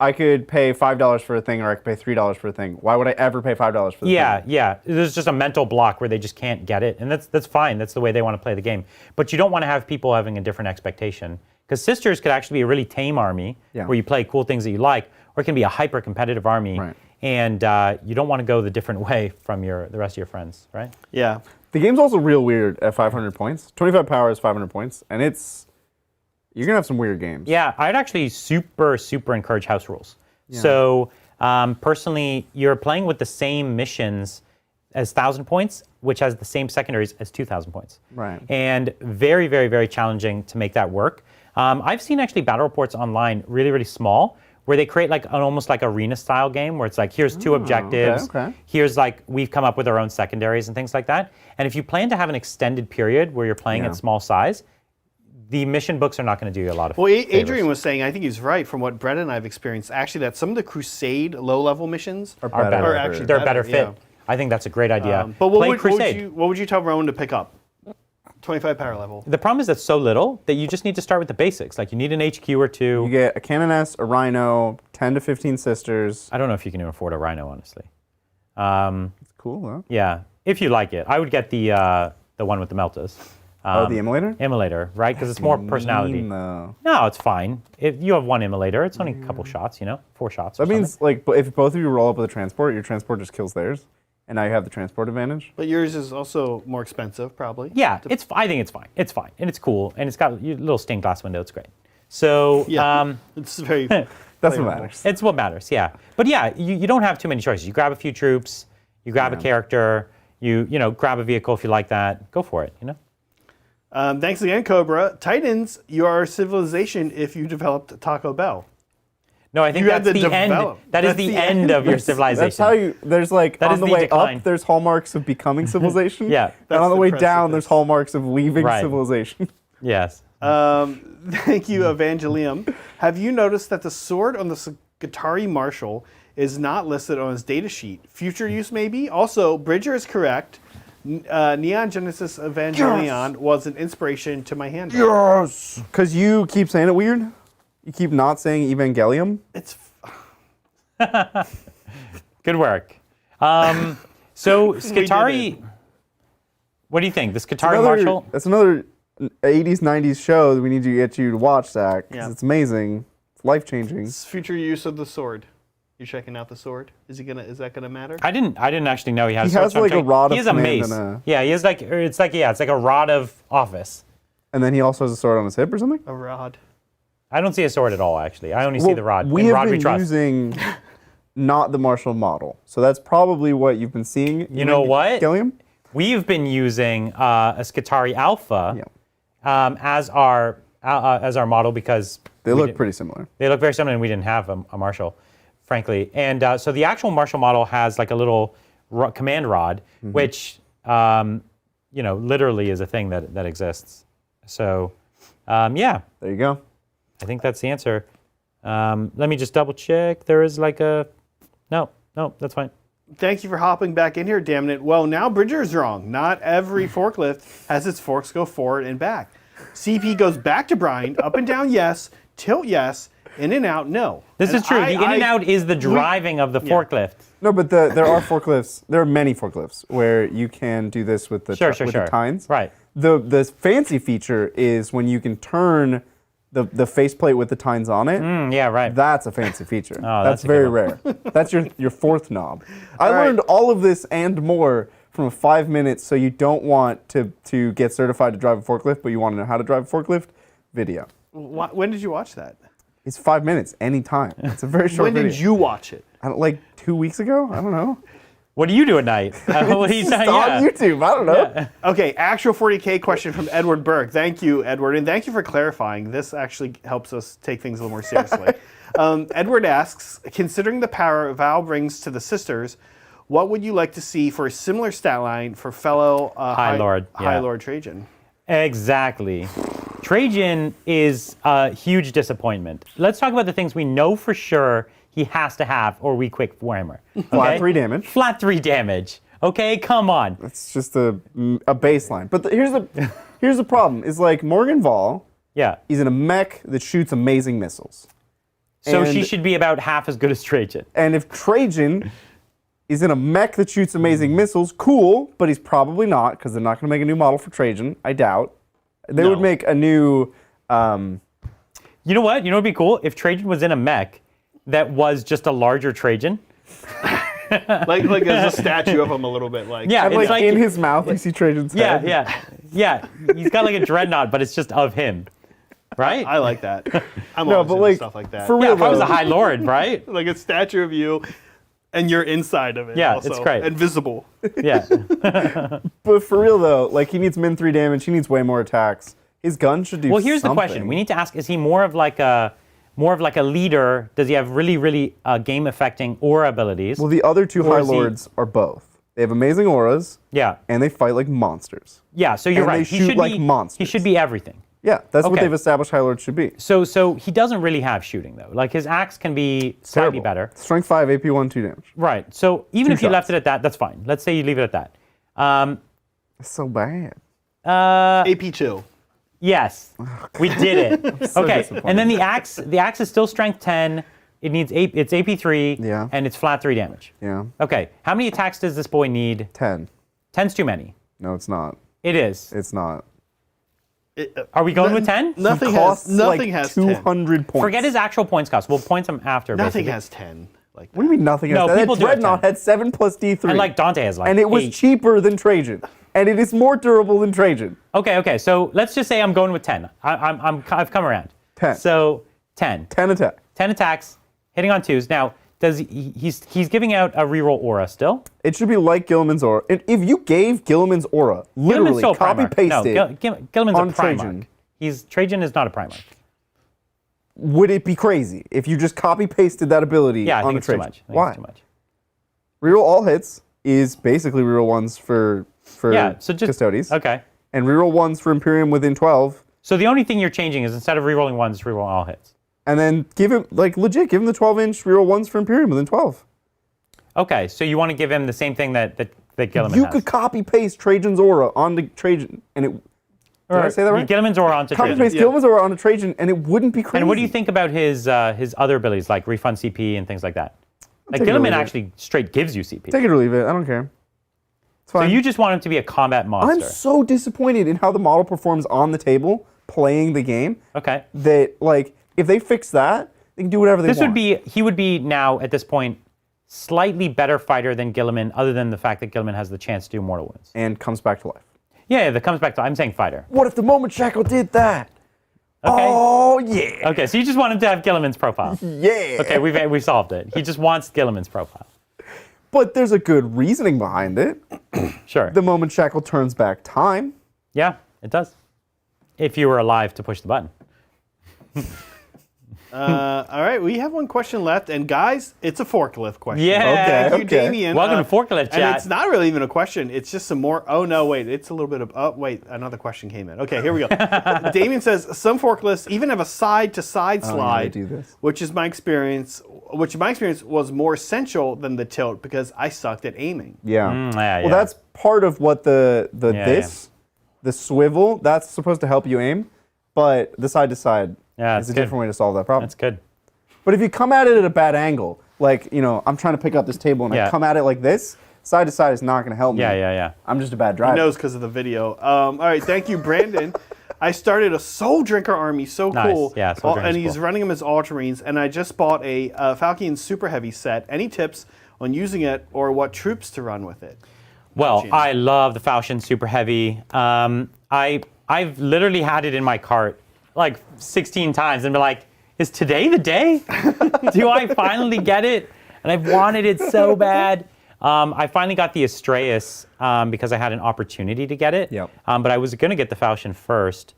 I could pay $5 for a thing, or I could pay $3 for a thing. Why would I ever pay $5 for the thing? Yeah. There's just a mental block where they just can't get it, and that's fine. That's the way they want to play the game. But you don't want to have people having a different expectation, because Sisters could actually be a really tame army where you play cool things that you like, or it can be a hyper competitive army, and you don't want to go the different way from the rest of your friends, right? Yeah. The game's also real weird at 500 points. 25 power is 500 points, and you're gonna have some weird games. Yeah, I'd actually super encourage house rules. Yeah. So personally, you're playing with the same missions as 1,000 points, which has the same secondaries as 2,000 points. Right. And very challenging to make that work. I've seen actually battle reports online, really small, where they create like almost like arena style game where it's like, here's 2 objectives. Okay. Here's like, we've come up with our own secondaries and things like that. And if you plan to have an extended period where you're playing at small size, the mission books are not going to do you a lot of favors. Adrian was saying, I think he's right, from what Brett and I have experienced, actually, that some of the Crusade low-level missions are better. actually They're better fit. Yeah. I think that's a great idea. But Play Crusade. what would you tell Rowan to pick up? 25 power level. The problem is that's so little that you just need to start with the basics. Like you need an HQ or 2. You get a Canoness, a Rhino, 10 to 15 Sisters. I don't know if you can even afford a Rhino, honestly. It's cool, huh? Yeah, if you like it. I would get the one with the Meltas. The Immolator? Immolator, right? Because it's more personality. No, it's fine. If you have one Immolator, it's only a couple shots, 4 shots. That means like if both of you roll up with a transport, your transport just kills theirs, and now you have the transport advantage. But yours is also more expensive, probably. Yeah, I think it's fine. It's fine, and it's cool, and it's got a little stained glass window. It's great. So it's very. That's what matters. It's what matters. Yeah, but yeah, you don't have too many choices. You grab a few troops, you grab a character, you grab a vehicle if you like that. Go for it. Thanks again, Cobra. Titans, you are a civilization if you developed Taco Bell. No, I think that's the end. That is the end of your civilization. That's how there's like, that on the way decline. Up, there's hallmarks of becoming civilization. Yeah. And on the way down, there's hallmarks of leaving civilization. Yes. Thank you, Evangelium. Have you noticed that the sword on the Skitarii Marshal is not listed on his data sheet? Future use, maybe? Also, Bridger is correct. Neon Genesis Evangelion was an inspiration to my hand. Yes! Because you keep saying it weird? You keep not saying Evangelium? It's... Good work. So, Skitarii... What do you think? The Skitarii Marshal? That's another 80s, 90s show that we need to get you to watch, Zach. Because it's amazing. It's life-changing. It's future use of the sword. You checking out the sword? Is that gonna matter? I didn't actually know he has. He has like a rod of command. He has a mace. Yeah, he has like it's like a rod of office. And then he also has a sword on his hip or something. A rod. I don't see a sword at all. Actually, I only see the rod. We have been using not the Marshall model, so that's probably what you've been seeing. You know what? Gilliam? We've been using a Skitarii Alpha as our model because they look pretty similar. They look very similar, and we didn't have a Marshal, frankly. And so the actual Marshal model has like a little command rod, which literally is a thing that exists. So, yeah. There you go. I think that's the answer. Let me just double check. There is like a... No, that's fine. Thank you for hopping back in here, damn it. Well, now Bridger's wrong. Not every forklift has its forks go forward and back. CP goes back to Brian, up and down, yes. Tilt, yes. In and out, no. This is true. The in and out is the driving of the forklift. No, but there are forklifts. There are many forklifts where you can do this with the the tines. Right. The fancy feature is when you can turn the faceplate with the tines on it. Yeah, right. That's a fancy feature. Oh, that's very rare. That's your fourth knob. I learned all of this and more from a 5 minutes, so you don't want to get certified to drive a forklift, but you want to know how to drive a forklift video. When did you watch that? It's 5 minutes, anytime. It's a very short video. When did you watch it? Like 2 weeks ago? I don't know. What do you do at night? On YouTube. I don't know. Yeah. Okay, actual 40K question from Edward Berg. Thank you, Edward, and thank you for clarifying. This actually helps us take things a little more seriously. Edward asks, considering the power Val brings to the sisters, what would you like to see for a similar stat line for fellow High Lord Trajan? Exactly. Trajan is a huge disappointment. Let's talk about the things we know for sure he has to have, or we quit Warhammer. Okay? Flat 3 damage. Flat 3 damage. Okay, come on. It's just a baseline. But here's the problem. Is like Morgan Vol. Yeah. He's in a mech that shoots amazing missiles. So And- she should be about half as good as Trajan. And if Trajan is in a mech that shoots amazing missiles, cool, but he's probably not, because they're not going to make a new model for Trajan, I doubt. They would make a new... You know what? You know what would be cool? If Trajan was in a mech that was just a larger Trajan. like there's a statue of him a little bit like. Yeah, and it's like in his mouth, you see Trajan's head. Yeah. He's got like a dreadnought, but it's just of him. Right? I like that. I'm No, always but into like, stuff like that. for Yeah, real if I was a though, High Lord, right? Like a statue of you, and you're inside of it. Yeah, also, it's great. and visible. Yeah. but for real though, like he needs min 3 damage, he needs way more attacks. His gun should do Well, here's the something. question. We need to ask, is he more of like a leader? Does he have really game affecting aura abilities? Well, the other two Or High is he- Lords are both. They have amazing auras, yeah. and they fight like monsters. Yeah, so you're and right. they shoot like monsters. He should be everything. Yeah, that's what Okay. they've established High Lords should be. So he doesn't really have shooting though. Like his axe can be slightly Terrible. better. Strength 5, AP 1, 2 damage. Right. So even Two if you left shots. it at that, that's fine. Let's say you leave it at that. That's so bad. AP2. Yes, we did it. so Okay, disappointed. and then the axe is still strength 10. It needs it's AP 3. Yeah. And it's flat 3 damage. Yeah. Okay, how many attacks does this boy need? 10. 10's too many. No, it's not. It is. It's not. Are we going with 10? Nothing Costs has nothing like has 10. 200 points. Forget his actual points cost. We'll point him after. Nothing basically. has 10. Like What do you mean nothing has No, that? people That do have Dreadnought 10. had 7 plus D3. And like Dante has like and it was 8. cheaper than Trajan. And it is more durable than Trajan. Okay. So let's just say I'm going with 10. I've come around. 10. So 10. 10 attack. 10 attacks, hitting on 2s. Now, he's giving out a reroll aura still? It should be like Gilliman's aura. And if you gave Gilliman's aura, Gilliman's literally still a copy Primarch. pasted, No, Gilliman's on a Primarch. Trajan. Trajan is not a Primarch. would it be crazy if you just copy pasted that ability Yeah, I on think a it's too Trajan? much. I think Why? it's too much. Reroll all hits is basically reroll ones for Yeah, so just Custodes. Okay. And reroll ones for Imperium within 12. So the only thing you're changing is instead of rerolling ones, reroll all hits. And then give him, like legit, give him the 12-inch reroll ones for Imperium within 12. Okay, so you want to give him the same thing that Gilliman You has. could copy paste Trajan's aura onto Trajan, and it. Did I say that right? Gilliman's aura onto Copy Trajan. paste Gilliman's aura onto Trajan, and it wouldn't be crazy. And what do you think about his other abilities like refund CP and things like that? Like take it or Gilliman leave it. actually straight gives you CP. Take it or leave it. I don't care. It's So fine. you just want him to be a combat monster. I'm so disappointed in how the model performs on the table playing the game. Okay. That like if they fix that, they can do whatever they want. He would be now at this point slightly better fighter than Gilliman, other than the fact that Gilliman has the chance to do mortal wounds. and comes back to life. Yeah, that comes back to I'm saying fighter. What if the moment Shackle did that? Okay. Oh yeah. Okay, so you just want him to have Gilliman's profile. Yeah. Okay, we've solved it. He just wants Gilliman's profile. But there's a good reasoning behind it. Sure. The moment Shackle turns back time. Yeah, it does. If you were alive to push the button. all right, we have one question left, and guys, it's a forklift question. Yeah. Thank you, Okay. Damien. Welcome to Forklift And Chat. it's not really even a question. It's just some more. Oh no, wait. It's a little bit of. Oh wait, another question came in. Okay, here we go. Damien says some forklifts even have a side-to-side slide, do this. which in my experience was more essential than the tilt because I sucked at aiming. Yeah. yeah. Well, that's part of what the Yeah, the swivel, that's supposed to help you aim, but the side to side Yeah, is it's a good. different way to solve that problem. That's good. But if you come at it at a bad angle, like, you know, I'm trying to pick up this table and Yeah. I come at it like this, side to side is not going to help me. Yeah. I'm just a bad He driver. knows because of the video. All right, thank you, Brandon. I started a Soul Drinker army, so Nice. cool. Yeah, Soul Drinker's and he's cool. running them as Ultramarines, and I just bought a Falcon Super Heavy set. Any tips on using it or what troops to run with it? Well, Gene. I love the Falchion Super Heavy. I've literally had it in my cart like 16 times and been like, is today the day? Do I finally get it? And I've wanted it so bad. I finally got the Astraeus because I had an opportunity to get it. Yep. But I was going to get the Falchion first.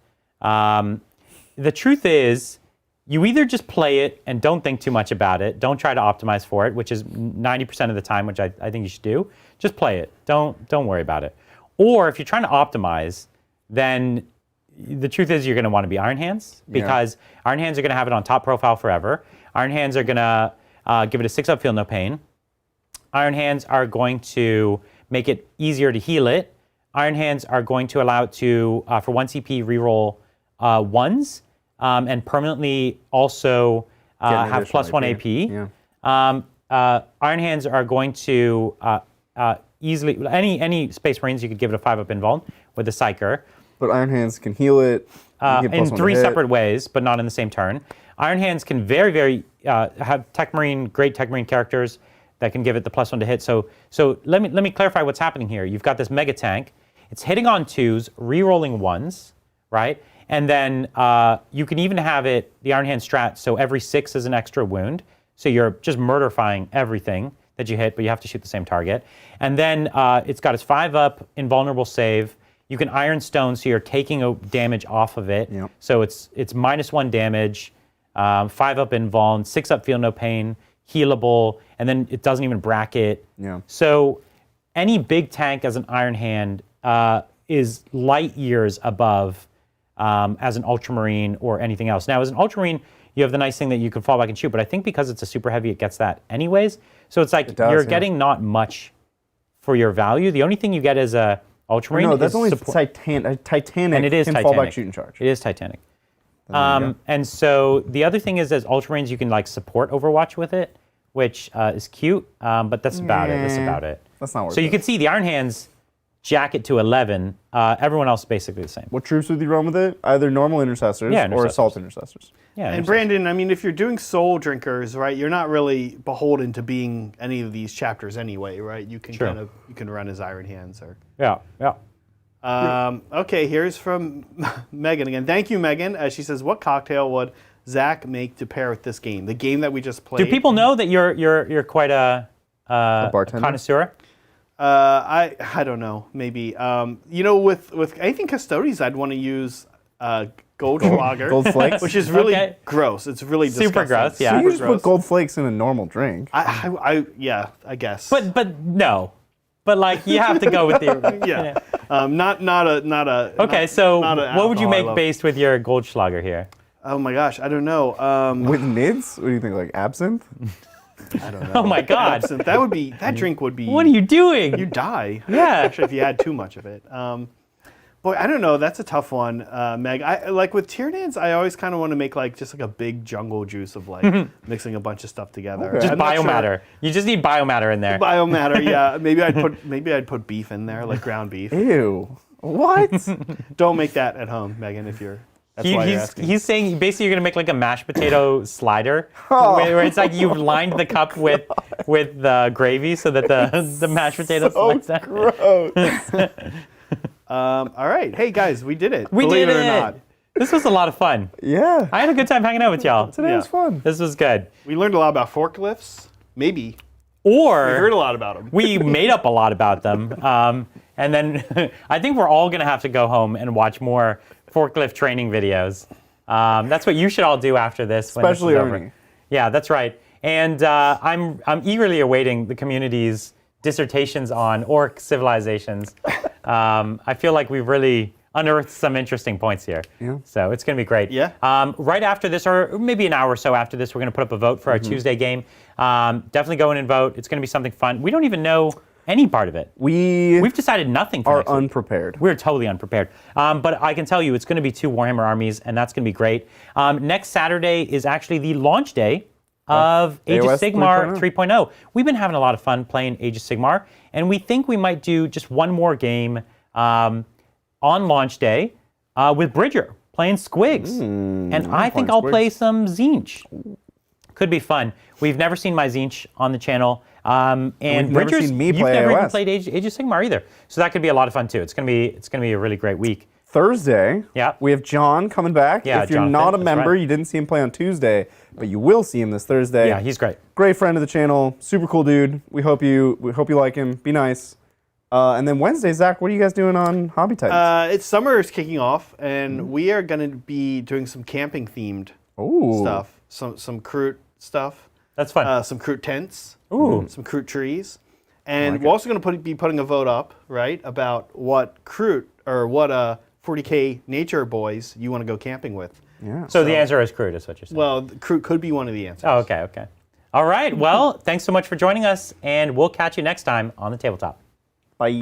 The truth is, you either just play it and don't think too much about it. Don't try to optimize for it, which is 90% of the time, which I think you should do. Just play it. Don't worry about it. Or if you're trying to optimize, then the truth is you're going to want to be Iron Hands because Iron Hands are going to have it on top profile forever. Iron Hands are going to give it a 6-up feel no pain. Iron Hands are going to make it easier to heal it. Iron Hands are going to allow it to, for 1 CP, reroll 1s and permanently also Getting have +1 AP. Yeah. Iron Hands are going to easily, any Space Marines, you could give it a 5-up invuln with the Psyker. But Iron Hands can heal it. In 3 separate ways, but not in the same turn. Iron Hands can very have great Tech Marine characters that can give it the +1 to hit. So let me clarify what's happening here. You've got this mega tank. It's hitting on 2s, re-rolling 1s, right? And then you can even have it, the Iron Hand strat, so every 6 is an extra wound. So you're just murderifying everything that you hit, but you have to shoot the same target. And then it's got its 5-up invulnerable save. You can Iron Stone, so you're taking damage off of it. Yep. So it's -1 damage, 5-up invuln, 6-up feel no pain, healable, and then it doesn't even bracket. Yeah. So any big tank as an Iron Hand is light years above as an Ultramarine or anything else. Now, as an Ultramarine, you have the nice thing that you can fall back and shoot, but I think because it's a super heavy, it gets that anyways. So it's like you're getting not much for your value. The only thing you get as a Ultramarine No, that's is only support. Titanic. And it is can Titanic. fall back, shoot, and charge. It is Titanic. And so the other thing is, as Ultramarines, you can like support Overwatch with it, which is cute, but that's about it. That's about it. That's not worth So you it. can see the Iron Hands jack it to 11. Everyone else is basically the same. What troops would you run with it? Either normal intercessors, Yeah, or intercessors. assault intercessors. Yeah. And Brandon, I mean, if you're doing Soul Drinkers, right, you're not really beholden to being any of these chapters anyway, right? You can Sure. you can run as Iron Hands or. Yeah. Okay, here's from Megan again. Thank you, Megan. She says, "What cocktail would Zach make to pair with this game? The game that we just played." Do people know that you're quite a bartender? connoisseur? I don't know. Maybe with anything Custodes, I'd want to use Goldschlager, Gold flakes? which is really Okay. gross. It's really Super disgusting. gross, yeah. So you Super just gross. put gold flakes in a normal drink. I guess. But no. But like you have to go with the yeah, not a. Okay, not- so not a what would you alcohol I make love. based with your Goldschlager here? Oh my gosh, I don't know. With nids? What do you think, like absinthe? I don't know. Oh my God. Absinthe. That drink would be. What are you doing? You die. Yeah. Actually, if you had too much of it. Boy, I don't know. That's a tough one, Meg. I like with Tyranids, I always kind of want to make like just like a big jungle juice of like mixing a bunch of stuff together. Okay. Just I'm not sure. biomatter. You just need biomatter in there. Biomatter, yeah. Maybe I'd put beef in there, like ground beef. Ew. What? Don't make that at home, Megan. If you're. That's why you're asking. He's saying basically you're gonna make like a mashed potato slider, Oh. where it's like you've lined the cup with the gravy so that the mashed potato slides out. Gross. All right, hey guys, we did it. We Believe did it it. or not. This was a lot of fun. Yeah. I had a good time hanging out with y'all. Today was Yeah. fun. This was good. We learned a lot about forklifts. Maybe we heard a Or lot about them. we made up a lot about them. And then I think we're all gonna have to go home and watch more forklift training videos. That's what you should all do after this. When Especially this is over. Ernie. Yeah, that's right. And I'm eagerly awaiting the community's dissertations on orc civilizations. I feel like we've really unearthed some interesting points here. Yeah. So it's going to be great. Yeah. Right after this, or maybe an hour or so after this, we're going to put up a vote for our Tuesday game. Definitely go in and vote. It's going to be something fun. We don't even know any part of it. We've decided nothing for are next week. unprepared. We're totally unprepared. But I can tell you it's going to be 2 Warhammer armies, and that's going to be great. Next Saturday is actually the launch day of Age of AOS Sigmar 3.0. 3.0. We've been having a lot of fun playing Age of Sigmar, and we think we might do just one more game on launch day with Bridger playing Squigs. And I think I'll play some Zinch. Could be fun. We've never seen my Zinch on the channel. And we've never Bridger's, seen me you've play never even AOS. played Age of Sigmar either. So that could be a lot of fun too. It's gonna be a really great week. Thursday, Yeah. we have John coming back. Yeah, if you're Jonathan, not a that's member, right. you didn't see him play on Tuesday, but you will see him this Thursday. Yeah, he's great. Great friend of the channel, super cool dude. We hope you like him. Be nice. And then Wednesday, Zach, what are you guys doing on Hobby Titans? It's summer is kicking off, and we are going to be doing some camping themed Ooh. stuff. Some Kroot stuff. That's fun. Some Kroot tents. Ooh. Some Kroot trees. And we're also going to be putting a vote up, right, about what Kroot or what 40K nature boys you want to go camping with. Yeah. so the answer is crude, is what you're saying. Well, Kroot could be one of the answers. Oh, okay. All right. Well, thanks so much for joining us, and we'll catch you next time on the tabletop. Bye.